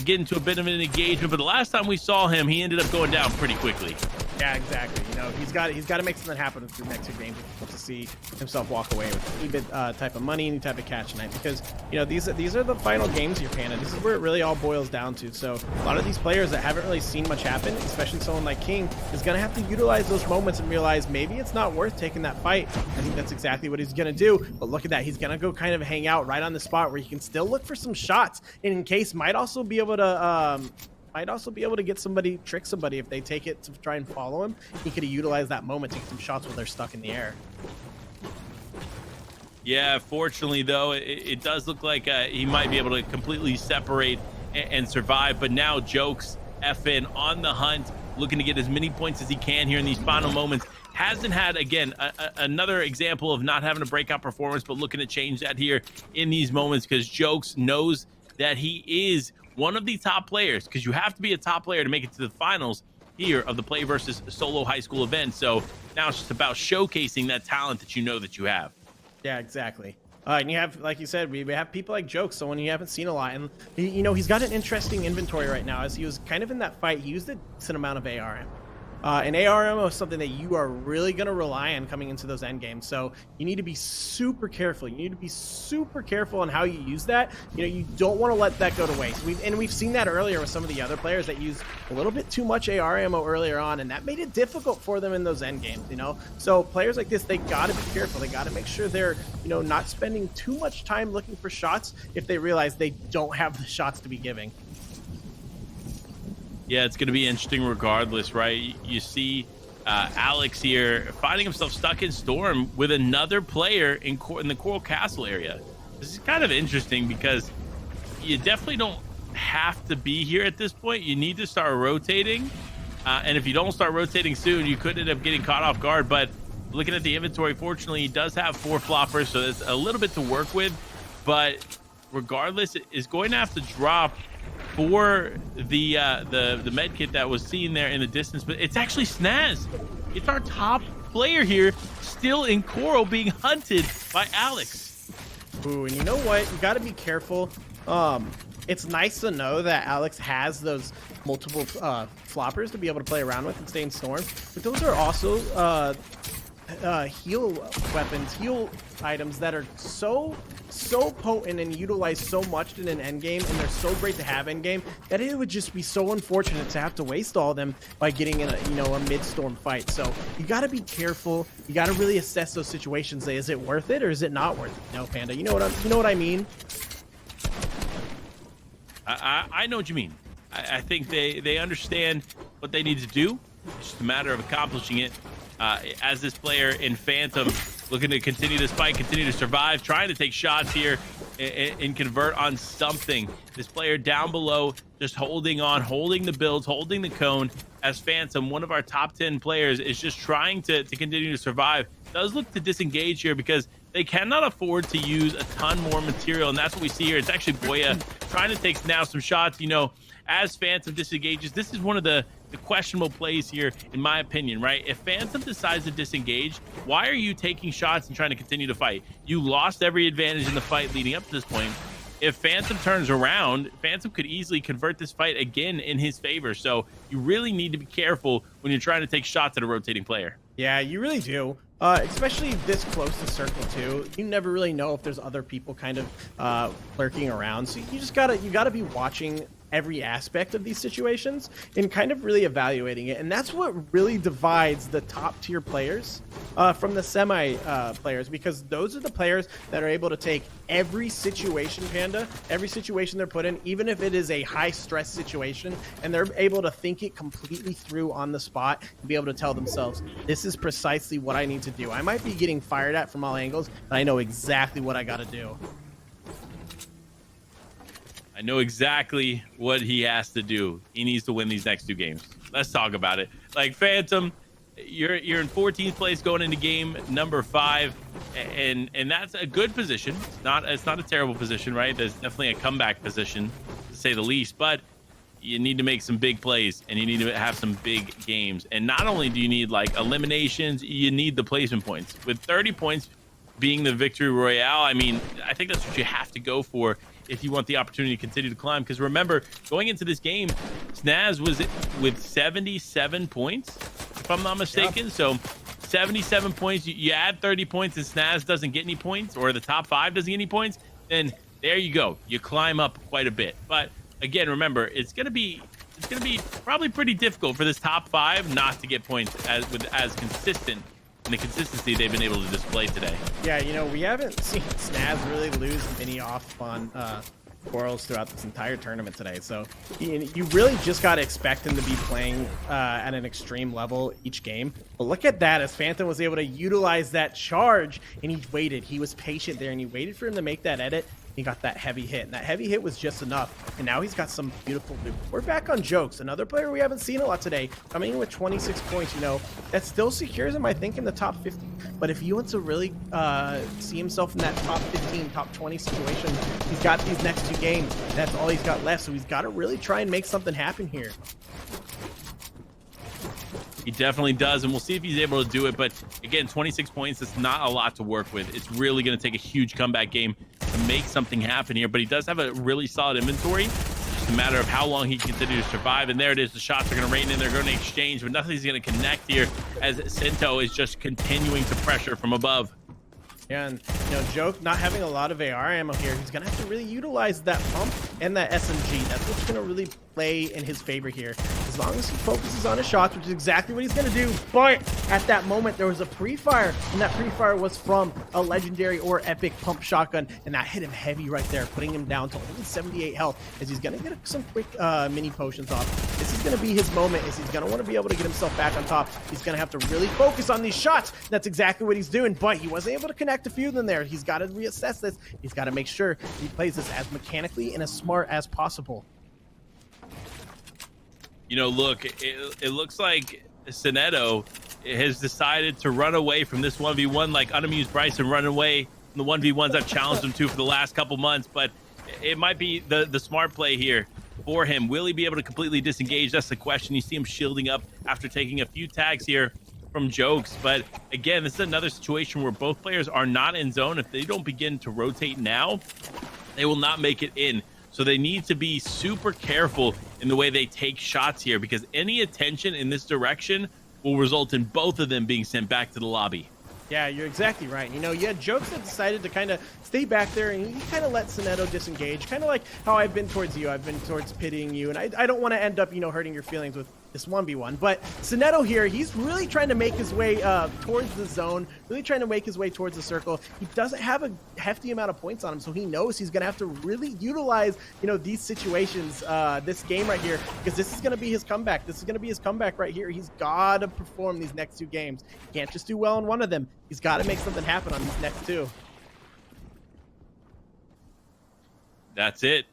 get into a bit of an engagement, but the last time we saw him, he ended up going down pretty quickly. Yeah, exactly. You know, he's got to make something happen with the next 2 games if he wants to see himself walk away with any bit type of money, any type of cash tonight. Because you know these are the final games of your Panda. This is where it really all boils down to. So a lot of these players that haven't really seen much happen, especially someone like King, is gonna have to utilize those moments and realize maybe it's not worth taking that fight. I think that's exactly what he's gonna do. But look at that, he's gonna go kind of hang out right on the spot where he can still look for some shots. And in case might also be able to get somebody, trick somebody if they take it to try and follow him. He could have utilized that moment to get some shots while they're stuck in the air. Yeah, fortunately though, it does look like he might be able to completely separate and survive. But now Jokes FN on the hunt, looking to get as many points as he can here in these final moments. Hasn't had, again, another example of not having a breakout performance, but looking to change that here in these moments, because Jokes knows that he is one of the top players, because you have to be a top player to make it to the finals here of the Play versus Solo High School event. So now it's just about showcasing that talent that you know that you have. Yeah, exactly. And you have, like you said, we have people like Jokes, someone you haven't seen a lot. And, you know, he's got an interesting inventory right now. As he was kind of in that fight, he used a decent amount of ARM. And ARM is something that you are really going to rely on coming into those end games. So you need to be super careful. You need to be super careful on how you use that. You know, you don't want to let that go to waste. We've seen that earlier with some of the other players that used a little bit too much AR ammo earlier on, and that made it difficult for them in those end games, you know? So players like this, they got to be careful. They got to make sure they're, you know, not spending too much time looking for shots if they realize they don't have the shots to be giving. Yeah, it's going to be interesting regardless, right? You see Alex here finding himself stuck in Storm with another player in the Coral Castle area. This is kind of interesting because you definitely don't have to be here at this point. You need to start rotating. And if you don't start rotating soon, you could end up getting caught off guard. But looking at the inventory, fortunately, he does have 4 floppers, so there's a little bit to work with. But regardless, it is going to have to drop for the med kit that was seen there in the distance. But it's actually Snaz. It's our top player here, still in Coral, being hunted by Alex. Ooh, and you know what? You got to be careful. It's nice to know that Alex has those multiple floppers to be able to play around with and stay in Storm. But those are also heal weapons, heal items that are so potent and utilized so much in an end game, and they're so great to have end game, that it would just be so unfortunate to have to waste all of them by getting in a mid-storm fight. So you got to be careful. You got to really assess those situations. Say, is it worth it or is it not worth it? No, Panda, you know what I mean? I know what you mean. I think they understand what they need to do. It's just a matter of accomplishing it. As this player in Phantom, looking to continue this fight, continue to survive, trying to take shots here and convert on something. This player down below just holding on, holding the builds, holding the cone. As Phantom, one of our top 10 players, is just trying to continue to survive. Does look to disengage here because they cannot afford to use a ton more material, and that's what we see here. It's actually Boya trying to take now some shots. As Phantom disengages, this is one of the questionable plays here, in my opinion, right? If Phantom decides to disengage, why are you taking shots and trying to continue to fight? You lost every advantage in the fight leading up to this point. If Phantom turns around, Phantom could easily convert this fight again in his favor. So you really need to be careful when you're trying to take shots at a rotating player. Yeah, you really do. Especially this close to circle 2. You never really know if there's other people kind of lurking around. So you gotta be watching every aspect of these situations and kind of really evaluating it. And that's what really divides the top tier players from the semi players, because those are the players that are able to take every situation, Panda, every situation they're put in, even if it is a high stress situation, and they're able to think it completely through on the spot and be able to tell themselves, this is precisely what I need to do. I might be getting fired at from all angles, but I know exactly what I got to do. I know exactly what he has to do. He needs to win these next 2 games. Let's talk about it. Like, Phantom, you're in 14th place going into game number 5, and that's a good position. It's not a terrible position, right? There's definitely a comeback position, to say the least, but you need to make some big plays and you need to have some big games. And not only do you need like eliminations, you need the placement points. With 30 points being the victory royale, I mean, I think that's what you have to go for if you want the opportunity to continue to climb. Because remember, going into this game, Snaz was with 77 points, if I'm not mistaken. Yep. So 77 points, you add 30 points and Snaz doesn't get any points, or the top 5 doesn't get any points, then there you go. You climb up quite a bit. But again, remember, it's gonna be probably pretty difficult for this top 5 not to get points as consistent in the consistency they've been able to display today. Yeah, we haven't seen Snaz really lose many off on Quarrels throughout this entire tournament today. So you really just got to expect him to be playing at an extreme level each game. But look at that, as Phantom was able to utilize that charge, and he waited. He was patient there, and he waited for him to make that edit. He got that heavy hit, and that heavy hit was just enough. And now he's got some beautiful loot. We're back on Jokes, another player we haven't seen a lot today, coming in with 26 points. That still secures him, I think, in the top 50. But if he wants to really see himself in that top 15, top 20 situation, he's got these next 2 games. That's all he's got left. So he's got to really try and make something happen here. He definitely does, and we'll see if he's able to do it. But again, 26 points, it's not a lot to work with. It's really going to take a huge comeback game to make something happen here. But he does have a really solid inventory. It's just a matter of how long he can continue to survive. And there it is. The shots are going to rain in. They're going to exchange, but nothing's going to connect here as Sento is just continuing to pressure from above. Yeah, and Joke not having a lot of AR ammo here, he's gonna have to really utilize that pump and that SMG. That's what's gonna really play in his favor here, as long as he focuses on his shots, which is exactly what he's gonna do. But at that moment, there was a pre-fire, and that pre-fire was from a legendary or epic pump shotgun, and that hit him heavy right there, putting him down to only 78 health, as he's gonna get some quick mini potions off. This is gonna be his moment, as he's gonna want to be able to get himself back on top. He's gonna have to really focus on these shots. That's exactly what he's doing, but he wasn't able to connect a few of them there. He's got to reassess this. He's got to make sure he plays this as mechanically and as smart as possible. Look, it looks like Sinetto has decided to run away from this 1v1 like Unamused Bryson run away from the 1v1s I've challenged him to for the last couple months, but it might be the smart play here for him. Will he be able to completely disengage? That's the question. You see him shielding up after taking a few tags here from Jokes, but again, this is another situation where both players are not in zone. If they don't begin to rotate now, they will not make it in. So they need to be super careful in the way they take shots here, because any attention in this direction will result in both of them being sent back to the lobby. Yeah, you're exactly right. You know, you had Jokes that decided to kind of stay back there, and he kind of let Sinetto disengage, kind of like how I've been towards you. I've been towards pitying you, and I don't want to end up, you know, hurting your feelings with this 1v1. But Sinetto here, he's really trying to make his way towards the zone, really trying to make his way towards the circle. He doesn't have a hefty amount of points on him, so he knows he's going to have to really utilize, you know, these situations, this game right here, because this is going to be his comeback. This is going to be his comeback right here. He's got to perform these next 2 games. He can't just do well in one of them. He's got to make something happen on these next 2. That's it.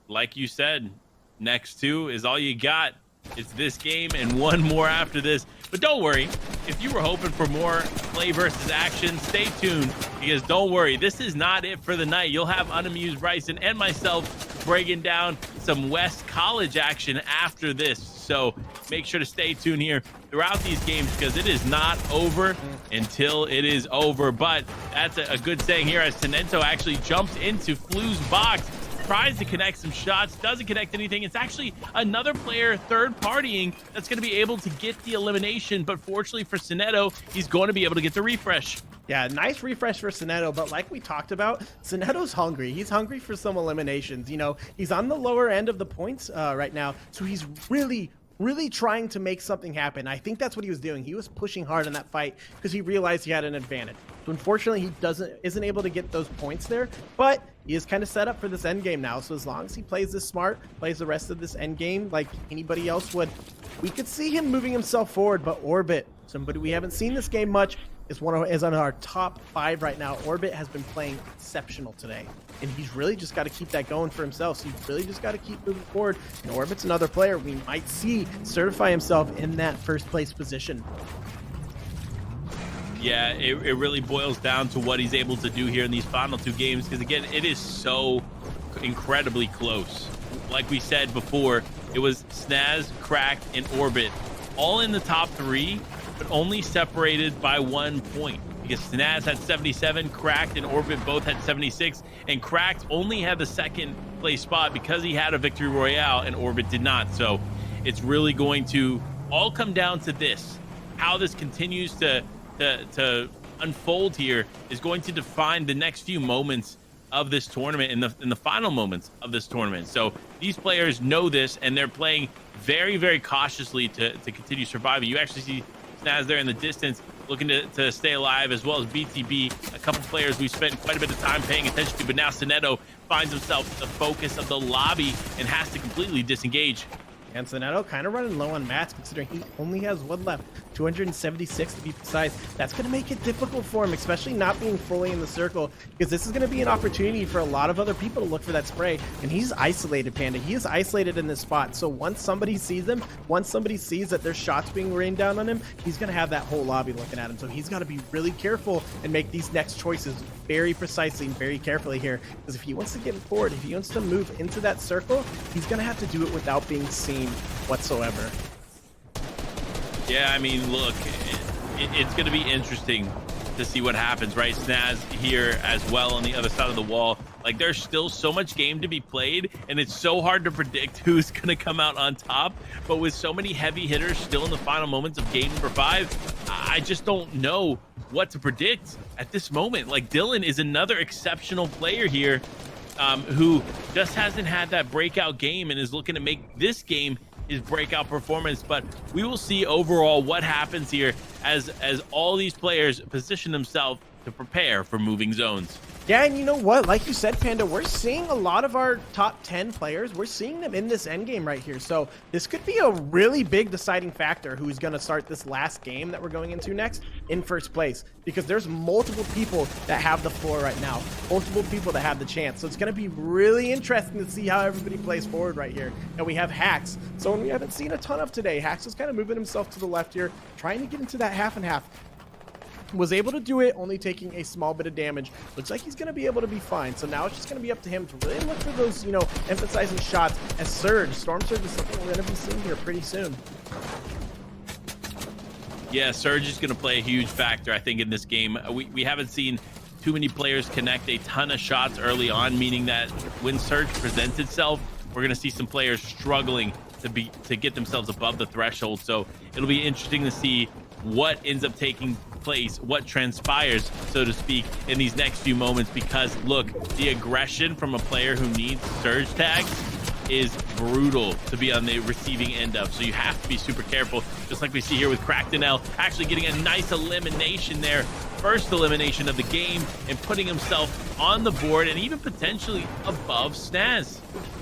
Like you said, next 2 is all you got. It's this game and one more after this. But don't worry, if you were hoping for more play versus action, stay tuned, because don't worry, this is not it for the night. You'll have Unamused Bryson and myself breaking down some West College action after this. So make sure to stay tuned here throughout these games, because it is not over until it is over. But that's a good saying here, as Tenento actually jumps into Flu's box, tries to connect some shots, doesn't connect anything. It's actually another player third partying that's going to be able to get the elimination, but fortunately for Sinetto, he's going to be able to get the refresh. Yeah, nice refresh for Sinetto, but like we talked about, Sinetto's hungry. He's hungry for some eliminations. You know, he's on the lower end of the points right now, so he's really trying to make something happen. I think that's what he was doing. He was pushing hard in that fight because he realized he had an advantage. So unfortunately, he isn't able to get those points there, but he is kind of set up for this end game now. So as long as he plays this smart, plays the rest of this end game like anybody else would, we could see him moving himself forward. But Orbit, somebody we haven't seen this game much, is on our top 5 right now. Orbit has been playing exceptional today, and he's really just got to keep that going for himself. So he's really just got to keep moving forward. And Orbit's another player we might see certify himself in that first place position. Yeah, it really boils down to what he's able to do here in these final 2 games, because again, it is so incredibly close. Like we said before, it was Snaz, Cracked, and Orbit all in the top 3, but only separated by 1 point, because Snaz had 77, Cracked and Orbit both had 76, and Cracked only had the 2nd place spot because he had a victory royale and Orbit did not. So it's really going to all come down to this. How this continues to unfold here is going to define the next few moments of this tournament, in the final moments of this tournament. So these players know this, and they're playing very, very cautiously to continue surviving. You actually see Snaz there in the distance looking to stay alive, as well as BTB, a couple players we spent quite a bit of time paying attention to, but now Sinetto finds himself the focus of the lobby and has to completely disengage. And Sinetto kind of running low on mats, considering he only has one left, 276 to be precise. That's going to make it difficult for him, especially not being fully in the circle, because this is going to be an opportunity for a lot of other people to look for that spray. And he's isolated, Panda. He is isolated in this spot. So once somebody sees him, once somebody sees that there's shots being rained down on him, he's going to have that whole lobby looking at him. So he's got to be really careful and make these next choices very precisely and very carefully here, because if he wants to get forward, if he wants to move into that circle, he's going to have to do it without being seen whatsoever. Yeah, I mean, look, it's going to be interesting to see what happens, right? Snaz here as well on the other side of the wall. Like, there's still so much game to be played, and it's so hard to predict who's going to come out on top. But with so many heavy hitters still in the final moments of game number 5, I just don't know what to predict at this moment. Like, Dylan is another exceptional player here, who just hasn't had that breakout game and is looking to make this game his breakout performance. But we will see overall what happens here as all these players position themselves to prepare for moving zones. Yeah, and you know what? Like you said, Panda, we're seeing a lot of our top 10 players. We're seeing them in this endgame right here. So this could be a really big deciding factor who's going to start this last game that we're going into next in first place, because there's multiple people that have the floor right now, multiple people that have the chance. So it's going to be really interesting to see how everybody plays forward right here. And we have Hacks, someone we haven't seen a ton of today. Hacks is kind of moving himself to the left here, trying to get into that half and half. Was able to do it, only taking a small bit of damage. Looks like he's going to be able to be fine. So now it's just going to be up to him to really look for those, you know, emphasizing shots. As Storm Surge is something we're going to be seeing here pretty soon. Yeah, Surge is going to play a huge factor, I think, in this game. We haven't seen too many players connect a ton of shots early on, meaning that when Surge presents itself, we're going to see some players struggling to get themselves above the threshold. So it'll be interesting to see what ends up taking place, what transpires, so to speak, in these next few moments, because look, the aggression from a player who needs surge tags is brutal to be on the receiving end of. So you have to be super careful, just like we see here with Crackdonell actually getting a nice elimination there, first elimination of the game, and putting himself on the board and even potentially above Snaz.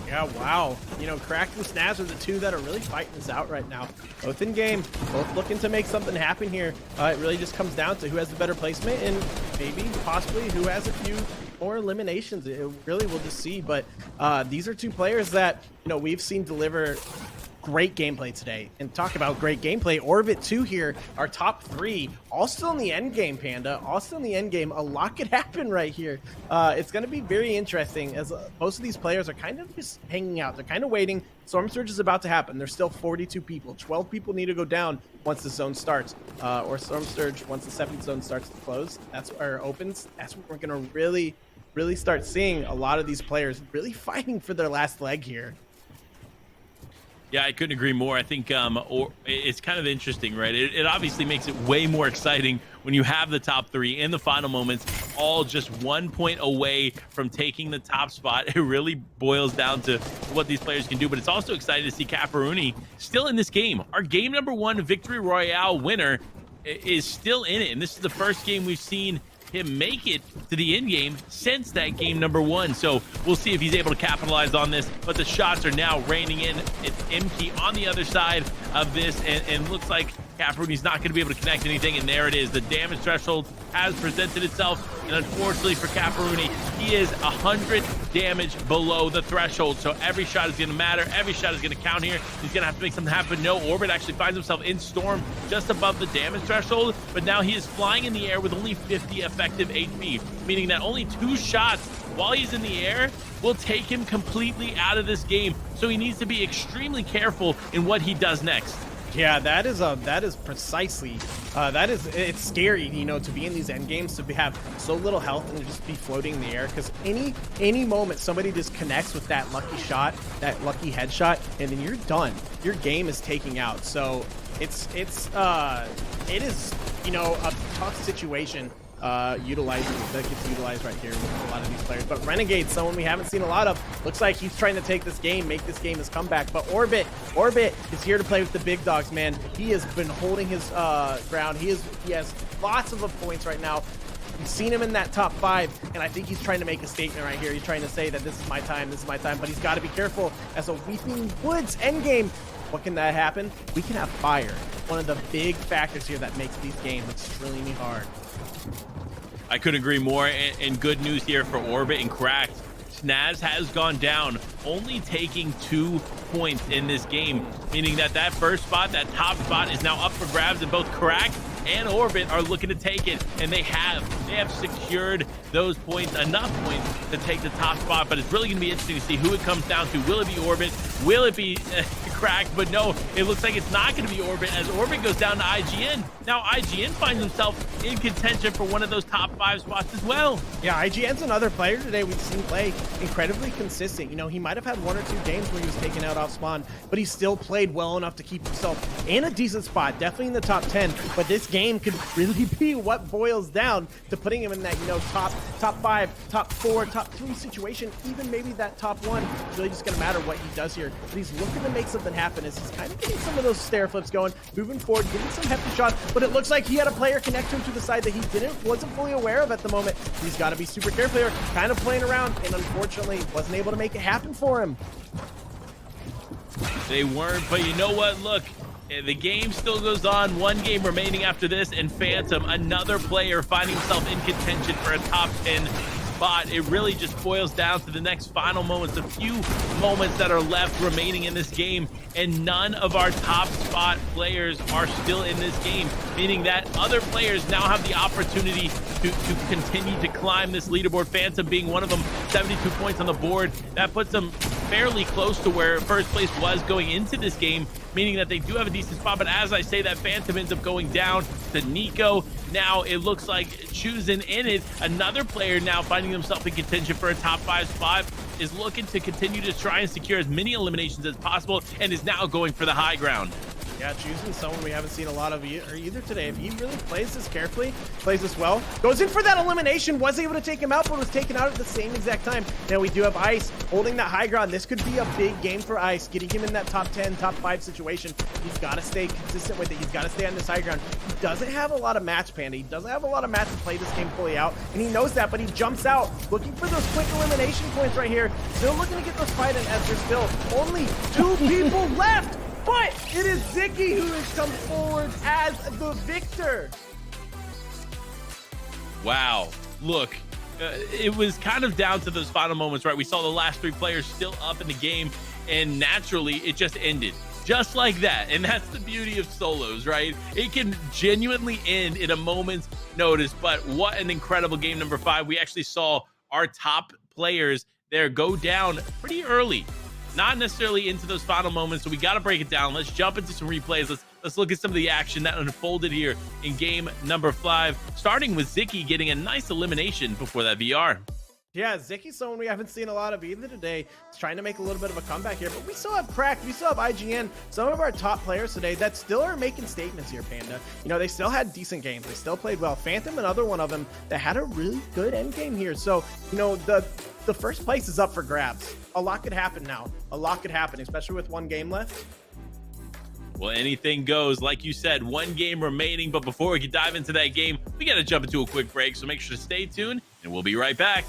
Yeah, wow. You know, Cracked and Snaz are the two that are really fighting this out right now. Both in game, both looking to make something happen here. It really just comes down to who has the better placement and maybe, possibly, who has a few more eliminations. It really, we'll just see. But these are two players that, you know, we've seen deliver great gameplay today. And talk about great gameplay, Orbit 2 here, our top 3, all still in the end game, Panda, all still in the end game. A lot could happen right here. It's going to be very interesting, as most of these players are kind of just hanging out. They're kind of waiting. Storm Surge is about to happen. There's still 42 people. 12 people need to go down once the zone starts, or Storm Surge once the 7th zone starts to close. That's where it opens. That's what we're going to really start seeing a lot of these players really fighting for their last leg here. Yeah, I couldn't agree more. I think it's kind of interesting, right? It obviously makes it way more exciting when you have the top 3 in the final moments, all just 1 point away from taking the top spot. It really boils down to what these players can do, but it's also exciting to see Caparuni still in this game. Our game number 1 Victory Royale winner is still in it, and this is the first game we've seen him make it to the end game since that game number 1. So we'll see if he's able to capitalize on this, but the shots are now raining in. It's MK on the other side of this, and looks like Caparuni's not going to be able to connect anything, and there it is. The damage threshold has presented itself, and unfortunately for Caparuni, he is 100 damage below the threshold. So every shot is going to matter. Every shot is going to count here. He's going to have to make something happen. No, Orbit actually finds himself in Storm just above the damage threshold, but now he is flying in the air with only 50 effective HP, meaning that only 2 shots while he's in the air will take him completely out of this game. So he needs to be extremely careful in what he does next. Yeah, that is precisely, it's scary, you know, to be in these end games, to have so little health and to just be floating in the air, because any moment somebody just connects with that lucky shot, that lucky headshot, and then you're done. Your game is taking out. So it is, you know, a tough situation that gets utilized right here with a lot of these players. But Renegade, someone we haven't seen a lot of, looks like he's trying to take this game, make this game his comeback. But Orbit is here to play with the big dogs, man. He has been holding his ground. He has lots of points right now. We've seen him in that top 5, and I think he's trying to make a statement right here. He's trying to say that this is my time, but he's got to be careful as a Weeping Woods endgame. What can that happen? We can have fire. One of the big factors here that makes these games extremely hard. I couldn't agree more, and good news here for Orbit and Cracked. Snaz has gone down, only taking 2 points in this game, meaning that first spot, that top spot, is now up for grabs, and both Cracked and Orbit are looking to take it, and they have secured those points, enough points to take the top spot. But it's really going to be interesting to see who it comes down to. Will it be Orbit? Will it be Cracked? But no, it looks like it's not going to be Orbit, as Orbit goes down to IGN. Now IGN finds himself in contention for one of those top 5 spots as well. Yeah, IGN's another player today we've seen play incredibly consistent. You know, he might have had 1 or 2 games where he was taken out off spawn, but he still played well enough to keep himself in a decent spot, definitely in the top 10. But this game could really be what boils down to putting him in that, you know, top 5, top 4, top 3 situation. Even maybe that top 1. It's really just gonna matter what he does here. But he's looking to make something happen, as he's kind of getting some of those stair flips going, moving forward, getting some hefty shots. But it looks like he had a player connect to him to the side that he wasn't fully aware of at the moment. He's got to be super careful here, kind of playing around, and unfortunately wasn't able to make it happen for him. They weren't, but you know what? Look, the game still goes on. 1 game remaining after this, and Phantom, another player, finding himself in contention for a top 10 spot. It really just boils down to the next final moments, a few moments that are left remaining in this game, and none of our top spot players are still in this game, meaning that other players now have the opportunity to continue to climb this leaderboard. Phantom being one of them, 72 points on the board. That puts them fairly close to where first place was going into this game, meaning that they do have a decent spot. But as I say that, Phantom ends up going down to Nico. now it looks like choosing in it. Another player now finding himself in contention for a top 5 spot is looking to continue to try and secure as many eliminations as possible and is now going for the high ground. Yeah, choosing someone we haven't seen a lot of either today. If he really plays this carefully, plays this well, goes in for that elimination, was able to take him out, but was taken out at the same exact time. Now we do have Ice holding that high ground. This could be a big game for Ice, getting him in that top 10, top 5 situation. He's got to stay consistent with it. He's got to stay on this high ground. He doesn't have a lot of match, Panda. He doesn't have a lot of match to play this game fully out, and he knows that, but he jumps out, looking for those quick elimination points right here. Still looking to get those fight in as there's still only 2 people left. But it is Zicky who has come forward as the victor. Wow. Look, it was kind of down to those final moments, right? We saw the last 3 players still up in the game, and naturally it just ended. Just like that. And that's the beauty of solos, right? It can genuinely end in a moment's notice. But what an incredible game number 5. We actually saw our top players there go down pretty early. Not necessarily into those final moments, so we got to break it down. Let's jump into some replays. Let's look at some of the action that unfolded here in game number 5, starting with Zicky getting a nice elimination before that VR. Yeah, Zicky's someone we haven't seen a lot of either today. He's trying to make a little bit of a comeback here, but we still have Cracked, we still have IGN, some of our top players today that still are making statements here, Panda. You know, they still had decent games. They still played well. Phantom, another one of them that had a really good end game here. So, you know, the first place is up for grabs. A lot could happen now. A lot could happen, especially with 1 game left. Well, anything goes. Like you said, 1 game remaining. But before we can dive into that game, we got to jump into a quick break. So make sure to stay tuned, and we'll be right back.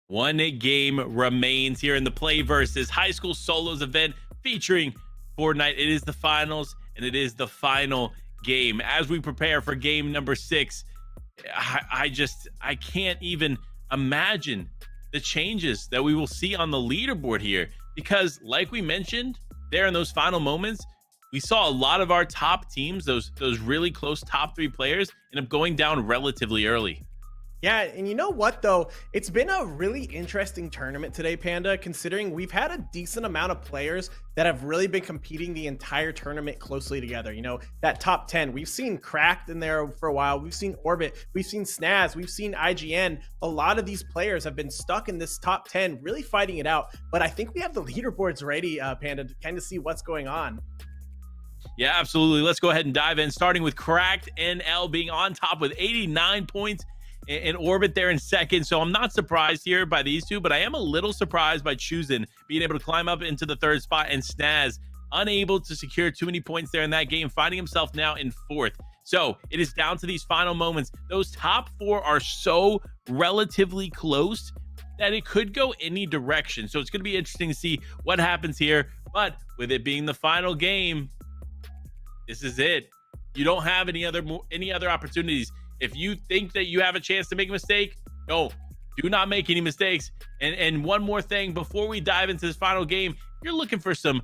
One game remains here in the Play versus High School Solos event featuring Fortnite. It is the finals, and it is the final game. As we prepare for game number 6, I can't even imagine the changes that we will see on the leaderboard here, because like we mentioned there in those final moments, we saw a lot of our top teams, those really close top 3 players, end up going down relatively early. Yeah, and you know what, though? It's been a really interesting tournament today, Panda, considering we've had a decent amount of players that have really been competing the entire tournament closely together. You know, that top 10, we've seen Cracked in there for a while. We've seen Orbit, we've seen Snaz, we've seen IGN. A lot of these players have been stuck in this top 10, really fighting it out. But I think we have the leaderboards ready, Panda, to kind of see what's going on. Yeah, absolutely. Let's go ahead and dive in, starting with Cracked NL being on top with 89 points. and Orbit there in second. So I'm not surprised here by these two, but I am a little surprised by Choosing being able to climb up into the third spot, and Snaz unable to secure too many points there in that game, finding himself now in fourth. So it is down to these final moments. Those top four are so relatively close that it could go any direction. So it's going to be interesting to see what happens here. But with it being the final game, this is it. You don't have any other opportunities. If you think that you have a chance to make a mistake, no, do not make any mistakes. And one more thing before we dive into this final game, you're looking for some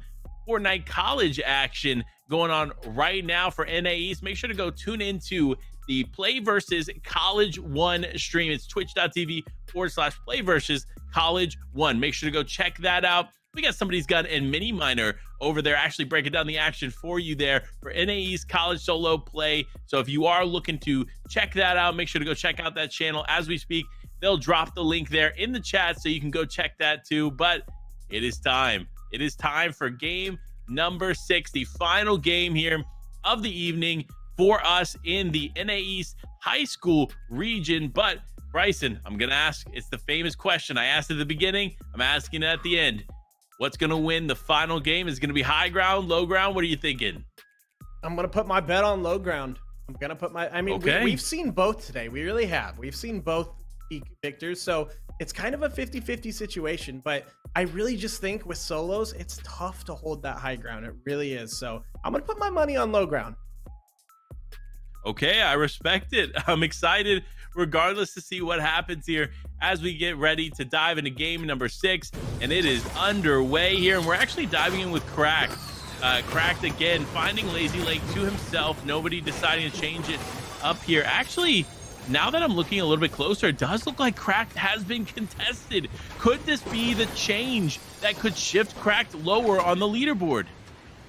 Fortnite college action going on right now for NAEs. Make sure to go tune into the PlayVS College 1 stream. It's twitch.tv/PlayVS College 1. Make sure to go check that out. We got Somebody's Gun and Mini Miner over there actually breaking down the action for you there for NAE's college solo play. So if you are looking to check that out, make sure to go check out that channel as we speak. They'll drop the link there in the chat so you can go check that too. But it is time. It is time for game number 6, the final game here of the evening for us in the NAE's high school region. But Bryson, I'm going to ask, it's the famous question I asked at the beginning. I'm asking it at the end. What's going to win the final game? Is it going to be high ground, low ground? What are you thinking? I'm going to put my bet on low ground. I'm going to put my, I mean, okay. we've seen both today. We really have. We've seen both victors. So it's kind of a 50-50 situation, but I really just think with solos, it's tough to hold that high ground. It really is. So I'm going to put my money on low ground. Okay, I respect it. I'm excited regardless to see what happens here as we get ready to dive into game number 6, and it is underway here, and we're actually diving in with Cracked. Cracked again, finding Lazy Lake to himself, nobody deciding to change it up here. Actually, now that I'm looking a little bit closer, it does look like Cracked has been contested. Could this be the change that could shift Cracked lower on the leaderboard?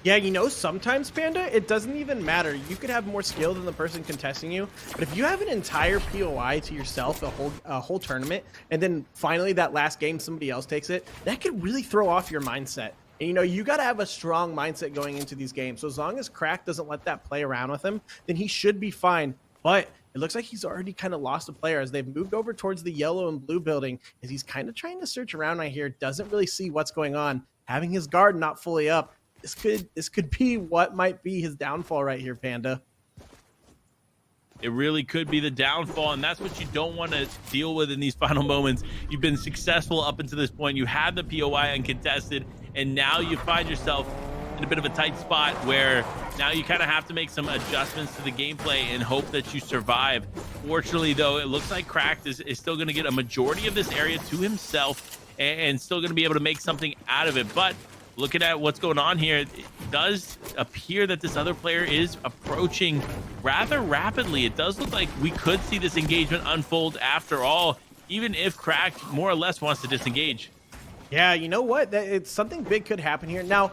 Yeah, you know, sometimes, Panda, it doesn't even matter. You could have more skill than the person contesting you, but if you have an entire POI to yourself, a whole tournament, and then finally that last game somebody else takes it, that could really throw off your mindset. And, you know, you got to have a strong mindset going into these games. So as long as Crack doesn't let that play around with him, then he should be fine. But it looks like he's already kind of lost a player as they've moved over towards the yellow and blue building, as he's kind of trying to search around right here, doesn't really see what's going on, having his guard not fully up. This could be what might be his downfall right here, Panda. It really could be the downfall, and that's what you don't want to deal with in these final moments. You've been successful up until this point. You had the POI uncontested, and now you find yourself in a bit of a tight spot where now you kind of have to make some adjustments to the gameplay and hope that you survive. Fortunately, though, it looks like Cracked is still going to get a majority of this area to himself and still going to be able to make something out of it. But looking at what's going on here, it does appear that this other player is approaching rather rapidly. It does look like we could see this engagement unfold after all, even if Cracked more or less wants to disengage. Yeah, you know what? It's something big could happen here. Now,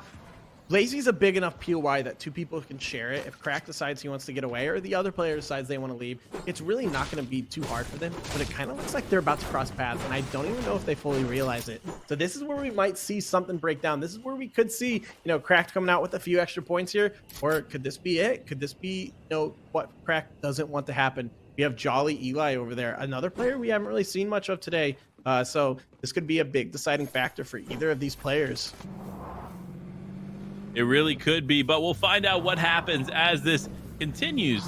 Lazy's a big enough POI that two people can share it. If Crack decides he wants to get away or the other player decides they want to leave, it's really not going to be too hard for them, but it kind of looks like they're about to cross paths, and I don't even know if they fully realize it. So this is where we might see something break down. This is where we could see, you know, Crack coming out with a few extra points here, or could this be it? Could this be, you know, what Crack doesn't want to happen? We have Jolly Eli over there, another player we haven't really seen much of today. So this could be a big deciding factor for either of these players. It really could be, but we'll find out what happens as this continues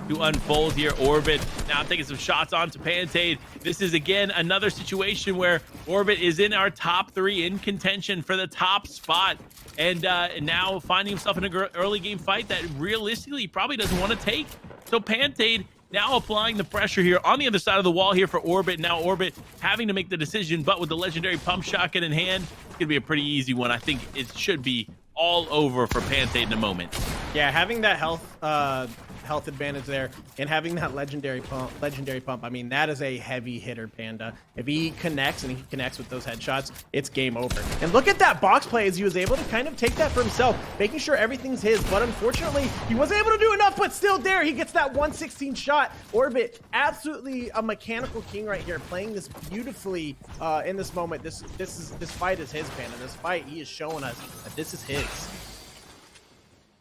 to unfold here. Orbit now taking some shots onto Pantade. This is, again, another situation where Orbit is in our top 3 in contention for the top spot. And now finding himself in an early game fight that realistically he probably doesn't want to take. So Pantade now applying the pressure here on the other side of the wall here for Orbit. Now Orbit having to make the decision, but with the legendary pump shotgun in hand, it's going to be a pretty easy one. I think it should be all over for Pantade in a moment. Yeah, having that health advantage there and having that legendary pump, I mean, that is a heavy hitter, Panda. If he connects and he connects with those headshots, it's game over. And look at that box play as he was able to kind of take that for himself, making sure everything's his, but unfortunately he wasn't able to do enough. But still, there he gets that 116 shot. Orbit, absolutely a mechanical king right here, playing this beautifully in this moment. This fight is his, Panda. This fight, he is showing us that this is his.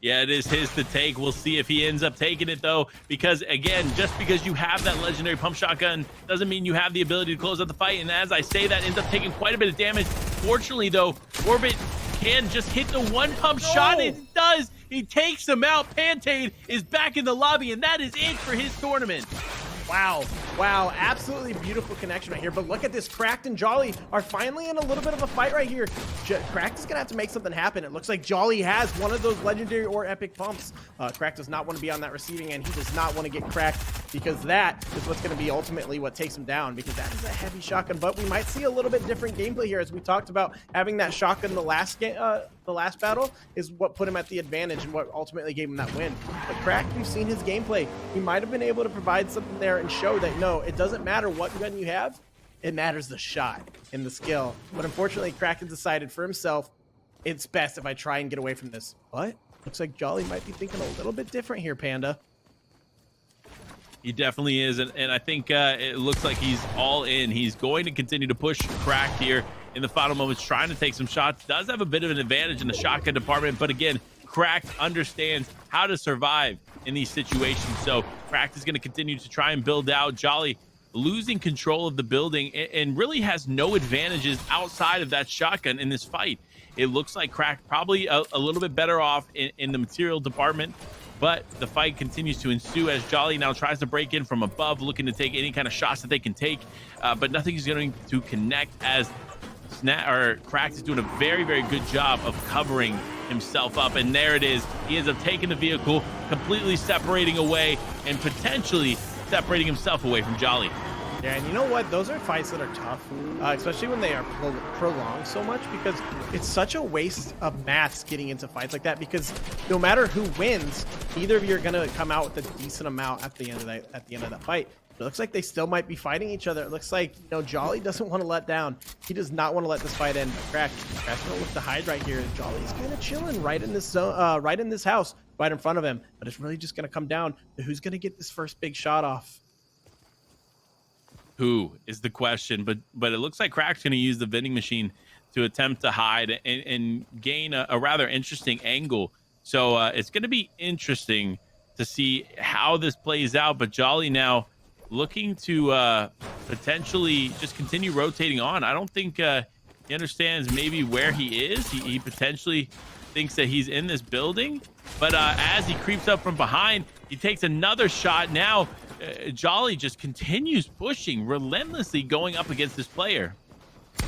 Yeah, it is his to take. We'll see if he ends up taking it, though, because, again, just because you have that legendary pump shotgun doesn't mean you have the ability to close out the fight. And as I say, that ends up taking quite a bit of damage. Fortunately, though, Orbit can just hit the one pump shot. It does. He takes him out. Pantade is back in the lobby, and that is it for his tournament. Wow, absolutely beautiful connection right here. But look at this, Cracked and Jolly are finally in a little bit of a fight right here. Cracked is gonna have to make something happen. It looks like Jolly has one of those legendary or epic pumps. Cracked does not want to be on that receiving end. He does not want to get cracked, because that is what's gonna be ultimately what takes him down, because that is a heavy shotgun. But we might see a little bit different gameplay here, as we talked about having that shotgun the last battle is what put him at the advantage and what ultimately gave him that win. But Cracked, we've seen his gameplay. He might have been able to provide something there and show that, no, it doesn't matter what gun you have, it matters the shot and the skill. But unfortunately, Kraken decided for himself, it's best if I try and get away from this. But looks like Jolly might be thinking a little bit different here, Panda. He definitely is, and I think it looks like he's all in. He's going to continue to push Cracked here in the final moments, trying to take some shots. Does have a bit of an advantage in the shotgun department, but again, Cracked understands how to survive in these situations. So Cracked is going to continue to try and build out. Jolly losing control of the building and really has no advantages outside of that shotgun in this fight. It looks like Cracked probably a little bit better off in the material department, but the fight continues to ensue as Jolly now tries to break in from above, looking to take any kind of shots that they can take, but nothing is going to connect, as Cracked is doing a very, very good job of covering himself up. And there it is. He ends up taking the vehicle, completely separating away and potentially separating himself away from Jolly. Yeah, and you know what? Those are fights that are tough, especially when they are prolonged so much, because it's such a waste of maths getting into fights like that, because no matter who wins, either of you are going to come out with a decent amount at the end of that fight. It looks like they still might be fighting each other. It looks like, Jolly doesn't want to let down. He does not want to let this fight end. Crack's gonna look to hide right here. Jolly's kind of chilling right in this zone, right in this house, right in front of him. But it's really just gonna come down to who's gonna get this first big shot off. Who is the question? But it looks like Crack's gonna use the vending machine to attempt to hide and gain a rather interesting angle. So it's gonna be interesting to see how this plays out. But Jolly now looking to potentially just continue rotating on. I don't think he understands maybe where he is. He potentially thinks that he's in this building, but as he creeps up from behind, he takes another shot. Now Jolly just continues pushing relentlessly, going up against this player.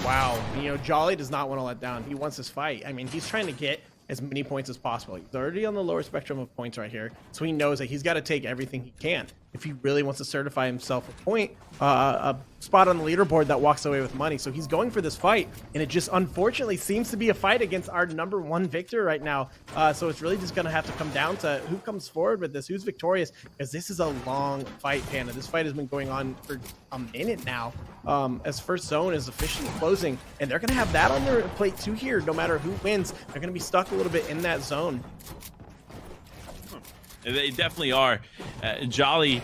Wow, Jolly does not want to let down. He wants this fight. I mean, he's trying to get as many points as possible. He's already on the lower spectrum of points right here, so he knows that he's got to take everything he can if he really wants to certify himself a spot on the leaderboard that walks away with money. So he's going for this fight, and it just unfortunately seems to be a fight against our #1 victor right now. So it's really just going to have to come down to who comes forward with this, who's victorious, because this is a long fight, Panda. This fight has been going on for a minute now, as first zone is officially closing, and they're going to have that on their plate too here. No matter who wins, they're going to be stuck a little bit in that zone. They definitely are. Jolly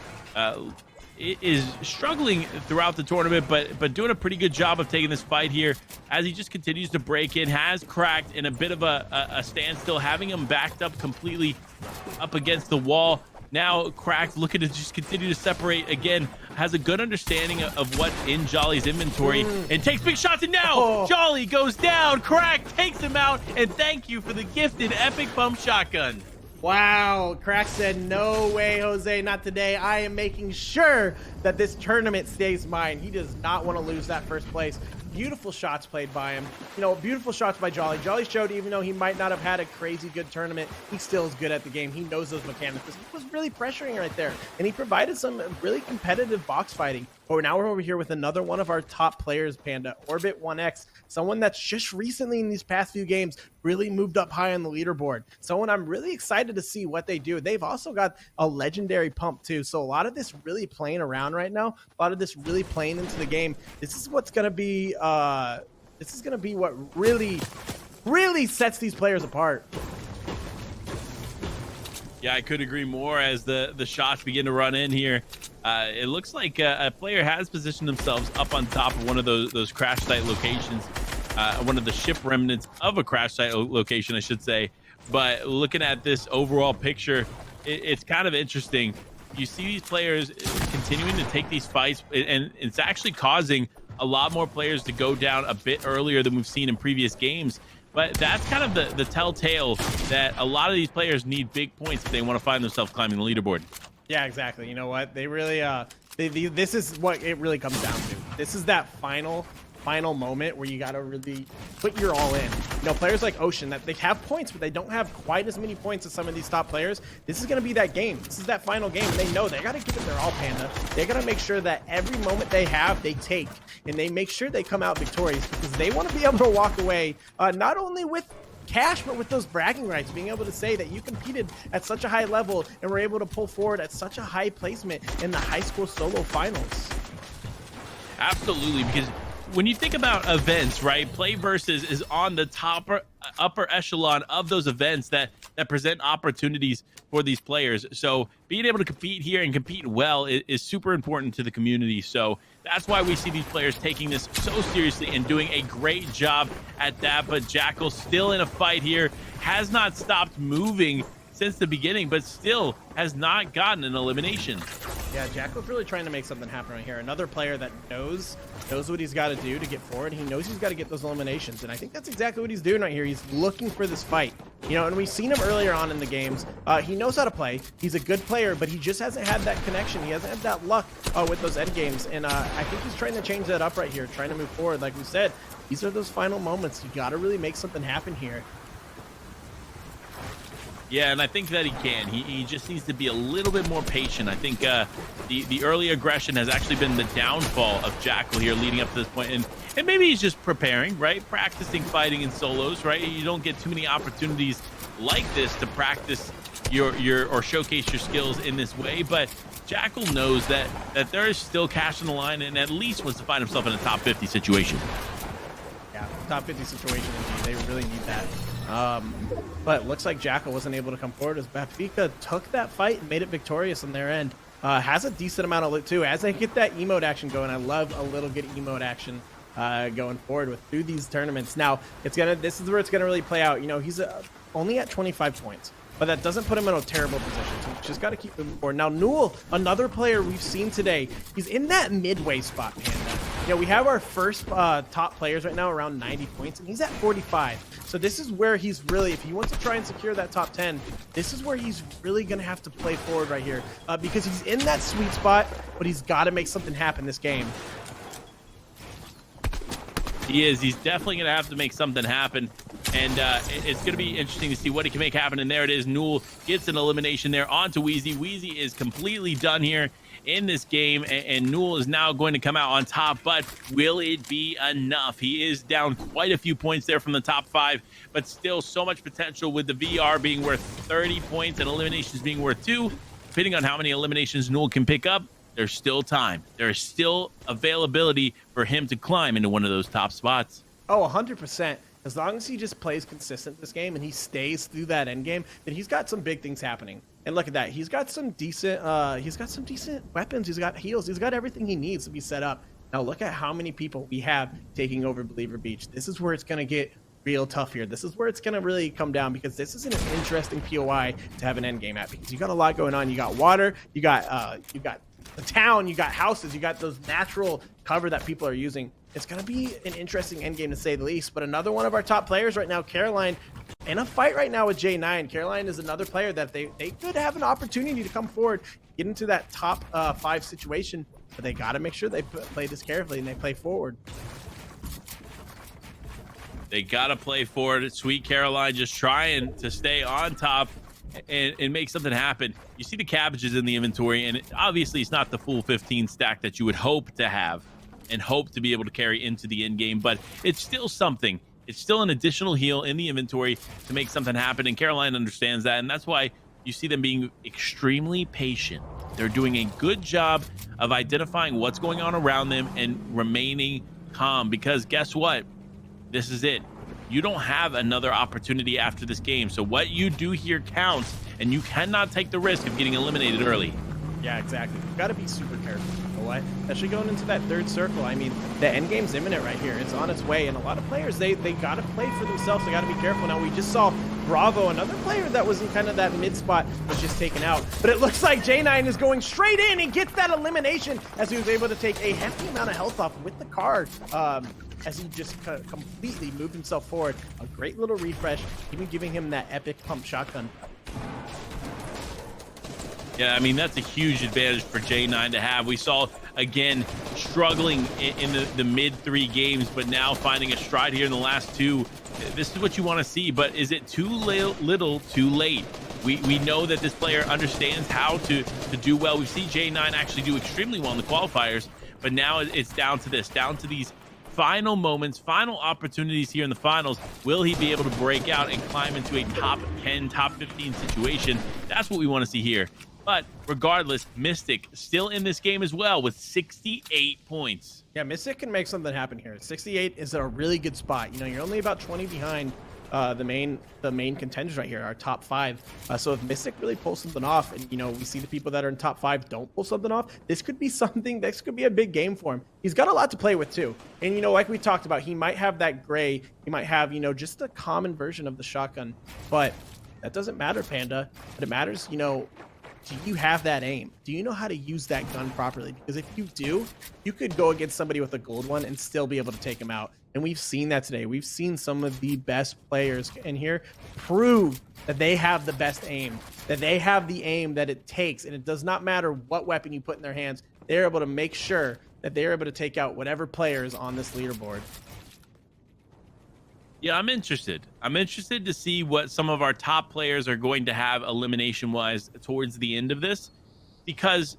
is struggling throughout the tournament, but doing a pretty good job of taking this fight here as he just continues to break in. Has Cracked in a bit of a standstill, having him backed up completely up against the wall. Now Cracked looking to just continue to separate again, has a good understanding of what's in Jolly's inventory, and takes big shots. And now Jolly goes down. Cracked takes him out, and thank you for the gifted epic pump shotgun. Wow, Crack said, no way, Jose, not today. I am making sure that this tournament stays mine. He does not want to lose that first place. Beautiful shots played by him. Beautiful shots by Jolly. Jolly showed, even though he might not have had a crazy good tournament, he still is good at the game. He knows those mechanics. He was really pressuring right there, and he provided some really competitive box fighting. But now we're over here with another one of our top players, Panda, Orbit 1X, someone that's just recently in these past few games really moved up high on the leaderboard. Someone I'm really excited to see what they do. They've also got a legendary pump too. So a lot of this really playing around right now, a lot of this really playing into the game. This is what's going to be, what really sets these players apart. Yeah, I could agree more as the shots begin to run in here. It looks like a player has positioned themselves up on top of one of those crash site locations, one of the ship remnants of a crash site location, I should say. But looking at this overall picture, it's kind of interesting. You see these players continuing to take these fights, and it's actually causing a lot more players to go down a bit earlier than we've seen in previous games. But that's kind of the telltale that a lot of these players need big points if they want to find themselves climbing the leaderboard. Yeah, exactly. You know what? They really, this is what it really comes down to. This is that final moment where you got to really put your all in. You know, players like Ocean, that they have points, but they don't have quite as many points as some of these top players. This is going to be that game. This is that final game. And they know they got to give it their all, Panda. They got to make sure that every moment they have, they take, and they make sure they come out victorious, because they want to be able to walk away not only with cash, but with those bragging rights, being able to say that you competed at such a high level and were able to pull forward at such a high placement in the high school solo finals. Absolutely, because when you think about events, right, PlayVS is on the upper echelon of those events that present opportunities for these players. So being able to compete here and compete well is super important to the community. So that's why we see these players taking this so seriously and doing a great job at that. But Jackal still in a fight here, has not stopped moving since the beginning, but still has not gotten an elimination. Yeah, Jackal's really trying to make something happen right here. Another player that knows what he's got to do to get forward. He knows he's got to get those eliminations, and I think that's exactly what he's doing right here. He's looking for this fight, you know, and we've seen him earlier on in the games. He knows how to play. He's a good player, but he just hasn't had that connection. He hasn't had that luck with those end games, and I think he's trying to change that up right here, trying to move forward. Like we said, these are those final moments. You got to really make something happen here. Yeah, and I think that he can. He just needs to be a little bit more patient. I think the early aggression has actually been the downfall of Jackal here leading up to this point. And maybe he's just preparing, right? Practicing fighting in solos, right? You don't get too many opportunities like this to practice or showcase your skills in this way. But Jackal knows that there is still cash on the line, and at least wants to find himself in a top 50 situation. Yeah, top 50 situation indeed. They really need that. But it looks like Jackal wasn't able to come forward as Benfica took that fight and made it victorious on their end. Has a decent amount of loot too. As they get that emote action going, I love a little good emote action going forward through these tournaments. Now this is where it's gonna really play out. You know, he's only at 25 points, but that doesn't put him in a terrible position. So just got to keep moving forward. Now Newell, another player we've seen today, he's in that midway spot, Panda. You know, we have our first top players right now around 90 points, and he's at 45. So this is where he's really, if he wants to try and secure that top 10, this is where he's really going to have to play forward right here, because he's in that sweet spot, but he's got to make something happen this game. He is. He's definitely going to have to make something happen. And it's going to be interesting to see what he can make happen. And there it is. Newell gets an elimination there onto Wheezy. Wheezy is completely done here in this game. And Newell is now going to come out on top. But will it be enough? He is down quite a few points there from the top 5. But still so much potential, with the VR being worth 30 points and eliminations being worth 2. Depending on how many eliminations Newell can pick up, there's still time. There is still availability for him to climb into one of those top spots. Oh, 100%. As long as he just plays consistent this game and he stays through that end game, then he's got some big things happening. And look at that. He's got some decent weapons. He's got heals. He's got everything he needs to be set up. Now look at how many people we have taking over Believer Beach. This is where it's going to get real tough here. This is where it's going to really come down, because this is an interesting POI to have an end game at, because you got a lot going on. You got water, you got the town, you got houses, you got those natural cover that people are using. It's going to be an interesting end game to say the least. But another one of our top players right now, Caroline, in a fight right now with J9. Caroline is another player that they could have an opportunity to come forward, get into that top 5 situation, but they got to make sure they play this carefully and they play forward. They got to play forward. Sweet Caroline just trying to stay on top and make something happen. You see the cabbages in the inventory, and obviously it's not the full 15 stack that you would hope to have and hope to be able to carry into the end game, but it's still something. It's still an additional heal in the inventory to make something happen, and Caroline understands that, and that's why you see them being extremely patient. They're doing a good job of identifying what's going on around them and remaining calm, because guess what? This is it. You don't have another opportunity after this game, so what you do here counts, and you cannot take the risk of getting eliminated early. Yeah, exactly. You've got to be super careful. You know what? Especially going into that third circle. I mean, the end game's imminent right here. It's on its way, and a lot of players, they got to play for themselves. They got to be careful. Now, we just saw Bravo, another player that was in kind of that mid spot, was just taken out. But it looks like J9 is going straight in and gets that elimination as he was able to take a hefty amount of health off with the card. As he just completely moved himself forward. A great little refresh, even giving him that epic pump shotgun. Yeah, I mean, that's a huge advantage for J9 to have. We saw, again, struggling in the mid 3 games, but now finding a stride here in the last 2. This is what you want to see, but is it too little too late? We know that this player understands how to do well. We've seen J9 actually do extremely well in the qualifiers, but now it's down to these final moments, final opportunities here in the finals. Will he be able to break out and climb into a top 10, top 15 situation? That's what we want to see here. But regardless, Mystic still in this game as well with 68 points. Yeah, Mystic can make something happen here. 68 is a really good spot. You know, you're only about 20 behind the main contenders right here, our top 5. So if Mystic really pulls something off, and you know, we see the people that are in top 5 don't pull something off, this could be a big game for him. He's got a lot to play with too. And you know, like we talked about, he might have that gray, he might have, you know, just the common version of the shotgun, but that doesn't matter, Panda. But it matters, you know, do you have that aim? Do you know how to use that gun properly? Because if you do, you could go against somebody with a gold one and still be able to take him out. And we've seen that today. We've seen some of the best players in here prove that they have the best aim, that they have the aim that it takes. And it does not matter what weapon you put in their hands. They're able to make sure that they're able to take out whatever player is on this leaderboard. Yeah, I'm interested. I'm interested to see what some of our top players are going to have elimination-wise towards the end of this, because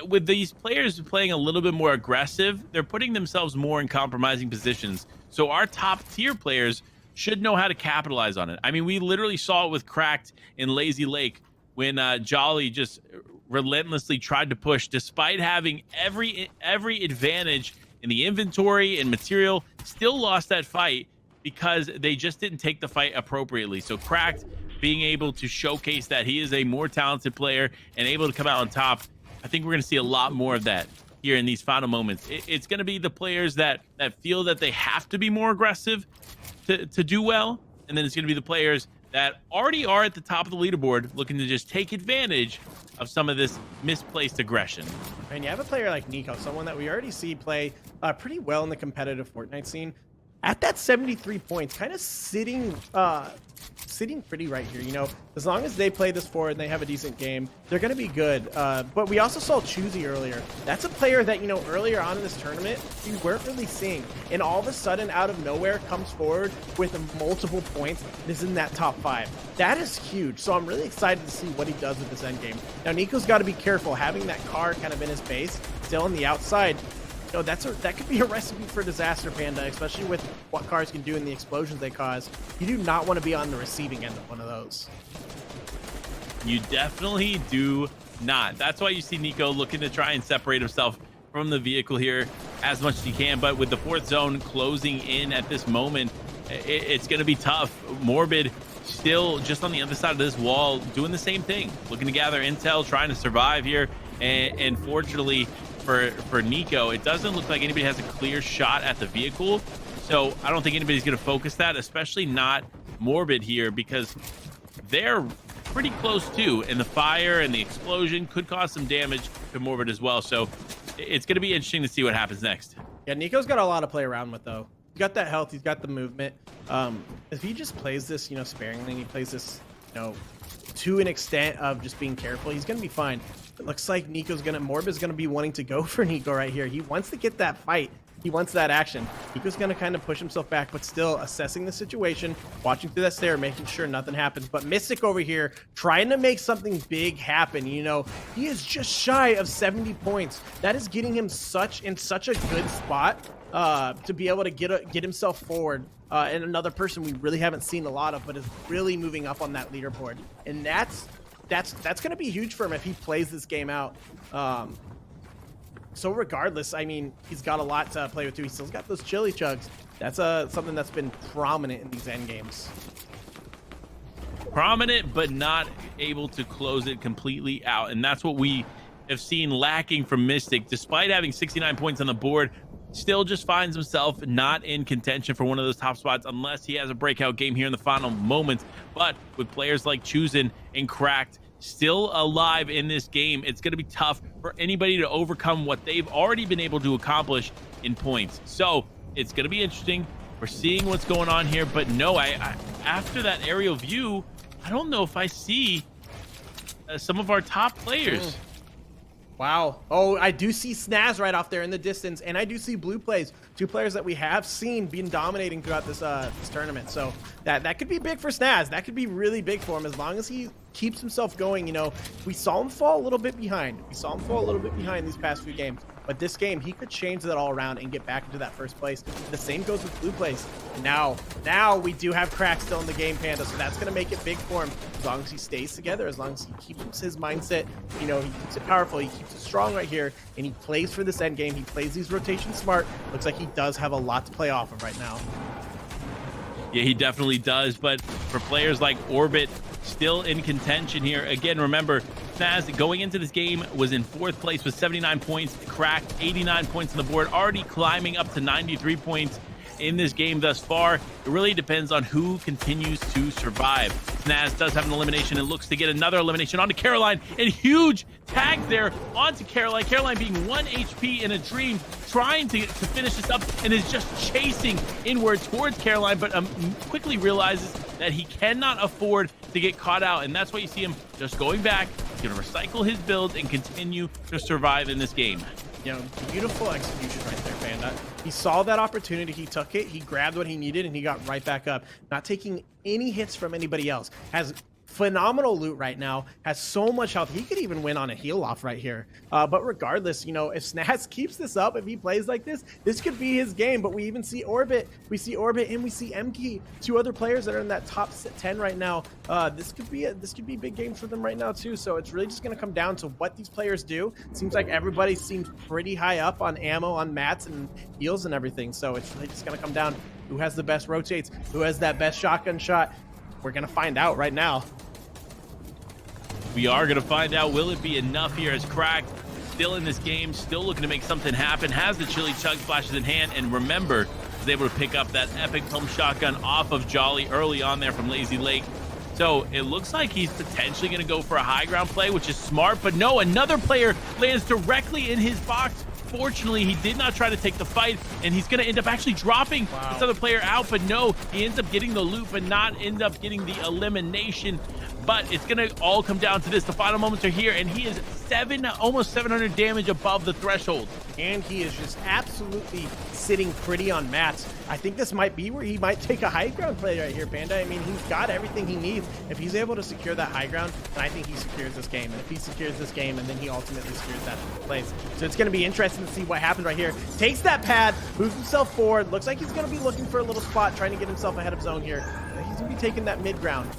with these players playing a little bit more aggressive, they're putting themselves more in compromising positions. So our top-tier players should know how to capitalize on it. I mean, we literally saw it with Cracked in Lazy Lake when Jolly just relentlessly tried to push, despite having every advantage in the inventory and material, still lost that fight because they just didn't take the fight appropriately. So Cracked being able to showcase that he is a more talented player and able to come out on top, I think we're going to see a lot more of that here in these final moments. It's going to be the players that feel that they have to be more aggressive to do well, and then it's going to be the players that already are at the top of the leaderboard looking to just take advantage of some of this misplaced aggression. And you have a player like Nico, someone that we already see play pretty well in the competitive Fortnite scene. At that 73 points, kind of sitting pretty right here. You know, as long as they play this forward and they have a decent game, they're going to be good. But we also saw Choosy earlier. That's a player that, you know, earlier on in this tournament, we weren't really seeing. And all of a sudden, out of nowhere, comes forward with multiple points and is in that top 5. That is huge. So I'm really excited to see what he does with this end game. Now, Nico's got to be careful. Having that car kind of in his base, still on the outside, you know, that could be a recipe for disaster, Panda, especially with what cars can do and the explosions they cause. You do not want to be on the receiving end of one of those. You definitely do not. That's why you see Nico looking to try and separate himself from the vehicle here as much as he can. But with the 4th zone closing in at this moment, it's going to be tough. Morbid still just on the other side of this wall doing the same thing, looking to gather intel, trying to survive here. And fortunately for Nico, it doesn't look like anybody has a clear shot at the vehicle. So I don't think anybody's going to focus that, especially not Morbid here, because they're pretty close too. And the fire and the explosion could cause some damage to Morbid as well. So it's going to be interesting to see what happens next. Yeah, Nico's got a lot to play around with, though. He's got that health. He's got the movement. If he just plays this, you know, sparingly, he plays this, you know, to an extent of just being careful, he's going to be fine. It looks like Morbid's going to be wanting to go for Nico right here. He wants to get that fight. He wants that action. Nico's going to kind of push himself back, but still assessing the situation, watching through that stair, making sure nothing happens. But Mystic over here trying to make something big happen. You know, he is just shy of 70 points. That is getting him in such a good spot to be able to get himself forward. And another person we really haven't seen a lot of, but is really moving up on that leaderboard. And that's going to be huge for him if he plays this game out. So regardless, I mean, he's got a lot to play with too. He's still got those chili chugs. That's something that's been prominent in these end games. Prominent, but not able to close it completely out. And that's what we have seen lacking from Mystic. Despite having 69 points on the board, still just finds himself not in contention for one of those top spots unless he has a breakout game here in the final moments. But with players like Chosen and Cracked still alive in this game, it's going to be tough for anybody to overcome what they've already been able to accomplish in points. So it's going to be interesting. We're seeing what's going on here, but no, I after that aerial view, I don't know if I see some of our top players. Wow. Oh, I do see Snaz right off there in the distance, and I do see Blue Plays, two players that we have seen being dominating throughout this this tournament. So that could be big for Snaz. That could be really big for him as long as he keeps himself going. You know, we saw him fall a little bit behind. We saw him fall a little bit behind these past few games. But this game, he could change that all around and get back into that first place. The same goes with Blue Plays. And now we do have Crack still in the game, Panda. So that's going to make it big for him as long as he stays together, as long as he keeps his mindset, you know, he keeps it powerful, he keeps it strong right here, and he plays for this end game. He plays these rotations smart. Looks like he does have a lot to play off of right now. Yeah, he definitely does. But for players like Orbit, still in contention here. Again, remember, Snaz going into this game was in 4th place with 79 points, Cracked 89 points on the board, already climbing up to 93 points in this game thus far. It really depends on who continues to survive. Snaz does have an elimination and looks to get another elimination onto Caroline, and huge tag there onto Caroline. Caroline being 1 HP in a dream, trying to finish this up, and is just chasing inward towards Caroline, but quickly realizes that he cannot afford to get caught out, and that's why you see him just going back. He's going to recycle his build and continue to survive in this game. You know, beautiful execution right there, Panda. He saw that opportunity, he took it, he grabbed what he needed, and he got right back up. Not taking any hits from anybody else. Has phenomenal loot right now, has so much health. He could even win on a heal off right here. But regardless, you know, if Snaz keeps this up, if he plays like this could be his game. But we even see Orbit. We see Orbit and we see MK, two other players that are in that top 10 right now. This could be big games for them right now too. So it's really just going to come down to what these players do. Seems like everybody seems pretty high up on ammo, on mats and heals and everything. So it's really just going to come down who has the best rotates, who has that best shotgun shot. We're going to find out right now. We are going to find out, will it be enough here as Cracked still in this game, still looking to make something happen, has the chili chug splashes in hand, and remember, is able to pick up that epic pump shotgun off of Jolly early on there from Lazy Lake. So it looks like he's potentially going to go for a high ground play, which is smart, but no, another player lands directly in his box. Fortunately, he did not try to take the fight, and he's going to end up actually dropping this other player out, but no, he ends up getting the loot, but not end up getting the elimination. But it's going to all come down to this. The final moments are here, and he is almost 700 damage above the threshold. And he is just absolutely sitting pretty on mats. I think this might be where he might take a high ground play right here, Panda. I mean, he's got everything he needs. If he's able to secure that high ground, then I think he secures this game. And if he secures this game, and then he ultimately secures that place. So it's going to be interesting to see what happens right here. Takes that pad, moves himself forward. Looks like he's going to be looking for a little spot, trying to get himself ahead of zone here. He's going to be taking that mid ground.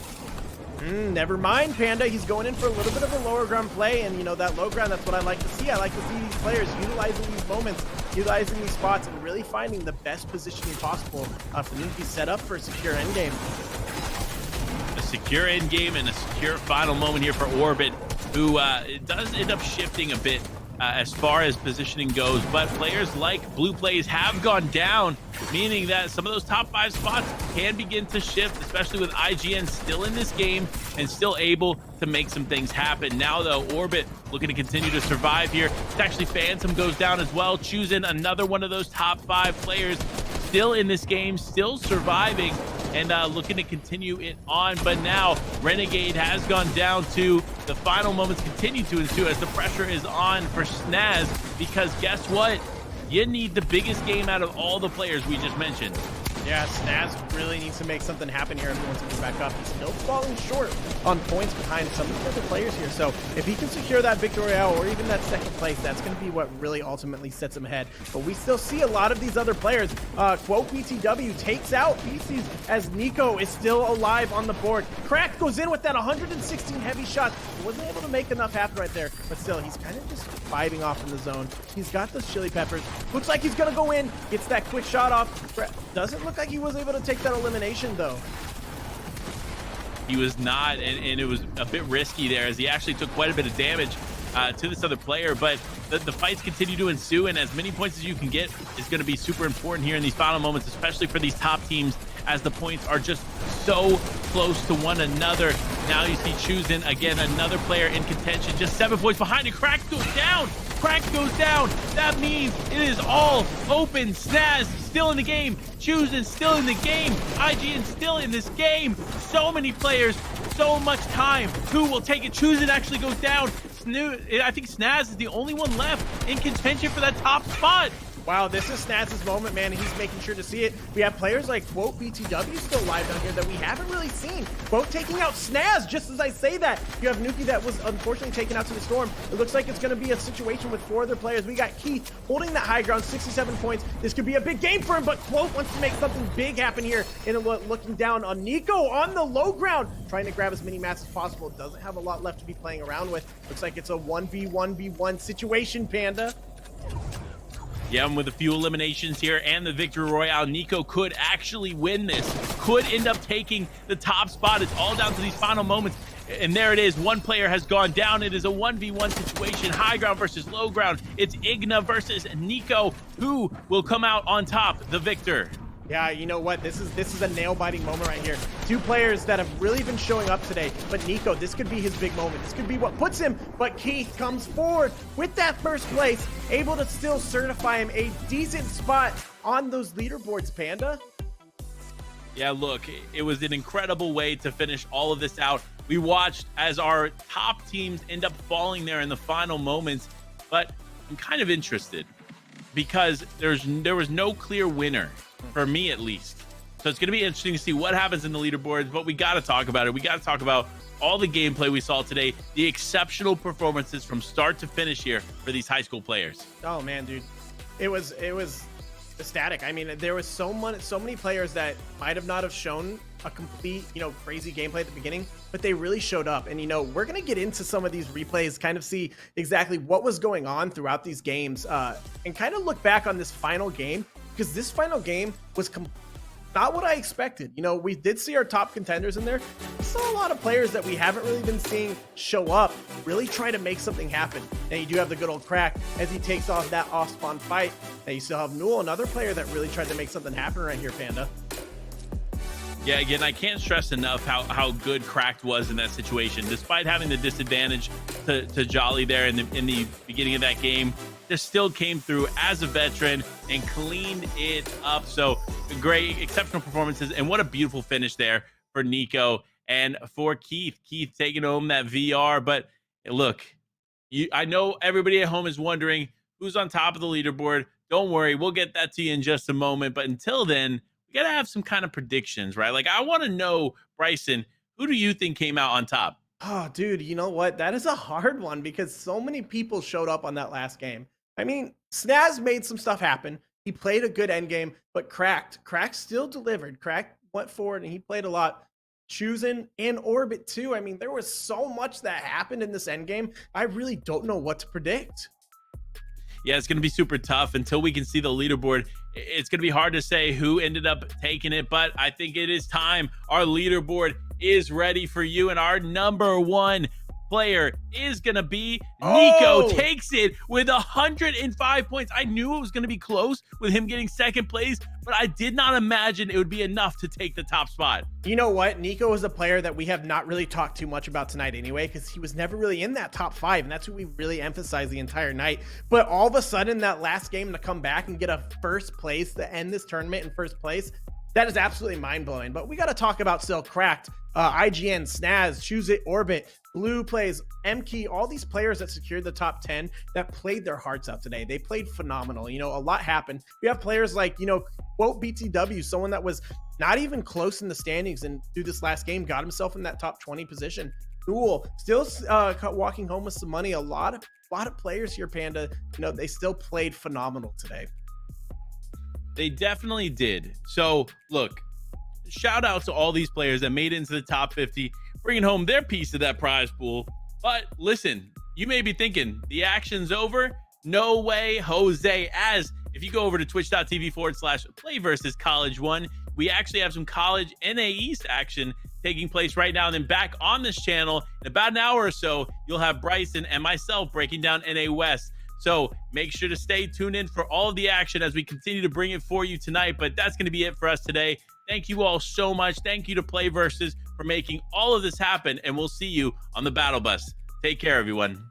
Never mind, Panda. He's going in for a little bit of a lower ground play, and you know, that low ground, that's what I like to see. I like to see these players utilizing these moments, utilizing these spots, and really finding the best positioning possible for them to be set up for a secure endgame. A secure endgame and a secure final moment here for Orbit, who does end up shifting a bit as far as positioning goes, but players like Blue Plays have gone down, meaning that some of those top 5 spots can begin to shift, especially with IGN still in this game and still able to make some things happen. Now though, Orbit looking to continue to survive here. It's actually Phantom goes down as well, choosing another one of those top 5 players still in this game, still surviving, and looking to continue it on. But now Renegade has gone down to the final moments continue to ensue as the pressure is on for Snaz, because guess what? You need the biggest game out of all the players we just mentioned. Yeah, Snaz really needs to make something happen here if he wants to get back up. He's still falling short on points behind some of the other players here. So if he can secure that victory royale or even that second place, that's going to be what really ultimately sets him ahead. But we still see a lot of these other players. Quote BTW takes out Feces as Nico is still alive on the board. Crack goes in with that 116 heavy shots. He wasn't able to make enough happen right there, but still, he's kind of just vibing off in the zone. He's got those chili peppers. Looks like he's going to go in, gets that quick shot off. Doesn't look like he was able to take that elimination though. He was not, and it was a bit risky there as he actually took quite a bit of damage to this other player, but the fights continue to ensue, and as many points as you can get is going to be super important here in these final moments, especially for these top teams, as the points are just so close to one another. Now you see Choosing, again, another player in contention, just 7 points behind, and Crack goes down. Crack goes down. That means it is all open. Snaz still in the game. Choosing still in the game. IGN still in this game. So many players, so much time. Who will take it? Choosing actually goes down. I think Snaz is the only one left in contention for that top spot. Wow, this is Snaz's moment, man. He's making sure to see it. We have players like Quote BTW still live down here that we haven't really seen. Quote taking out Snaz, just as I say that. You have Nuki that was unfortunately taken out to the storm. It looks like it's going to be a situation with 4 other players. We got Keith holding that high ground, 67 points. This could be a big game for him, but Quote wants to make something big happen here. And looking down on Nico on the low ground, trying to grab as many mats as possible. Doesn't have a lot left to be playing around with. Looks like it's a 1v1v1 situation, Panda. Yeah, and with a few eliminations here and the victory royale, Nico could actually win this, could end up taking the top spot. It's all down to these final moments. And there it is. One player has gone down. It is a 1v1 situation, high ground versus low ground. It's Igna versus Nico. Who will come out on top, the victor? Yeah, you know what? This is a nail-biting moment right here. 2 players that have really been showing up today, but Nico, this could be his big moment. This could be what puts him, but Keith comes forward with that first place, able to still certify him a decent spot on those leaderboards, Panda. Yeah, look, it was an incredible way to finish all of this out. We watched as our top teams end up falling there in the final moments, but I'm kind of interested because there was no clear winner. For me, at least. So it's going to be interesting to see what happens in the leaderboards, but we got to talk about it. We got to talk about all the gameplay we saw today, the exceptional performances from start to finish here for these high school players. Oh man, dude, it was ecstatic. I mean, there was so many players that might have not have shown a complete, crazy gameplay at the beginning, but they really showed up. And we're gonna get into some of these replays, kind of see exactly what was going on throughout these games, and kind of look back on this final game. Because this final game was not what I expected. We did see our top contenders in there. We saw a lot of players that we haven't really been seeing show up, really try to make something happen. Now you do have the good old Crack as he takes off that off-spawn fight. Now you still have Newell, another player that really tried to make something happen right here, Panda. Yeah, again, I can't stress enough how good Cracked was in that situation. Despite having the disadvantage to Jolly there in the beginning of that game, just still came through as a veteran and cleaned it up. So great, exceptional performances, and what a beautiful finish there for Nico and for Keith. Keith taking home that VR. But look, I know everybody at home is wondering who's on top of the leaderboard. Don't worry, we'll get that to you in just a moment. But until then, we got to have some kind of predictions, right? Like, I want to know, Bryson, who do you think came out on top? Oh, dude, you know what? That is a hard one because so many people showed up on that last game. I mean, Snaz made some stuff happen. He played a good end game, but Crack still delivered. Crack went forward and he played a lot. Choosing and Orbit too. I mean, there was so much that happened in this end game. I really don't know what to predict. Yeah, it's going to be super tough until we can see the leaderboard. It's going to be hard to say who ended up taking it, but I think it is time. Our leaderboard is ready for you, and our number 1 player is gonna be Nico. Takes it with 105 points. I knew it was gonna be close with him getting second place, but I did not imagine it would be enough to take the top spot. You know what? Nico is a player that we have not really talked too much about tonight anyway, because he was never really in that top 5, and that's what we really emphasized the entire night. But all of a sudden, that last game to come back and get a first place to end this tournament in first place, that is absolutely mind-blowing. But we got to talk about still Cracked, IGN, Snaz, Choose It, Orbit, Blue Plays, MKey, all these players that secured the top 10 that played their hearts out today. They played phenomenal. A lot happened. We have players like, quote BTW, someone that was not even close in the standings and through this last game got himself in that top 20 position. Cool. Still walking home with some money. A lot of players here, Panda, they still played phenomenal today. They definitely did. So look, shout out to all these players that made it into the top 50, bringing home their piece of that prize pool. But listen, you may be thinking the action's over. No way, Jose. As if you go over to twitch.tv/PlayVS College 1, we actually have some college NAE action taking place right now. And then back on this channel in about an hour or so, you'll have Bryson and myself breaking down NA West. So make sure to stay tuned in for all of the action as we continue to bring it for you tonight. But that's going to be it for us today. Thank you all so much. Thank you to PlayVS for making all of this happen. And we'll see you on the Battle Bus. Take care, everyone.